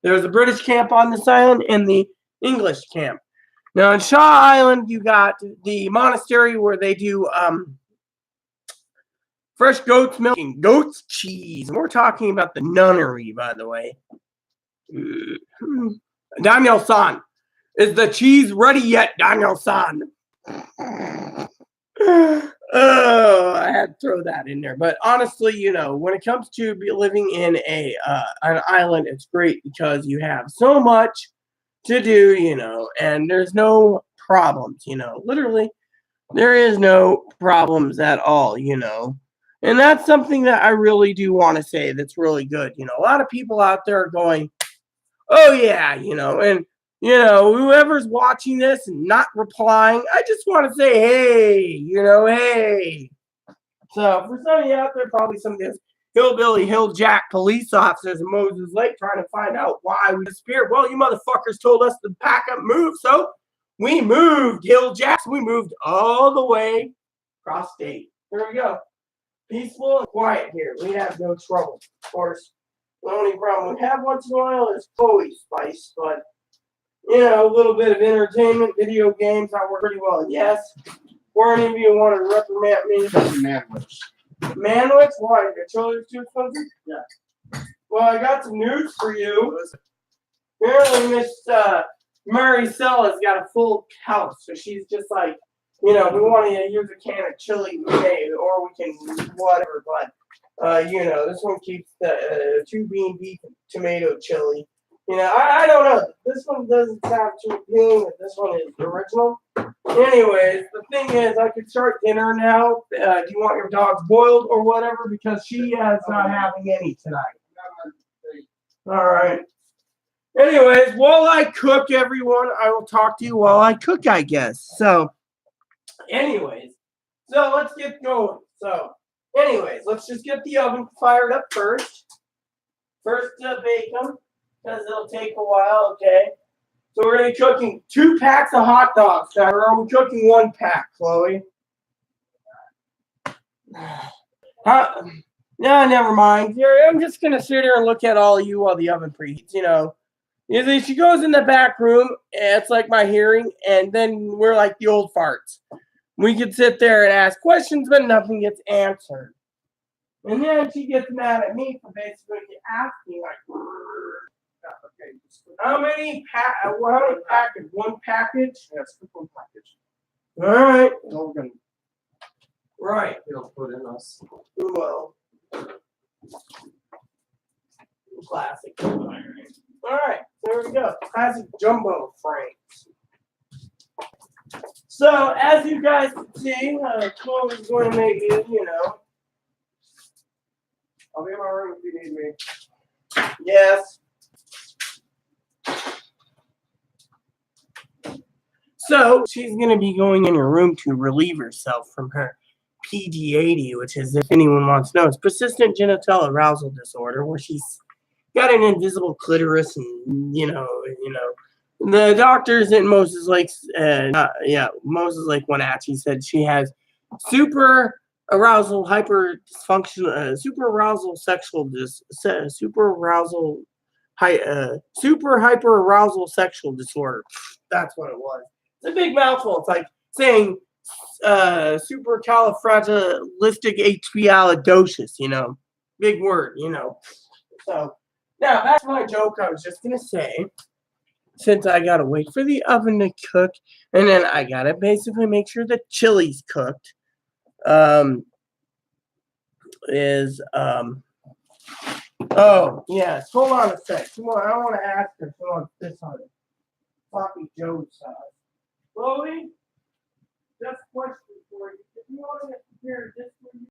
There's a British camp on this island and the English camp. Now on Shaw Island, you got the monastery where they do fresh goat's milk and goat's cheese. And we're talking about the nunnery, by the way. Daniel-san, is the cheese ready yet, Daniel-san? Oh, I had to throw that in there. But honestly, you know, when it comes to living in an island, it's great because you have so much to do, you know, and there's no problems, you know. Literally, there is no problems at all, you know. And that's something that I really do want to say that's really good. You know, a lot of people out there are going, oh, yeah, you know, and, you know, whoever's watching this and not replying, I just want to say, hey, you know, hey. So for some of you out there, probably some of these hillbilly, hilljack police officers in Moses Lake trying to find out why we disappeared. Well, you motherfuckers told us to pack up and move, so we moved, hilljacks. We moved all the way across state. There we go. Peaceful and quiet here. We have no trouble. Of course, the only problem we have once in a while is Chloe Spice, but you know, a little bit of entertainment, video games, I work pretty well. Yes. Or any of you want to reprimand me? Manwich. Manwich? Why? Your children's too expensive? Yeah. Well, I got some news for you. Apparently, Miss Maricella's got a full house, so she's just like, you know, we want to use a can of chili, okay, or we can whatever, but you know, this one keeps the 2 bean beef and tomato chili. You know, I don't know. This one doesn't sound too appealing, but this one is original. Anyways, the thing is, I could start dinner now. Do you want your dogs boiled or whatever? Because she is not having any tonight. All right. Anyways, while I cook, everyone, I will talk to you while I cook, I guess. So, anyways, so let's get going. So, anyways, let's just get the oven fired up first. First, bake them. Because it'll take a while, okay? So we're going to be cooking 2 packs of hot dogs. Now, are we cooking 1 pack, Chloe? Huh? No, never mind. I'm just going to sit here and look at all of you while the oven preheats, you know. Usually she goes in the back room, and it's like my hearing, and then we're like the old farts. We could sit there and ask questions, but nothing gets answered. And then she gets mad at me for basically asking, like, how many package? 1 package? Yes, 1 package. All right. Logan. Right. He'll put in us. Well. Classic. All right. There we go. Classic jumbo frames. So, as you guys can see, Chloe's going to make it, you know. I'll be in my room if you need me. Yes. So she's going to be going in her room to relieve herself from her PGAD, which is, if anyone wants to know, it's persistent genital arousal disorder, where she's got an invisible clitoris, and you know, the doctors in Moses Lake, Moses Lake Wenatchee said she has super arousal hyper dysfunction, super arousal sexual super hyper arousal sexual disorder. That's what it was. It's a big mouthful. It's like saying supercalifragilisticexpialidocious, you know. Big word, you know. So, now, back to my joke. I was just going to say, since I got to wait for the oven to cook, and then I got to basically make sure the chili's cooked, oh, yes. Hold on a sec. Come on. I want to ask her. Come on, this on it. Sloppy Joe sauce. Chloe, just a question for you. you want to compare this one.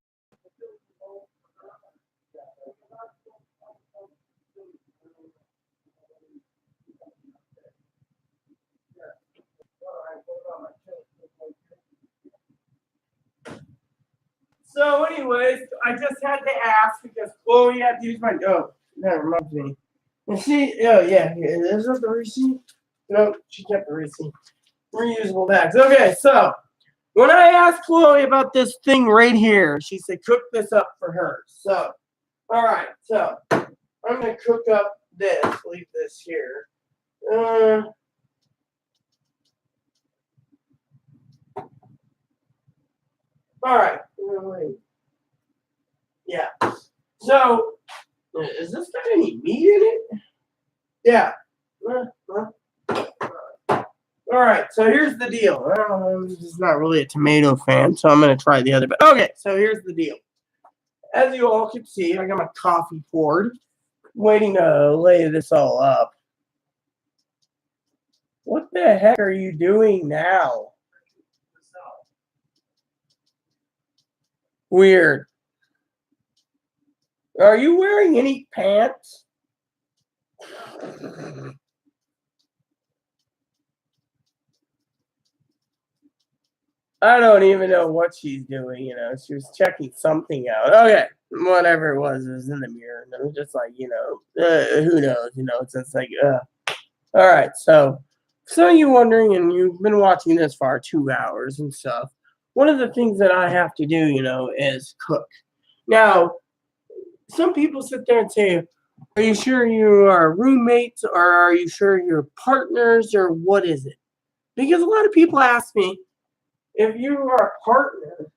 So, anyways, I just had to ask because Chloe had to use my. Oh, that reminds me. And oh yeah, is that the receipt? No, she kept the receipt. Reusable bags. Okay, so when I asked Chloe about this thing right here, she said cook this up for her. So, all right, so I'm gonna cook up this. Leave this here. All right. Yeah. So, is this got any meat in it? Yeah. All right. So here's the deal. I'm just not really a tomato fan, so I'm gonna try the other. But okay. So here's the deal. As you all can see, I got my coffee poured, waiting to lay this all up. What the heck are you doing now? Weird. Are you wearing any pants? I don't even know what she's doing, you know. She was checking something out. Okay, whatever it was in the mirror. And it was just like, you know, who knows? You know, it's just like, all right, so you wondering, and you've been watching this for 2 hours and stuff. One of the things that I have to do, you know, is cook. Now, some people sit there and say, are you sure you are roommates or are you sure you're partners or what is it? Because a lot of people ask me, if you are a partner,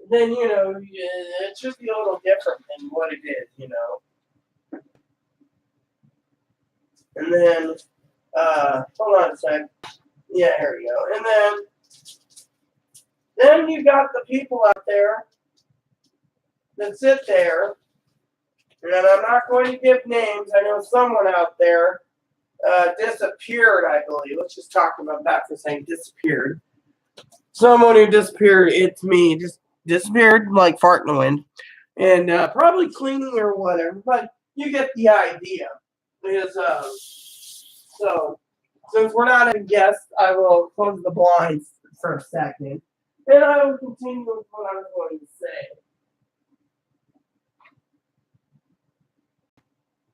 then, you know, it should be a little different than what it is, you know. And then, hold on a sec. Yeah, here we go. And then you got the people out there that sit there, and I'm not going to give names. I know someone out there disappeared, I believe. Let's just talk about that for a second. Disappeared. Someone who disappeared, it's me, just disappeared like fart in the wind. And probably cleaning or whatever, but you get the idea. Because, so, since we're not a guest, I will close the blinds for a second. And I will continue with what I was going to say.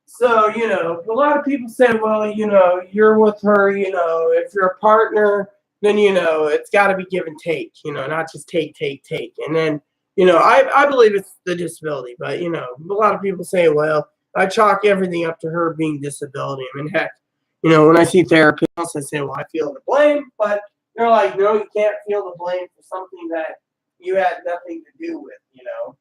So, you know, a lot of people say, well, you know, you're with her, you know, if you're a partner, then, you know, it's got to be give and take, you know, not just take. And then, you know, I believe it's the disability, but, you know, a lot of people say, well, I chalk everything up to her being disability. I mean, heck, you know, when I see therapists, I say, well, I feel the blame, but they're like, no, you can't feel the blame for something that you had nothing to do with, you know.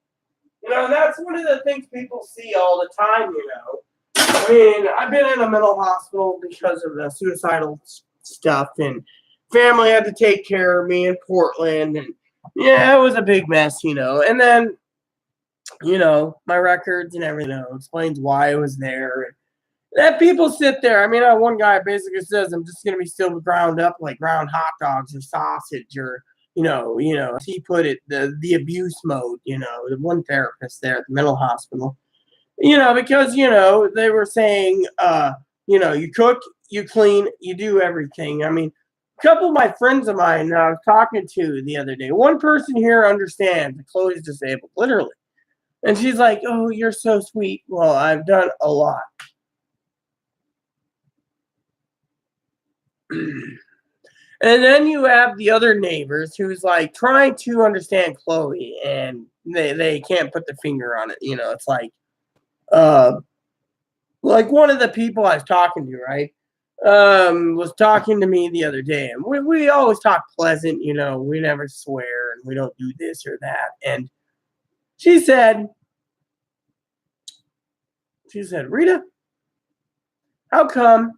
You know, and that's one of the things people see all the time, you know. I mean, I've been in a mental hospital because of the suicidal stuff, and family had to take care of me in Portland, and yeah, it was a big mess, you know. And then, you know, my records and everything, you know, explains why I was there. And that people sit there. I mean, one guy basically says, I'm just going to be still ground up like ground hot dogs or sausage or, you know, as he put it, the abuse mode, you know, the one therapist there at the mental hospital. You know, because, you know, they were saying, you know, you cook, you clean, you do everything. I mean, a couple of my friends of mine I was talking to the other day, one person here understands that Chloe's disabled, literally. And she's like, oh, you're so sweet. Well, I've done a lot. And then you have the other neighbors who's like trying to understand Chloe and they can't put the finger on it. You know, it's like one of the people I was talking to, right, was talking to me the other day. And we always talk pleasant, you know, we never swear and we don't do this or that. And she said, Rita, how come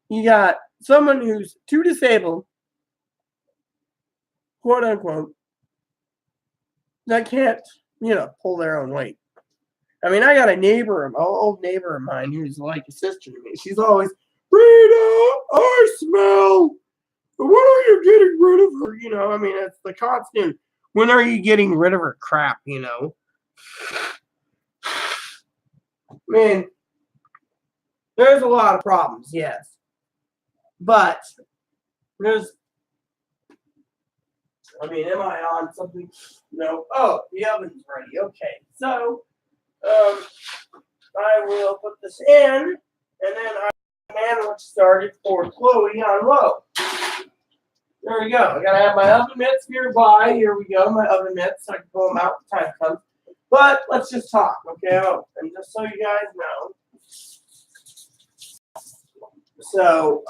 you got someone who's too disabled, quote unquote, that can't, you know, pull their own weight? I mean, I got a neighbor, an old neighbor of mine who's like a sister to me. She's always, Rita, I smell when are you getting rid of her? You know, I mean, it's the constant. When are you getting rid of her crap? You know. I mean, there's a lot of problems, yes, but there's. I mean, am I on something? No. Oh, the oven's ready. Okay, so I will put this in, and then I sandwich started for Chloe on low. There we go. I gotta have my oven mitts nearby. Here we go, my oven mitts. So I can pull them out when time comes. But let's just talk, okay? Oh, and just so you guys know. So,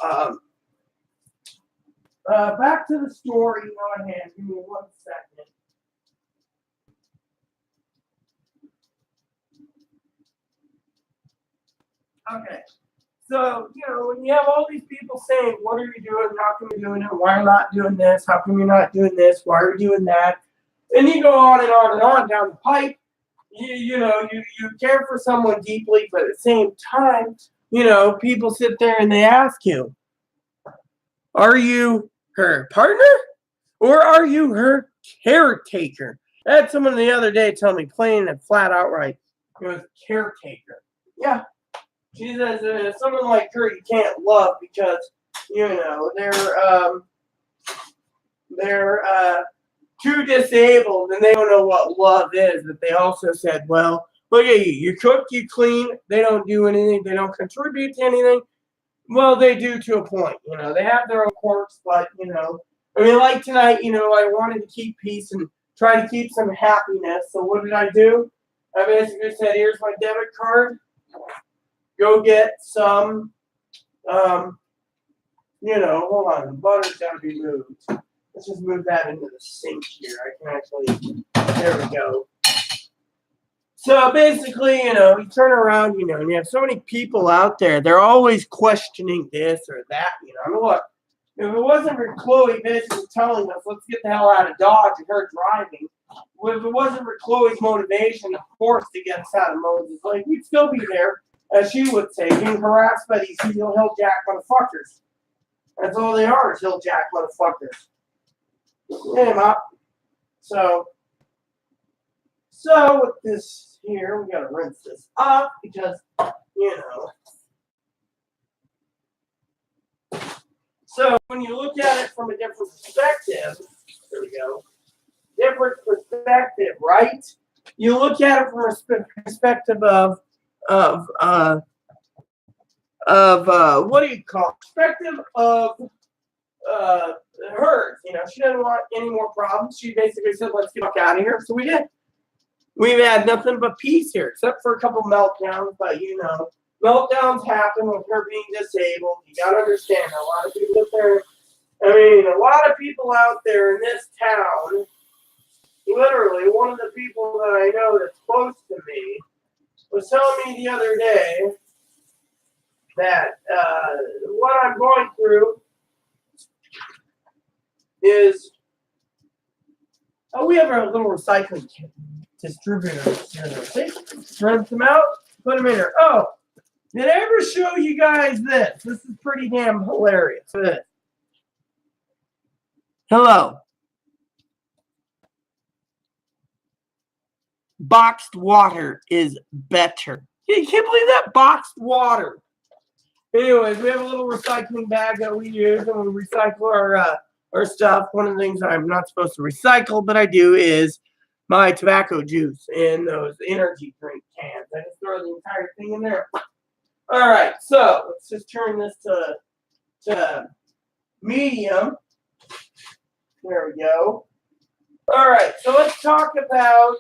back to the story on hand. Give me 1 second. Okay. So, you know, when you have all these people saying, what are you doing? How come you're doing it? Why are you not doing this? How come you're not doing this? Why are you doing that? And you go on and on and on down the pipe. You know, you care for someone deeply, but at the same time, you know, people sit there and they ask you, are you her partner or are you her caretaker? I had someone the other day tell me plain and flat outright, it was caretaker. Yeah. She says someone like her you can't love because, you know, they're too disabled and they don't know what love is. But they also said, well, look at you. You cook, you clean. They don't do anything. They don't contribute to anything. Well, they do to a point. You know, they have their own quirks, but, you know, I mean, like tonight, you know, I wanted to keep peace and try to keep some happiness. So what did I do? I basically said, here's my debit card. Go get some, you know, hold on. The butter's got to be moved. Let's just move that into the sink here. I can actually, there we go. So basically, you know, you turn around, you know, and you have so many people out there. They're always questioning this or that, you know. I mean, look, if it wasn't for Chloe basically telling us, let's get the hell out of Dodge and her driving, if it wasn't for Chloe's motivation, of course, to get us out of Moses Lake, we'd still be there, as she would say, being harassed by these hill-jack motherfuckers. That's all they are, is hill-jack motherfuckers. Yeah, Mop. So with this here, we gotta rinse this off because, you know. So when you look at it from a different perspective, there we go. Different perspective, right? You look at it from a perspective of what do you call it? Perspective of hers. You know, she doesn't want any more problems. She basically said, let's get out of here. So we did. We've had nothing but peace here, except for a couple meltdowns. But, you know, meltdowns happen with her being disabled. You got to understand, a lot of people out there, I mean, a lot of people out there in this town, literally, one of the people that I know that's close to me was telling me the other day that what I'm going through is, we have a little recycling distributor here. See? Run them out, put them in here. Oh, did I ever show you guys this? This is pretty damn hilarious. Hello. Boxed water is better. You can't believe that, boxed water. Anyways, we have a little recycling bag that we use and we recycle our stuff. One of the things I'm not supposed to recycle, but I do, is my tobacco juice in those energy drink cans. I just throw the entire thing in there. All right, so let's just turn this to medium. There we go. All right, so let's talk about,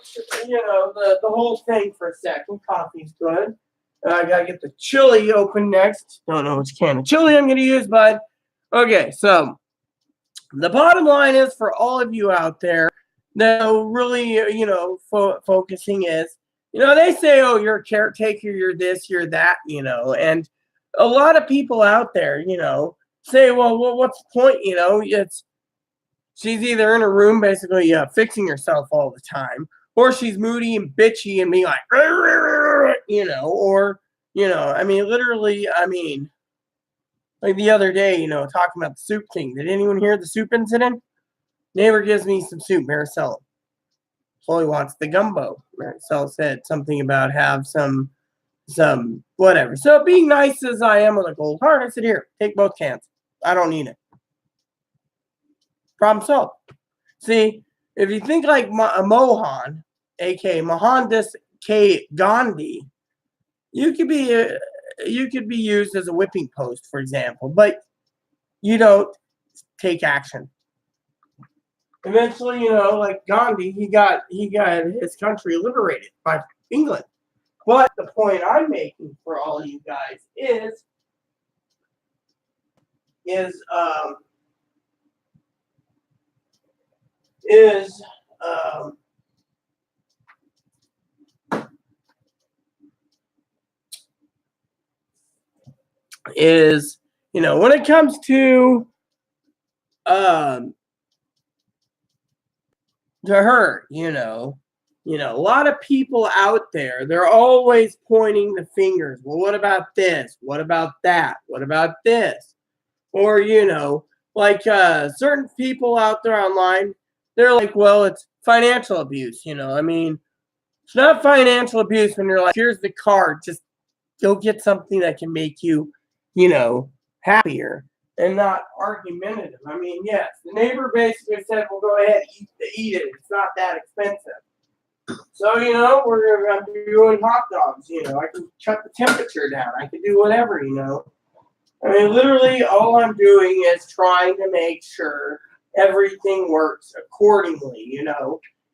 you know, the whole thing for a second. Coffee's good. I gotta get the chili open next. Don't know which can of chili I'm gonna use, but okay. So the bottom line is, for all of you out there that really, you know, focusing is, you know, they say, oh, you're a caretaker, you're this, you're that, you know, and a lot of people out there, you know, say, well, what's the point? You know, she's either in a room basically fixing herself all the time, or she's moody and bitchy and being like, you know, or, you know, I mean, literally, I mean, Like the other day, talking about the soup thing. Did anyone hear the soup incident? Neighbor gives me some soup, Maricela. Chloe wants the gumbo. Maricela said something about have some whatever. So being nice as I am with a cold heart, I said, here, take both cans. I don't need it. Problem solved. See, if you think like Mohan, aka Mohandas K. Gandhi, you could be used as a whipping post, for example, but you don't take action. Eventually, like Gandhi, he got his country liberated by England. But the point I'm making for all you guys is when it comes to her, a lot of people out there, they're always pointing the fingers. Well, what about this? What about that? What about this? Or, like certain people out there online, they're like, well, it's financial abuse. It's not financial abuse when you're like, here's the card, just go get something that can make you, happier and not argumentative. Yes, the neighbor basically said, well, go ahead, eat it. It's not that expensive. So, I'm doing hot dogs. I can cut the temperature down. I can do whatever, literally all I'm doing is trying to make sure everything works accordingly,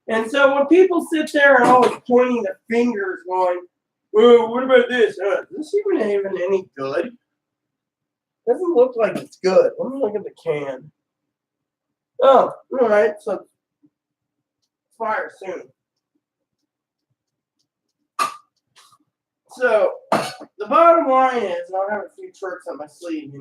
And so when people sit there and always pointing their fingers going, well, what about this? Is this even any good? Doesn't look like it's good. Let me look at the can. Oh, all right. So fire soon. So the bottom line is, I'll have a few tricks on my sleeve,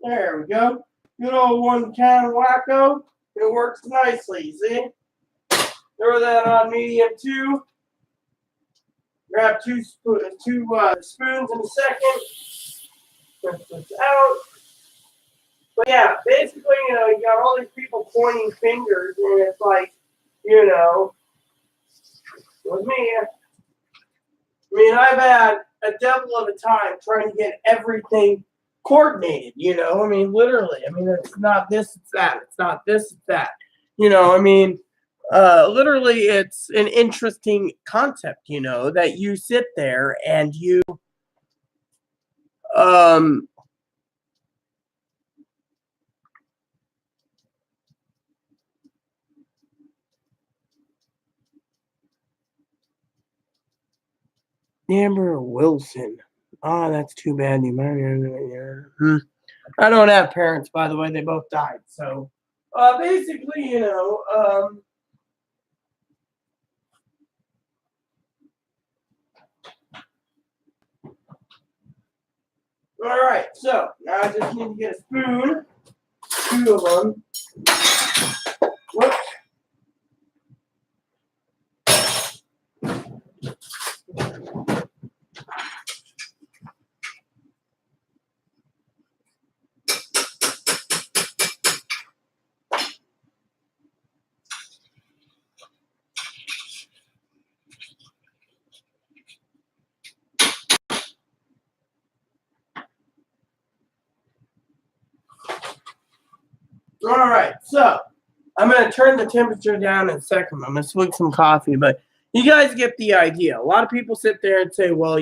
There we go. Good old one can wacko. It works nicely, see? Throw that on medium 2. Grab two spoons in a second. Rinse this out. But yeah, basically, you got all these people pointing fingers, and it's like, with me, I've had a devil of a time trying to get everything coordinated, literally. It's not this, it's that. It's not this, it's that. Literally, it's an interesting concept, that you sit there and you, Amber Wilson. Oh, that's too bad. I don't have parents, by the way. They both died. So, basically, all right, so now I just need to get a spoon, 2 of them. Whoops. All right, so I'm going to turn the temperature down in a second. I'm going to swig some coffee, but you guys get the idea. A lot of people sit there and say, well,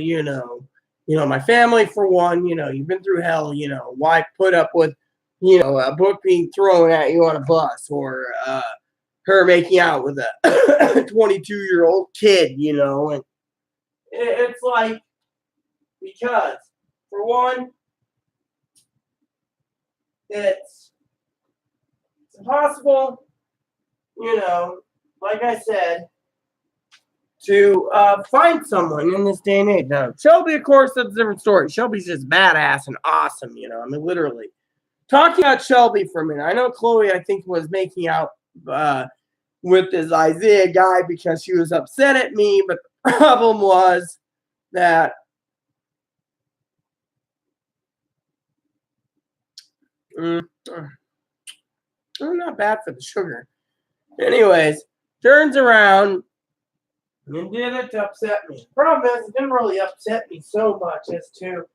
my family, for one, you've been through hell, why put up with, a book being thrown at you on a bus, or her making out with a 22-year-old kid, and it's like, because, for one, it's impossible, like I said, to find someone in this day and age. Now, Shelby, of course, that's a different story. Shelby's just badass and awesome, literally. Talking about Shelby for a minute, I know Chloe, I think, was making out with this Isaiah guy because she was upset at me, but the problem was that Not bad for the sugar. Anyways, turns around and did it to upset me. Problem is, it didn't really upset me so much as to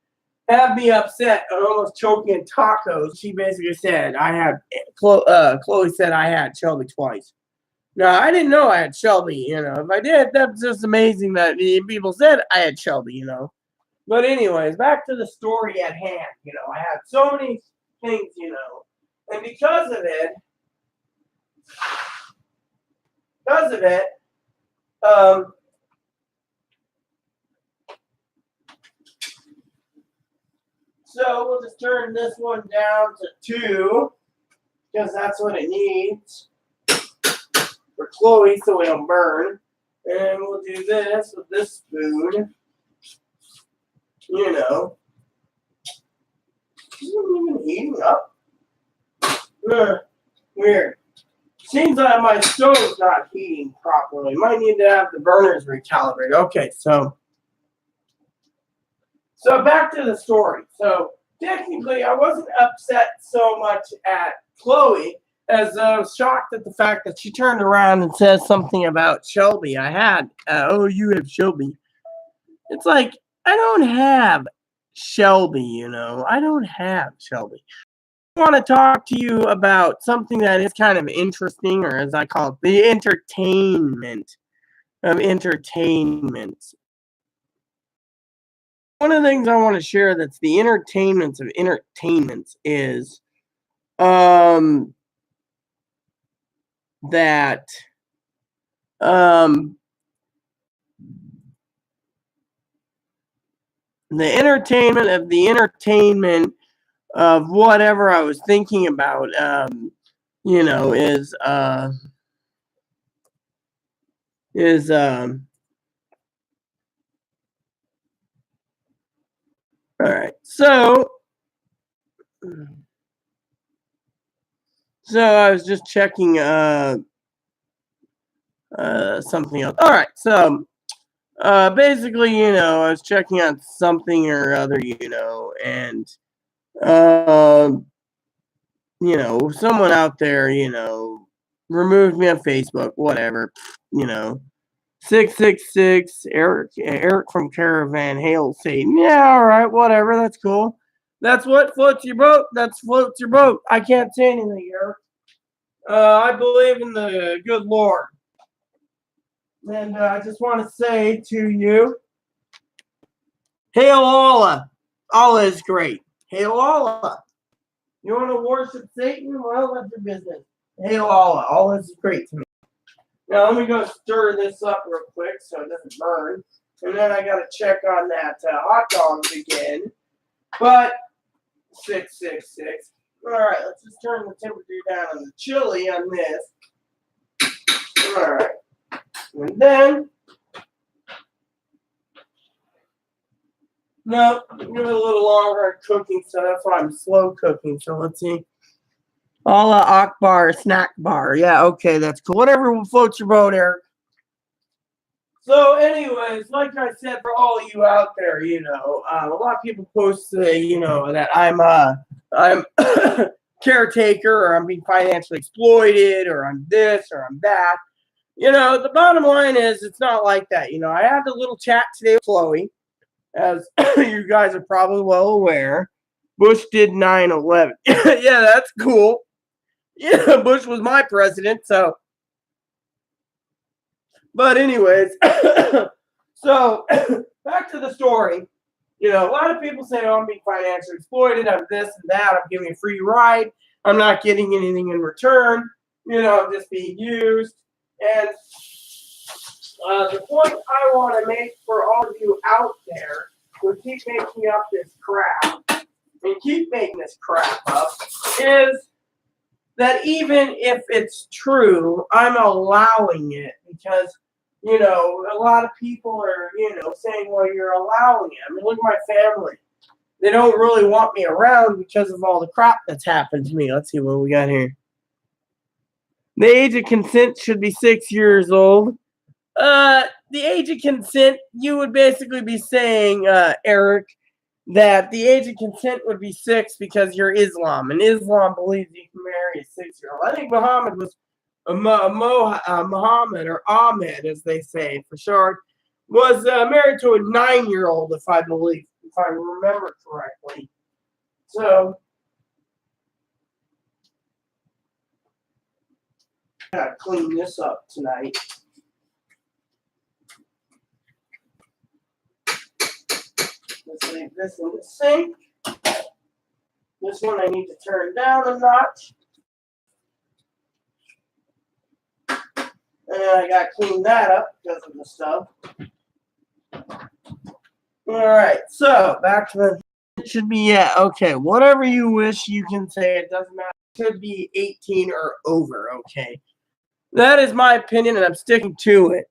have me upset and almost choking tacos. She basically said Chloe said I had Shelby twice. No, I didn't know I had Shelby, If I did, that's just amazing that people said I had Shelby, But anyways, back to the story at hand, I had so many things, And because of it, so we'll just turn this one down to 2, because that's what it needs for Chloe, so we don't burn. And we'll do this with this spoon. Isn't even heating up. Weird. Seems like my stove's not heating properly. Might need to have the burners recalibrated. Okay, so back to the story. So technically, I wasn't upset so much at Chloe as I was shocked at the fact that she turned around and said something about Shelby. I had, you have Shelby. It's like, I don't have Shelby, I don't have Shelby. I want to talk to you about something that is kind of interesting, or as I call it, the entertainment of entertainments. One of the things I want to share that's the entertainments of entertainments is that the entertainment of the entertainment of whatever I was thinking about, is all right. So I was just checking something else. All right. So basically, I was checking out something or other, and someone out there, removed me on Facebook, whatever, 666 Eric from Caravan Hail Satan. Yeah, all right, whatever, that's cool. That's what floats your boat. I can't say anything, Eric. I believe in the good Lord. And I just want to say to you, Hail Allah. Allah is great. Hail Allah. You want to worship Satan? Well, that's your business. Hail Allah. Allah is great to me. Now, let me go stir this up real quick so it doesn't burn. And then I got to check on that hot dogs again. But, 666. All right, let's just turn the temperature down on the chili on this. All right. And then, no, give it a little longer cooking, so that's why I'm slow cooking. So let's see. Allah Akbar snack bar. Yeah, okay, that's cool. Whatever floats your boat, Eric. So, anyways, like I said, for all you out there, a lot of people post say, that I'm caretaker, or I'm being financially exploited, or I'm this, or I'm that. The bottom line is it's not like that. I had a little chat today with Chloe, as you guys are probably well aware. Bush did 9/11. Yeah, that's cool. Yeah, Bush was my president, so. But anyways, so back to the story. A lot of people say, I'm being financially exploited, I'm this and that, I'm giving a free ride, I'm not getting anything in return, I'm just being used. And the point I want to make for all of you out there who keep making up this crap and keep making this crap up is that even if it's true, I'm allowing it because, a lot of people are, saying, well, you're allowing it. I mean, look at my family. They don't really want me around because of all the crap that's happened to me. Let's see what we got here. The age of consent should be 6 years old. The age of consent, you would basically be saying, Eric, that the age of consent would be 6 because you're Islam, and Islam believes you can marry a 6-year-old. I think Muhammad was Muhammad, or Ahmed, as they say for short, was married to a 9-year-old, if I remember correctly. So, I gotta clean this up tonight. Let's leave this in the sink. This one I need to turn down a notch. And I gotta clean that up because of the stuff. Alright, so back to the it should be okay. Whatever you wish you can say, it doesn't matter. It should be 18 or over, okay. That is my opinion and I'm sticking to it.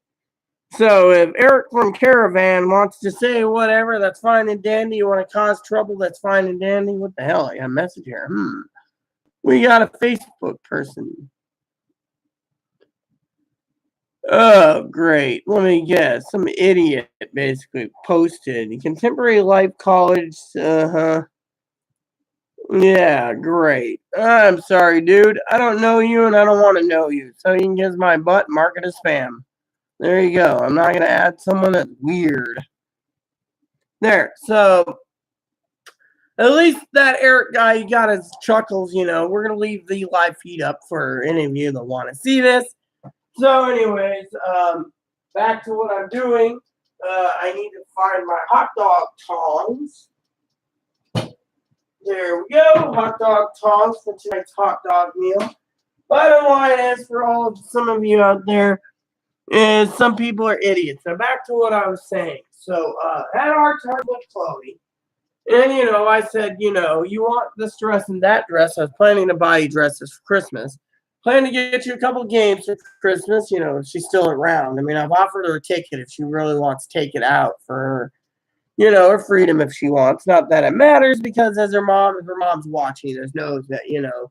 So if Eric from Caravan wants to say whatever, that's fine and dandy. You want to cause trouble, that's fine and dandy. What the hell? I got a message here. We got a Facebook person. Oh, great. Let me guess. Some idiot basically posted. Contemporary Life College. Yeah, great. I'm sorry, dude. I don't know you and I don't want to know you. So you can kiss my butt, mark it as spam. There you go. I'm not going to add someone that's weird. There. So, at least that Eric guy, he got his chuckles, you know. We're going to leave the live feed up for any of you that want to see this. So, anyways, back to what I'm doing. I need to find my hot dog tongs. There we go. Hot dog tongs for tonight's hot dog meal. Bottom line is, for some of you out there, is some people are idiots. Now back to what I was saying. So had a hard time with Chloe. And you know, I said, you know, you want this dress and that dress. I was planning to buy you dresses for Christmas. Planning to get you a couple games for Christmas, you know, if she's still around. I mean, I've offered her a ticket if she really wants to take it out for her, you know, her freedom if she wants. Not that it matters because as her mom, if her mom's watching, there's no that, you know.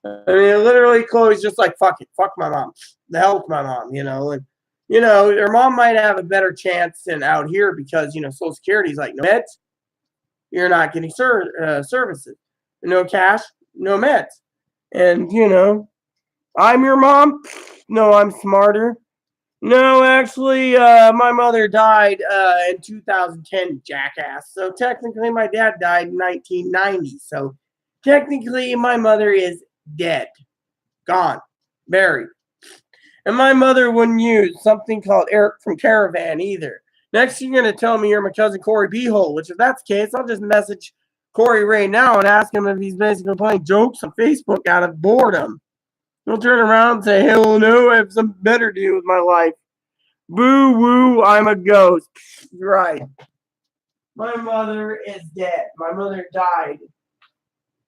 I mean, literally, Chloe's just like, fuck it. Fuck my mom. The hell with my mom, you know. And you know, her mom might have a better chance than out here because, you know, Social Security's like, no meds, you're not getting services. No cash, no meds. And, you know, I'm your mom? No, I'm smarter. No, actually, my mother died in 2010, jackass. So technically, my dad died in 1990. So technically, my mother is dead. Gone. Buried. And my mother wouldn't use something called Eric from Caravan either. Next, you're going to tell me you're my cousin Corey Beehole, which if that's the case, I'll just message Corey right now and ask him if he's basically playing jokes on Facebook out of boredom. He'll turn around and say, hell no, I have something better to do with my life. Boo woo, I'm a ghost. Right. My mother is dead. My mother died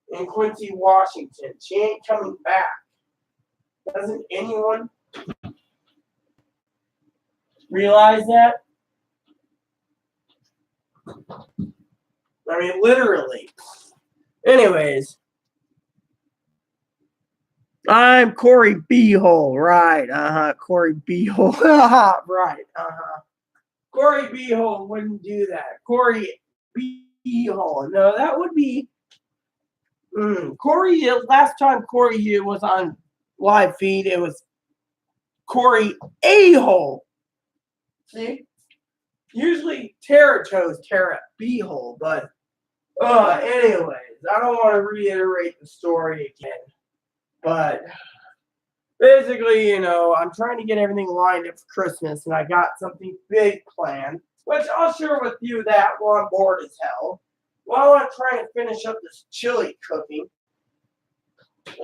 in Quincy, Washington. She ain't coming back. Doesn't anyone realize that? I mean, literally. Anyways, I'm Corey Beehole, right? Corey Beehole, right? Corey Beehole wouldn't do that. Corey Beehole, no, that would be Corey. Last time Corey was on live feed, it was Corey A-hole. See? Usually Tara chose Tara B-hole, but anyways, I don't want to reiterate the story again. But basically, you know, I'm trying to get everything lined up for Christmas, and I got something big planned, which I'll share with you that while I'm bored as hell. While I'm trying to finish up this chili cooking.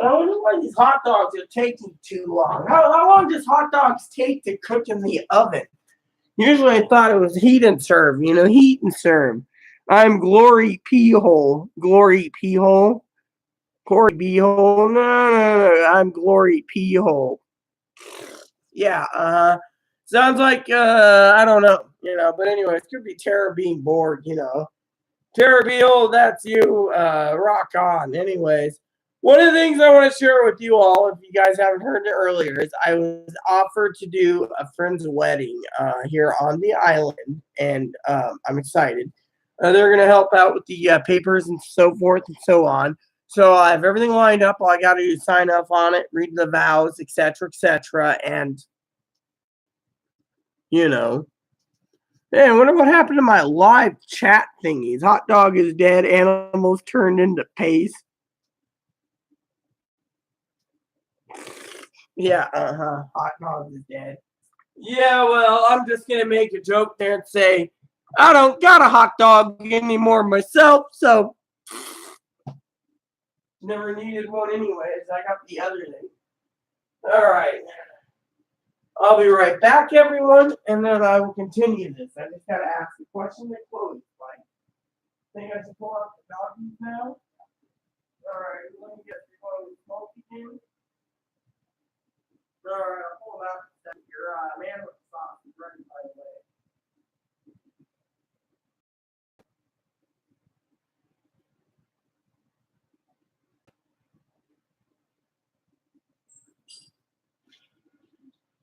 I wonder why these hot dogs are taking too long. How long does hot dogs take to cook in the oven? Usually I thought it was heat and serve, you know, heat and serve. I'm Glory P-hole. Glory P-hole. Corey B-hole. No. I'm Glory P-hole. Yeah, sounds like, I don't know, you know, but anyway, it could be Tara being bored, you know. Tara B-hole, that's you. Rock on. Anyways. One of the things I want to share with you all, if you guys haven't heard it earlier, is I was offered to do a friend's wedding here on the island, and I'm excited. They're going to help out with the papers and so forth and so on. So I have everything lined up. All I got to do is sign off on it, read the vows, etc., and, you know. Hey, I wonder what happened to my live chat thingies. Hot dog is dead. Animals turned into paste. Yeah, hot dog is dead. Yeah, well, I'm just going to make a joke there and say, I don't got a hot dog anymore myself, so never needed one anyways. I got the other thing. All right. I'll be right back, everyone, and then I will continue this. I just got to ask the question that Chloe's like. Think I should pull out the doggies now? All right, let me get the Chloe's smoky in. All right, I'll pull it out. Your man with the sauce is ready, by the way.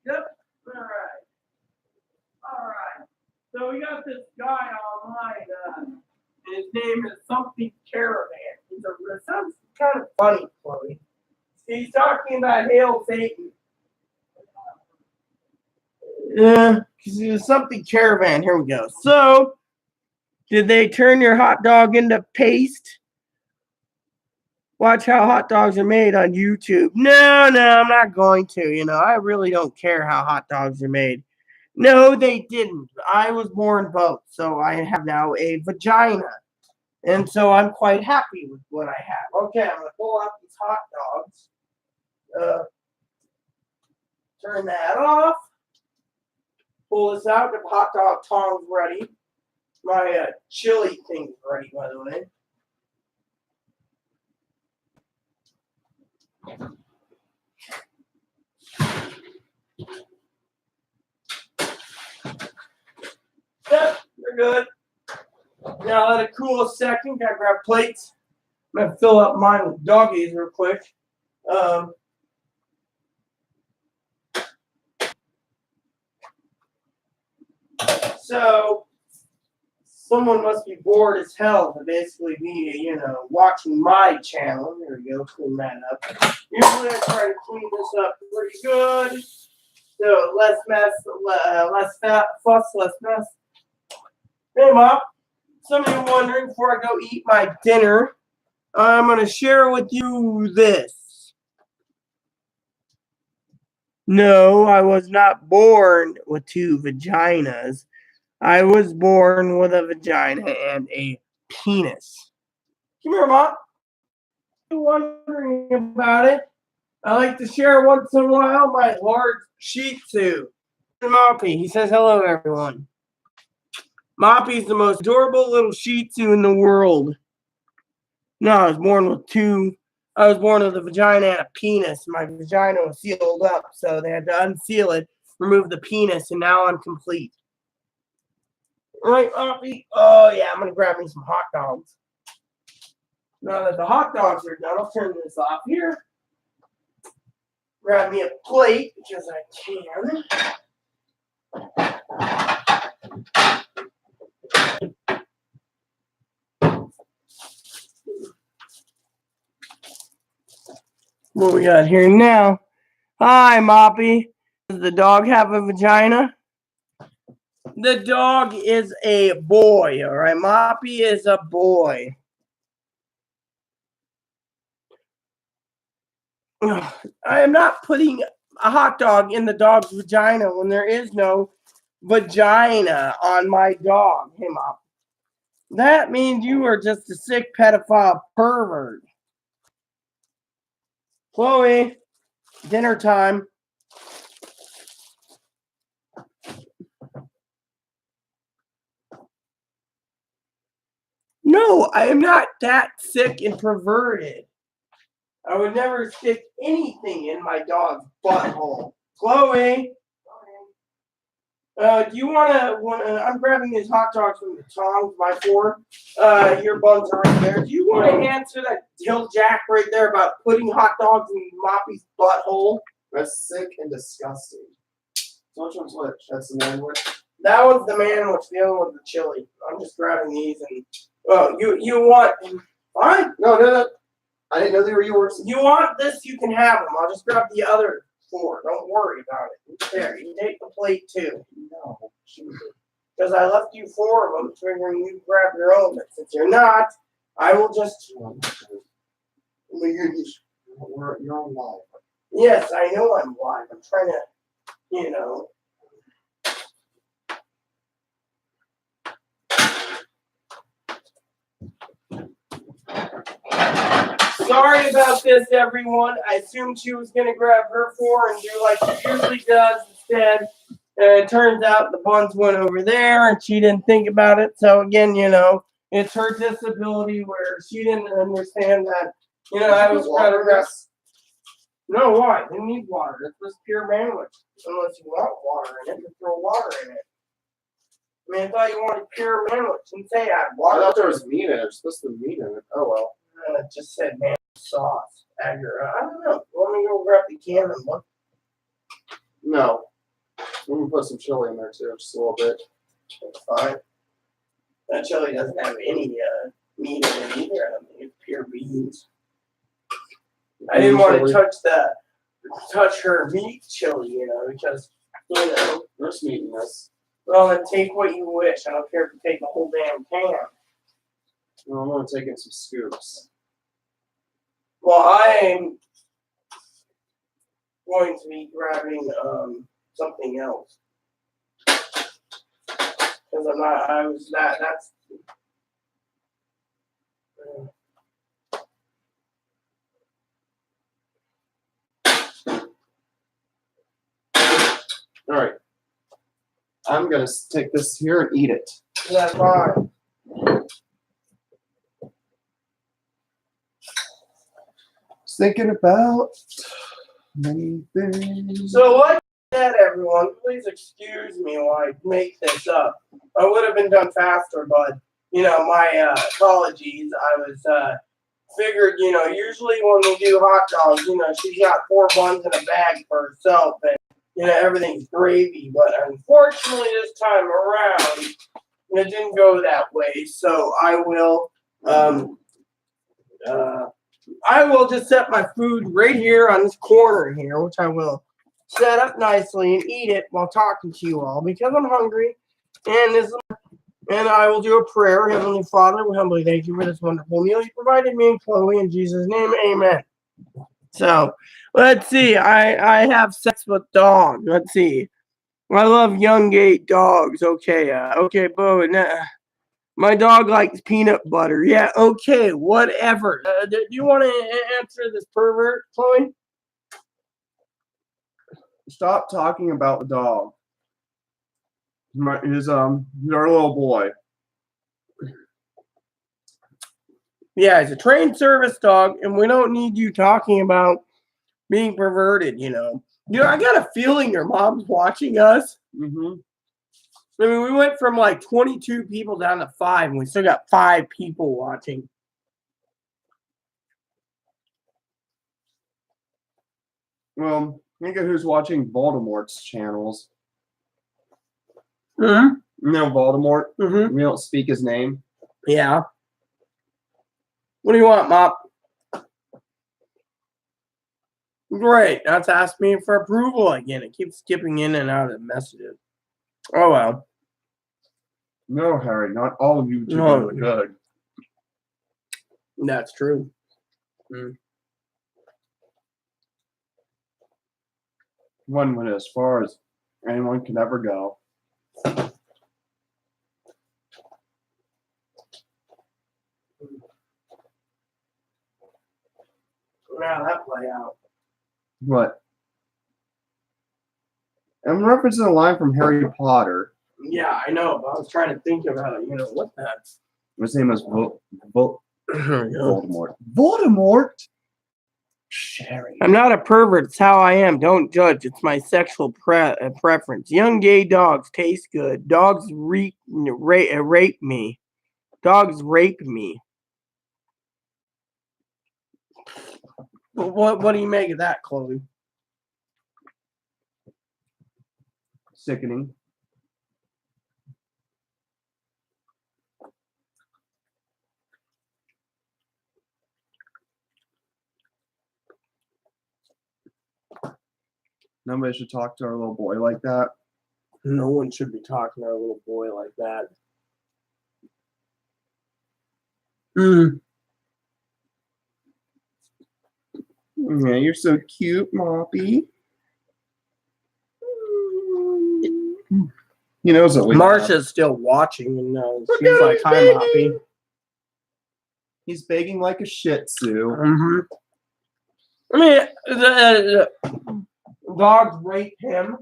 Yep. All right. All right. So we got this guy online. His name is something Caravan. It sounds kind of funny, Chloe. He's talking about Hail Satan. Yeah, because it's something Caravan. Here we go. So, did they turn your hot dog into paste? Watch how hot dogs are made on YouTube. No, I'm not going to. You know, I really don't care how hot dogs are made. No, they didn't. I was born both, so I have now a vagina. And so I'm quite happy with what I have. Okay, I'm going to pull out these hot dogs. Turn that off. Pull this out. Get the hot dog tongs ready. My chili thing's ready, by the way. Yep, they're good. Now let it cool a second. Gotta grab plates. I'm gonna fill up mine with doggies real quick. So someone must be bored as hell to basically be, you know, watching my channel. There we go, clean that up. Usually I try to clean this up pretty good. So less mess, less fuss, less mess. Hey, Mom. Some of you wondering before I go eat my dinner, I'm going to share with you this. No, I was not born with two vaginas. I was born with a vagina and a penis. Come here, Mom. You're wondering about it. I like to share once in a while my large Shih Tzu. Moppy, he says hello, everyone. Moppy's the most adorable little Shih Tzu in the world. No, I was born with two. I was born with a vagina and a penis. My vagina was sealed up, so they had to unseal it, remove the penis, and now I'm complete. Right, Moppy? Oh, yeah, I'm going to grab me some hot dogs. Now that the hot dogs are done, I'll turn this off here. Grab me a plate, because I can. What we got here now? Hi, Moppy. Does the dog have a vagina? The dog is a boy, all right? Moppy is a boy. I am not putting a hot dog in the dog's vagina when there is no vagina on my dog. Hey, Mop. That means you are just a sick pedophile pervert. Chloe, dinner time. No, I am not that sick and perverted. I would never stick anything in my dog's butthole. Chloe, do you want to? I'm grabbing these hot dogs from the tongs by 4. Your buns are right there. Do you want to answer that Dill Jack right there about putting hot dogs in Moppy's butthole? That's sick and disgusting. So which one's which? That's the man which? That one's the manwich, the other one's the chili. I'm just grabbing these and well, you want fine. No. I didn't know they were yours. You want this, you can have them. I'll just grab the other 4. Don't worry about it. There, you take the plate too. No. Because I left you 4 of them, figuring you grab your own. But since you're not, I will just. You're on live. Yes, I know I'm live. I'm trying to, you know. Sorry about this, everyone. I assumed she was going to grab her 4 and do like she usually does instead. And it turns out the buns went over there and she didn't think about it. So, again, you know, it's her disability where she didn't understand that, you know, I was trying to grab. No, why? They need water. This was pure manwich. Unless you want water in it, you throw water in it. I mean, I thought you wanted pure manwich. Didn't say I had I water. thought there was meat in it. There's supposed to be meat in it. Oh well. It just said man sauce. Add your, I don't know. Let me go grab the can and look. No. We can put some chili in there too, just a little bit. It's fine. That chili doesn't have any meat in it either. I don't think it's pure beans. I didn't want to touch her meat chili, you know, because you know. There's meat in this. Well, then take what you wish. I don't care if you take the whole damn can. Well, I'm gonna take in some scoops. Well, I'm going to be grabbing something else. Because I'm not, I was that, that's. All right. I'm gonna take this here and eat it. That's fine. Just thinking about many things. So like I said, everyone, please excuse me while I make this up. I would have been done faster, but you know, my apologies. I was figured, you know, usually when we do hot dogs, you know, she's got 4 buns in a bag for herself, and you know everything's gravy. But unfortunately, this time around, it didn't go that way. So I will just set my food right here on this corner here, which I will set up nicely and eat it while talking to you all because I'm hungry. And I will do a prayer. Heavenly Father, we humbly thank you for this wonderful meal you provided me and Chloe. In Jesus' name, amen. So, let's see. I have sex with dogs. Let's see. I love young gay dogs. Okay, okay, Bo. My dog likes peanut butter. Yeah, okay, whatever. Do you want to answer this pervert, Chloe? Stop talking about the dog. He's our little boy. Yeah, he's a trained service dog, and we don't need you talking about being perverted, you know. You know, I got a feeling your mom's watching us. Mm-hmm. I mean, we went from like 22 people down to 5, and we still got 5 people watching. Well, think of who's watching Voldemort's channels. Mm-hmm. You know Voldemort? Mm-hmm. We don't speak his name. Yeah. What do you want, Mop? Great. That's asked me for approval again. It keeps skipping in and out of messages. Oh, well. No, Harry, not all YouTubers No. are good. That's true. One went as far as anyone can ever go. Now that play out. What? I'm referencing a line from Harry Potter. Yeah, I know, but I was trying to think about it. You know, what that? His name is Voldemort. Voldemort? Sherry. I'm not a pervert. It's how I am. Don't judge. It's my sexual preference. Young gay dogs taste good. Dogs rape me. Dogs rape me. What do you make of that, Chloe? Sickening. Nobody should talk to our little boy like that. No one should be talking to our little boy like that. Yeah, you're so cute, Moppy. He knows what we have. Marsha's still watching, and Look she's at like, him "Hi, Moppy." begging. He's begging like a Shih Tzu. I mean, the dogs rape him.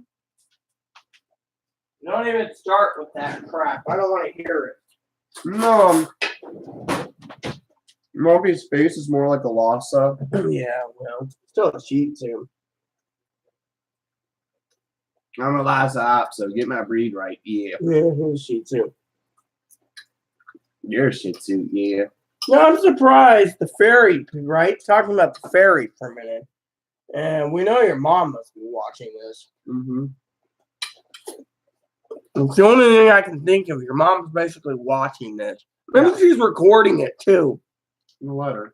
Don't even start with that crap. I don't want to hear No. Moppy's face is more like a Lhasa. it. Yeah, well, still a Shih Tzu. I'm a Lhasa app, so get my breed right. Yeah. Yeah, he's a Shih Tzu. You're a Shih Tzu, yeah. No, I'm surprised. The fairy, right? Talking about the fairy for a minute. And we know your mom must be watching this. Mm-hmm. It's the only thing I can think of. Your mom's basically watching this. Maybe she's recording it too. Let her.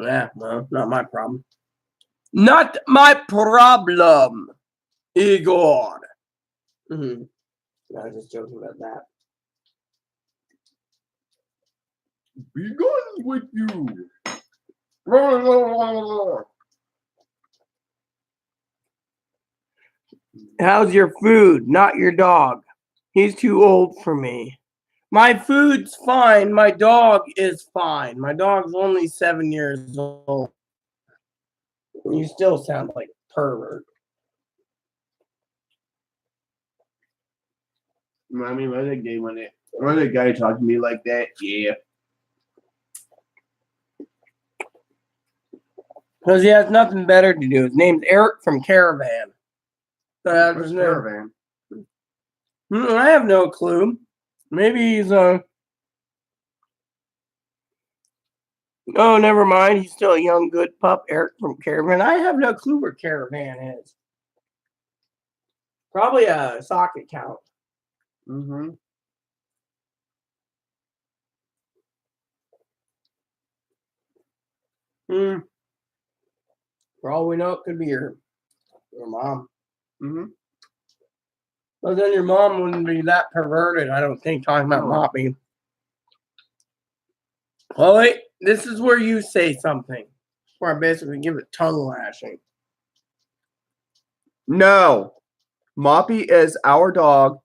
Yeah, well, not my problem. Not my problem, Igor. I was just joking about that. Be gone with you. How's your food? Not your dog. He's too old for me. My food's fine. My dog is fine. My dog's only 7 years old. You still sound like a pervert. Mommy, why did a guy talk to me like that? Yeah. Because he has nothing better to do. His name's Eric from Caravan. What's Caravan? I have no clue. Maybe he's Oh, never mind. He's still a young, good pup, Eric from Caravan. I have no clue where Caravan is. Probably a sock account. Mm-hmm. For all we know, it could be your mom. Mm-hmm. But then your mom wouldn't be that perverted, I don't think, talking about Moppy. Well, wait, this is where you say something. Where I basically give it tongue lashing. No. Moppy is our dog.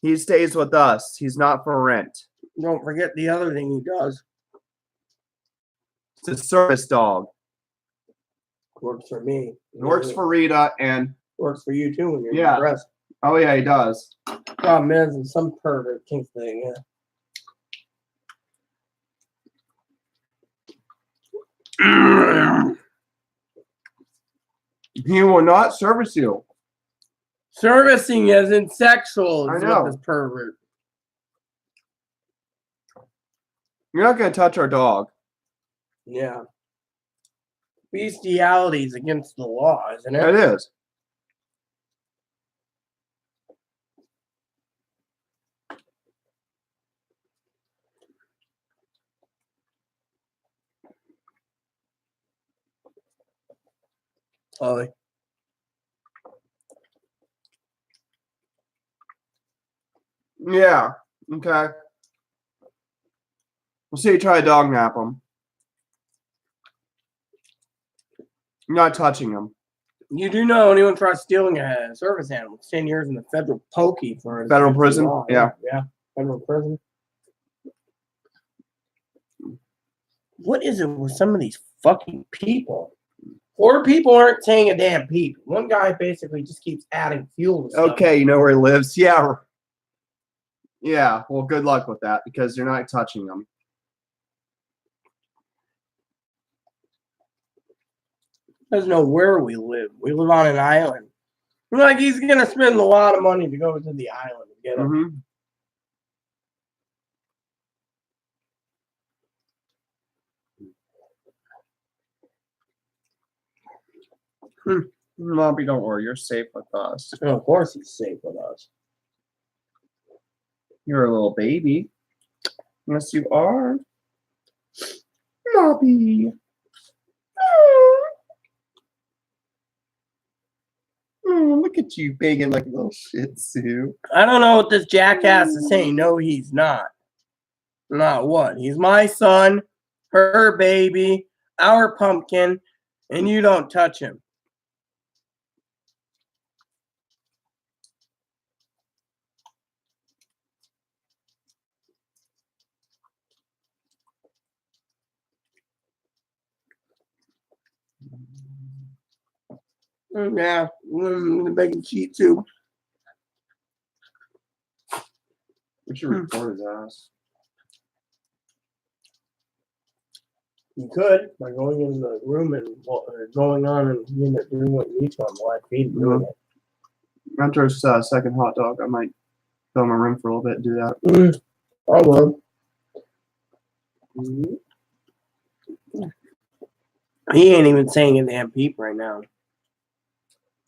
He stays with us. He's not for rent. Don't forget the other thing he does. It's a service dog. Works for me. Works for Rita and Works for you too when you're Yeah. dressed. oh yeah, he does. Problem is, some pervert thinks that, He will not service you. Servicing as in sexual I is know. what this pervert. You're not gonna touch our dog. Yeah. Bestiality is against the law, isn't It it? is. Chloe. Yeah. Okay. We'll see you try to dog nap him. You're not touching him. You do know anyone tries stealing a service animal, it's 10 years in the federal pokey for Federal prison? law. Yeah. Yeah. Federal prison. What is it with some of these fucking people? Poor people aren't saying a damn peep. One guy basically just keeps adding fuel to stuff. Okay, you know where he lives. Yeah. Yeah. Well, good luck with that because you're not touching him. Doesn't know where we live. We live on an island. Like he's gonna spend a lot of money to go to the island and get him. Moppy, don't worry. You're safe with us. And of course he's safe with us. You're a little baby. Yes, you are. Moppy. Oh, look at you banging like a little Shih Tzu. I don't know what this jackass is saying. No, he's not. Not what? He's my son, her baby, our pumpkin, and you don't touch him. Yeah, the bacon sheet too. We should record his ass. You could by going in the room and going on and doing what you need to on live feed. Doing it. After his second hot dog, I might go in my room for a little bit and do that. I will. He ain't even saying a damn peep right now.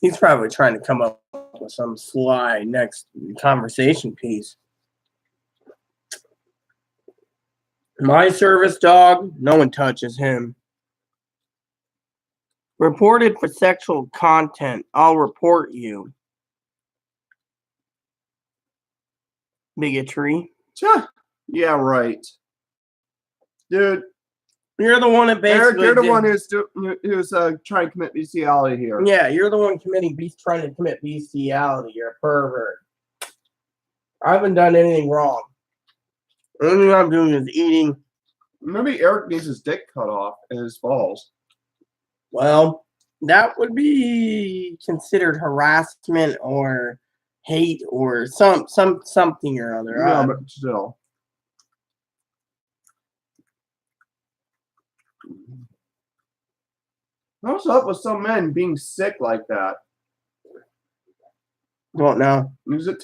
He's probably trying to come up with some sly next conversation piece. My service dog, no one touches him. Reported for sexual content. I'll report you. Bigotry. Yeah, right. Dude, You're the one that Eric, basically. you're the one who's trying to commit bestiality here. Yeah, you're the one trying to commit bestiality. You're a pervert. I haven't done anything wrong. The only thing I'm doing is eating. Maybe Eric needs his dick cut off and his balls. Well, that would be considered harassment or hate or something or other. Yeah, but still. What's up with some men being sick like that? Don't know. Is it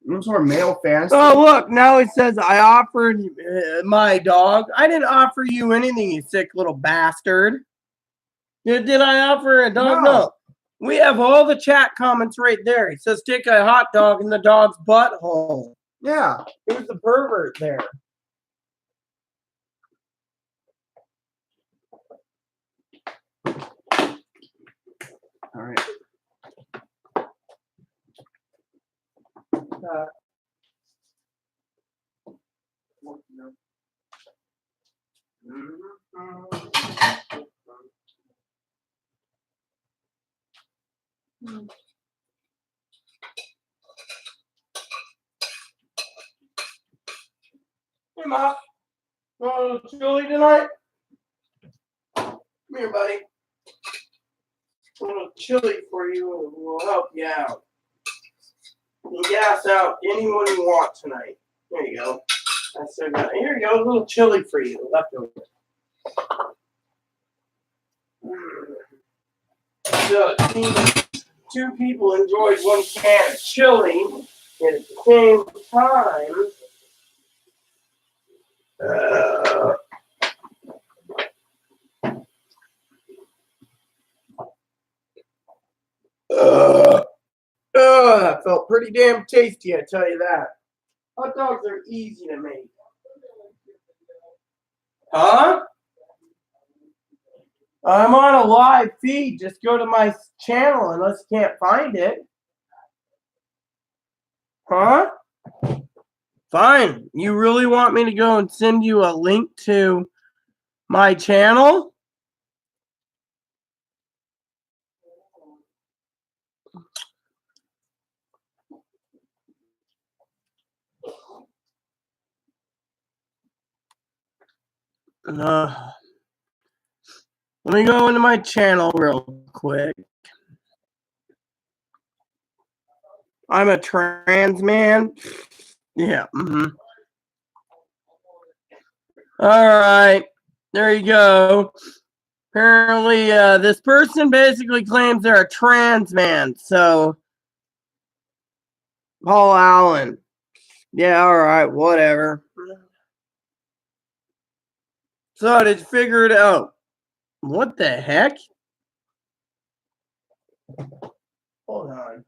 some sort of male fantasy? Oh, look, now it says I offered my dog. I didn't offer you anything, you sick little bastard. Did I offer a dog? No. We have all the chat comments right there. It says stick a hot dog in the dog's butthole. Yeah. Who's the pervert there? All right. Hey, Ma. Want a little chili tonight? Come here, buddy. A little chili for you and we'll help you out. You gas out anyone you want tonight. There you go. Here you go, a little chili for you. Leftover. So it seems two people enjoyed one can of chili and at the same time. That felt pretty damn tasty, I tell you that. Hot dogs are easy to make. Huh? I'm on a live feed. Just go to my channel unless you can't find it. Huh? Fine. You really want me to go and send you a link to my channel? Let me go into my channel real quick. I'm a trans man. Yeah. All right. There you go. Apparently, this person basically claims they're a trans man. So, Paul Allen. Yeah, all right. Whatever. So, did you figure it out? What the heck? Hold on.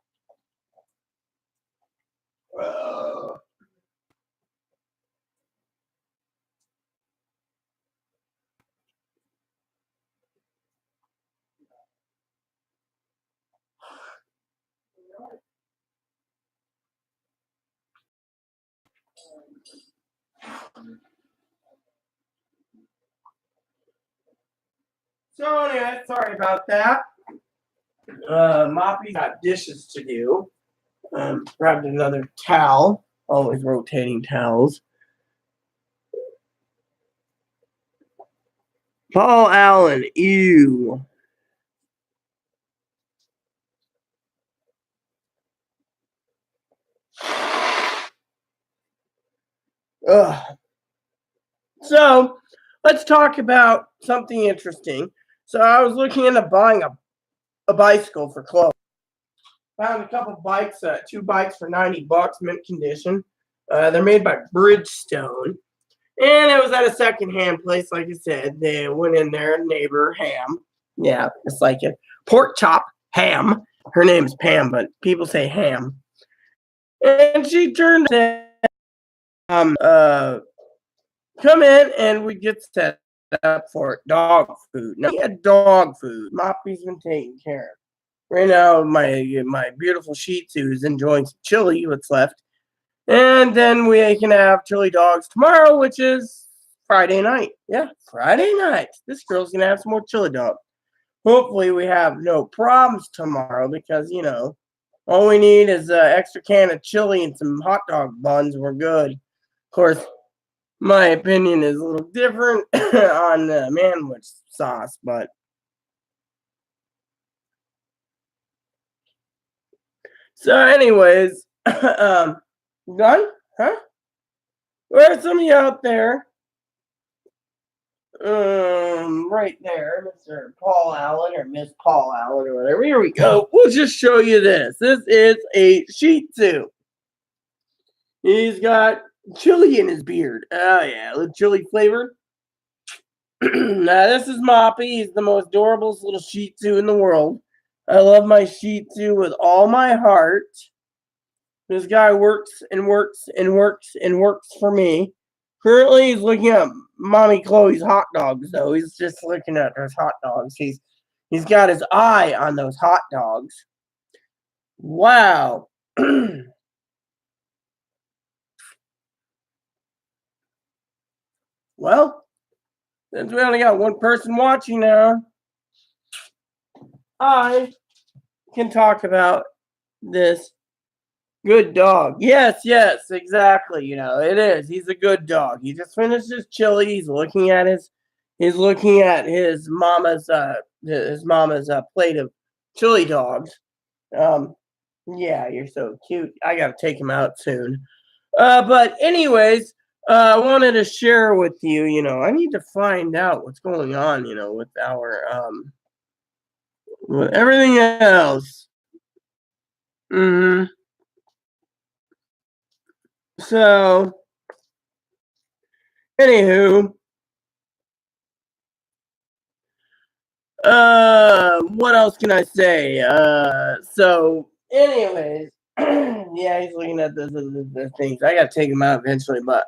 So anyway, sorry about that. Moppy got dishes to do. Grabbed another towel. Always rotating towels. Paul Allen, ew. Ugh. So, let's talk about something interesting. So, I was looking into buying a bicycle for Chloe. Found a couple bikes, 2 bikes for $90, mint condition. They're made by Bridgestone. And it was at a secondhand place, like I said. They went in there, neighbor, Ham. Yeah, it's like a pork chop, Ham. Her name's Pam, but people say Ham. And she turned to come in and we get set up for dog food. Now, we had dog food. Moppy's been taken care of. Right now, my beautiful Shih Tzu is enjoying some chili, what's left. And then we can have chili dogs tomorrow, which is Friday night. Yeah, Friday night. This girl's going to have some more chili dogs. Hopefully, we have no problems tomorrow because, all we need is an extra can of chili and some hot dog buns. We're good. Of course, my opinion is a little different on the manwich sauce, but so anyways, done? Huh? Where are some of you out there? Right there, Mr. Paul Allen or Miss Paul Allen or whatever. Here we go. We'll just show you this. This is a Shih Tzu. He's got chili in his beard. Oh yeah, a little chili flavor. Now this is Moppy. He's the most adorable little Shih Tzu in the world. I love my Shih Tzu with all my heart. This guy works and works and works and works for me. Currently, he's looking at Mommy Chloe's hot dogs, though. He's just looking at those hot dogs. He's got his eye on those hot dogs. Wow. Well, since we only got one person watching now, I can talk about this good dog. Yes, exactly. It is. He's a good dog. He just finished his chili. He's looking at his mama's plate of chili dogs. Yeah, you're so cute. I gotta take him out soon. But anyways, I wanted to share with you. I need to find out what's going on. With our with everything else. So, anywho, what else can I say? So, anyways, yeah, he's looking at the things. I gotta take him out eventually, but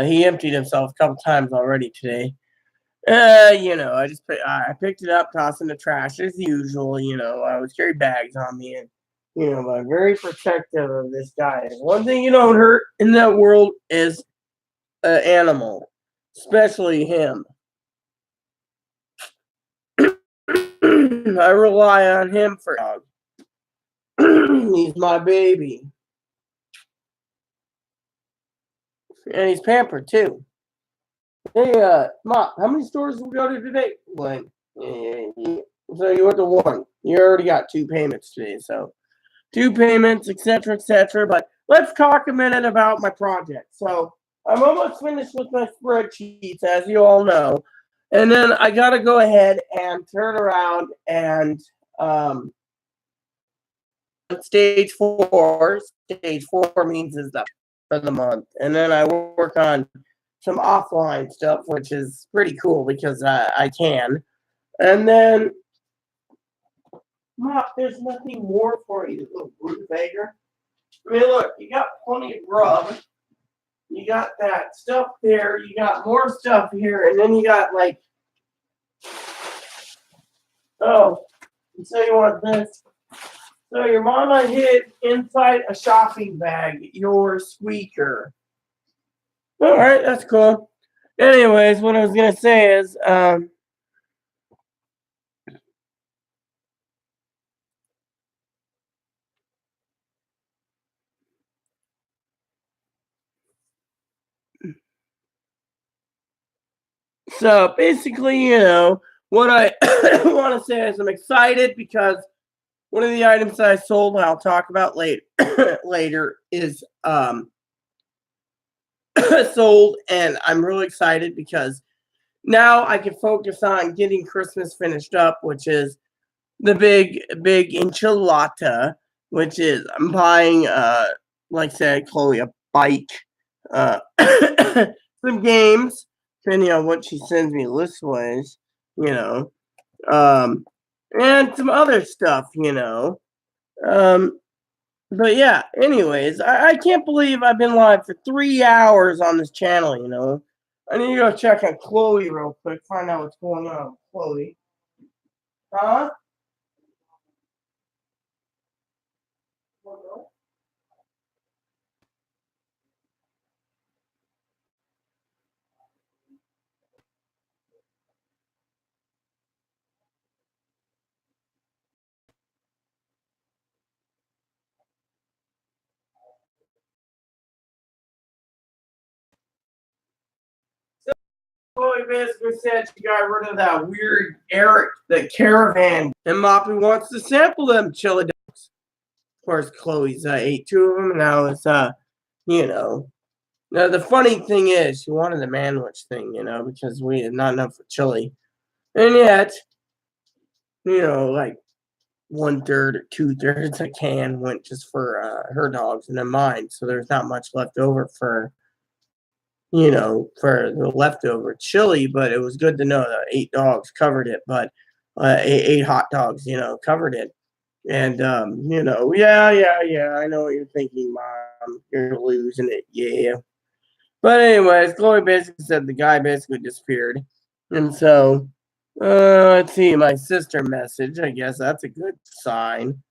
he emptied himself a couple times already today. I picked it up, tossed in the trash as usual. I always carry bags on me, and but I'm very protective of this guy. One thing you don't hurt in that world is an animal, especially him. I rely on him for dog. He's my baby, and he's pampered too. Hey, Mop, how many stores did we go to today? One. So you went to one. You already got 2 payments today, so 2 payments, etc., etc. But let's talk a minute about my project. So I'm almost finished with my spreadsheets, as you all know. And then I got to go ahead and turn around and stage 4. Stage 4 means is the for the month. And then I work on some offline stuff, which is pretty cool because I can. And then, Mop, there's nothing more for you, little rutabaga. I mean, look, you got plenty of grub. You got that stuff there. You got more stuff here. And then you got, like, oh, so you want this. So your mama hid inside a shopping bag your squeaker. All right, that's cool. Anyways, what I was gonna say is, so basically, what I want to say is I'm excited because one of the items that I sold, and I'll talk about later, later is sold, and I'm really excited because now I can focus on getting Christmas finished up, which is the big enchilada, which is I'm buying like I said, Chloe a bike, uh some games, depending on what she sends me list-wise, you know, um and some other stuff, Um but yeah, anyways, I can't believe I've been live for 3 hours on this channel. I need to go check on Chloe real quick, find out what's going on with Chloe. Huh? Chloe basically said she got rid of that weird Eric, the caravan, and Moppy wants to sample them chili dogs. Of course, Chloe's ate two of them, and now it's you know. Now the funny thing is, she wanted the manwich thing, because we had not enough for chili, and yet, like 1/3 or 2/3 a can went just for her dogs and then mine, so there's not much left over for the leftover chili, but it was good to know that 8 dogs covered it, but eight hot dogs, covered it. And, yeah, I know what you're thinking, Mom. You're losing it, yeah. But anyways, Chloe basically said the guy basically disappeared. And so, let's see, my sister message. I guess that's a good sign.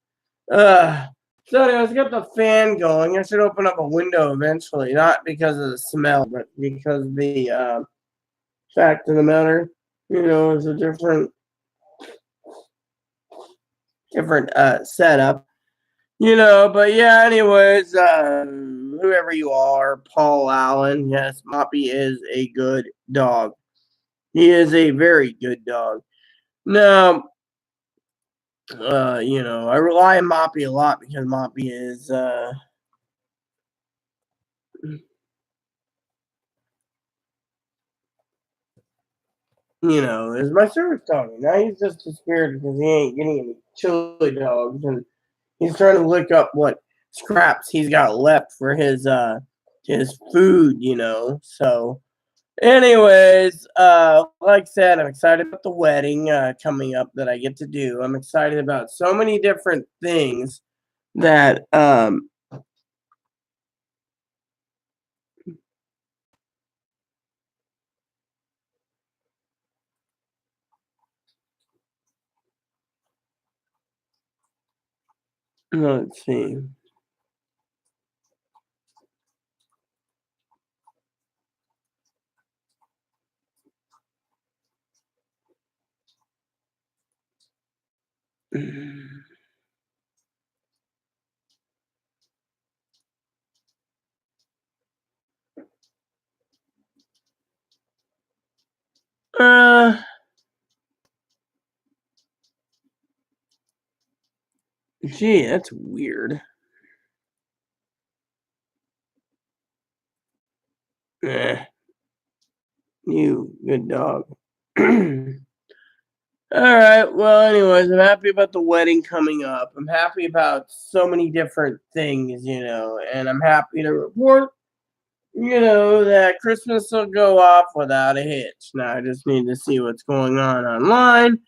Uh, so anyways, get the fan going. I should open up a window eventually, not because of the smell, but because the fact of the matter, is a different setup. But yeah, anyways, whoever you are, Paul Allen, yes, Moppy is a good dog. He is a very good dog. Now, I rely on Moppy a lot because Moppy is is my service dog. Now he's just disappeared because he ain't getting any chili dogs, and he's trying to look up what scraps he's got left for his food. So, anyways, like I said, I'm excited about the wedding coming up that I get to do. I'm excited about so many different things that let's see. Uh, Gee, that's weird. Eh, you good dog. All right. Well, anyways, I'm happy about the wedding coming up. I'm happy about so many different things, and I'm happy to report, that Christmas will go off without a hitch. Now I just need to see what's going on online,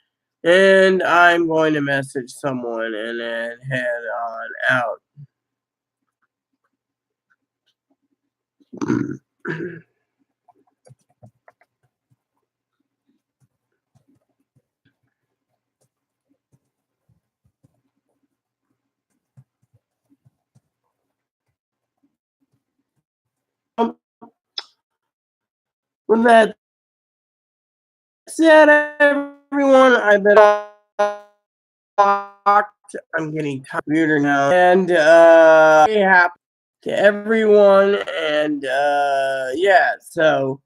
and I'm going to message someone and then head on out. With that said, everyone, I bet I'm getting tired now, and very happy to everyone, and yeah. So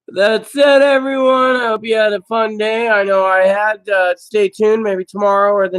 that said, everyone, I hope you had a fun day. I know I had. Stay tuned, maybe tomorrow or the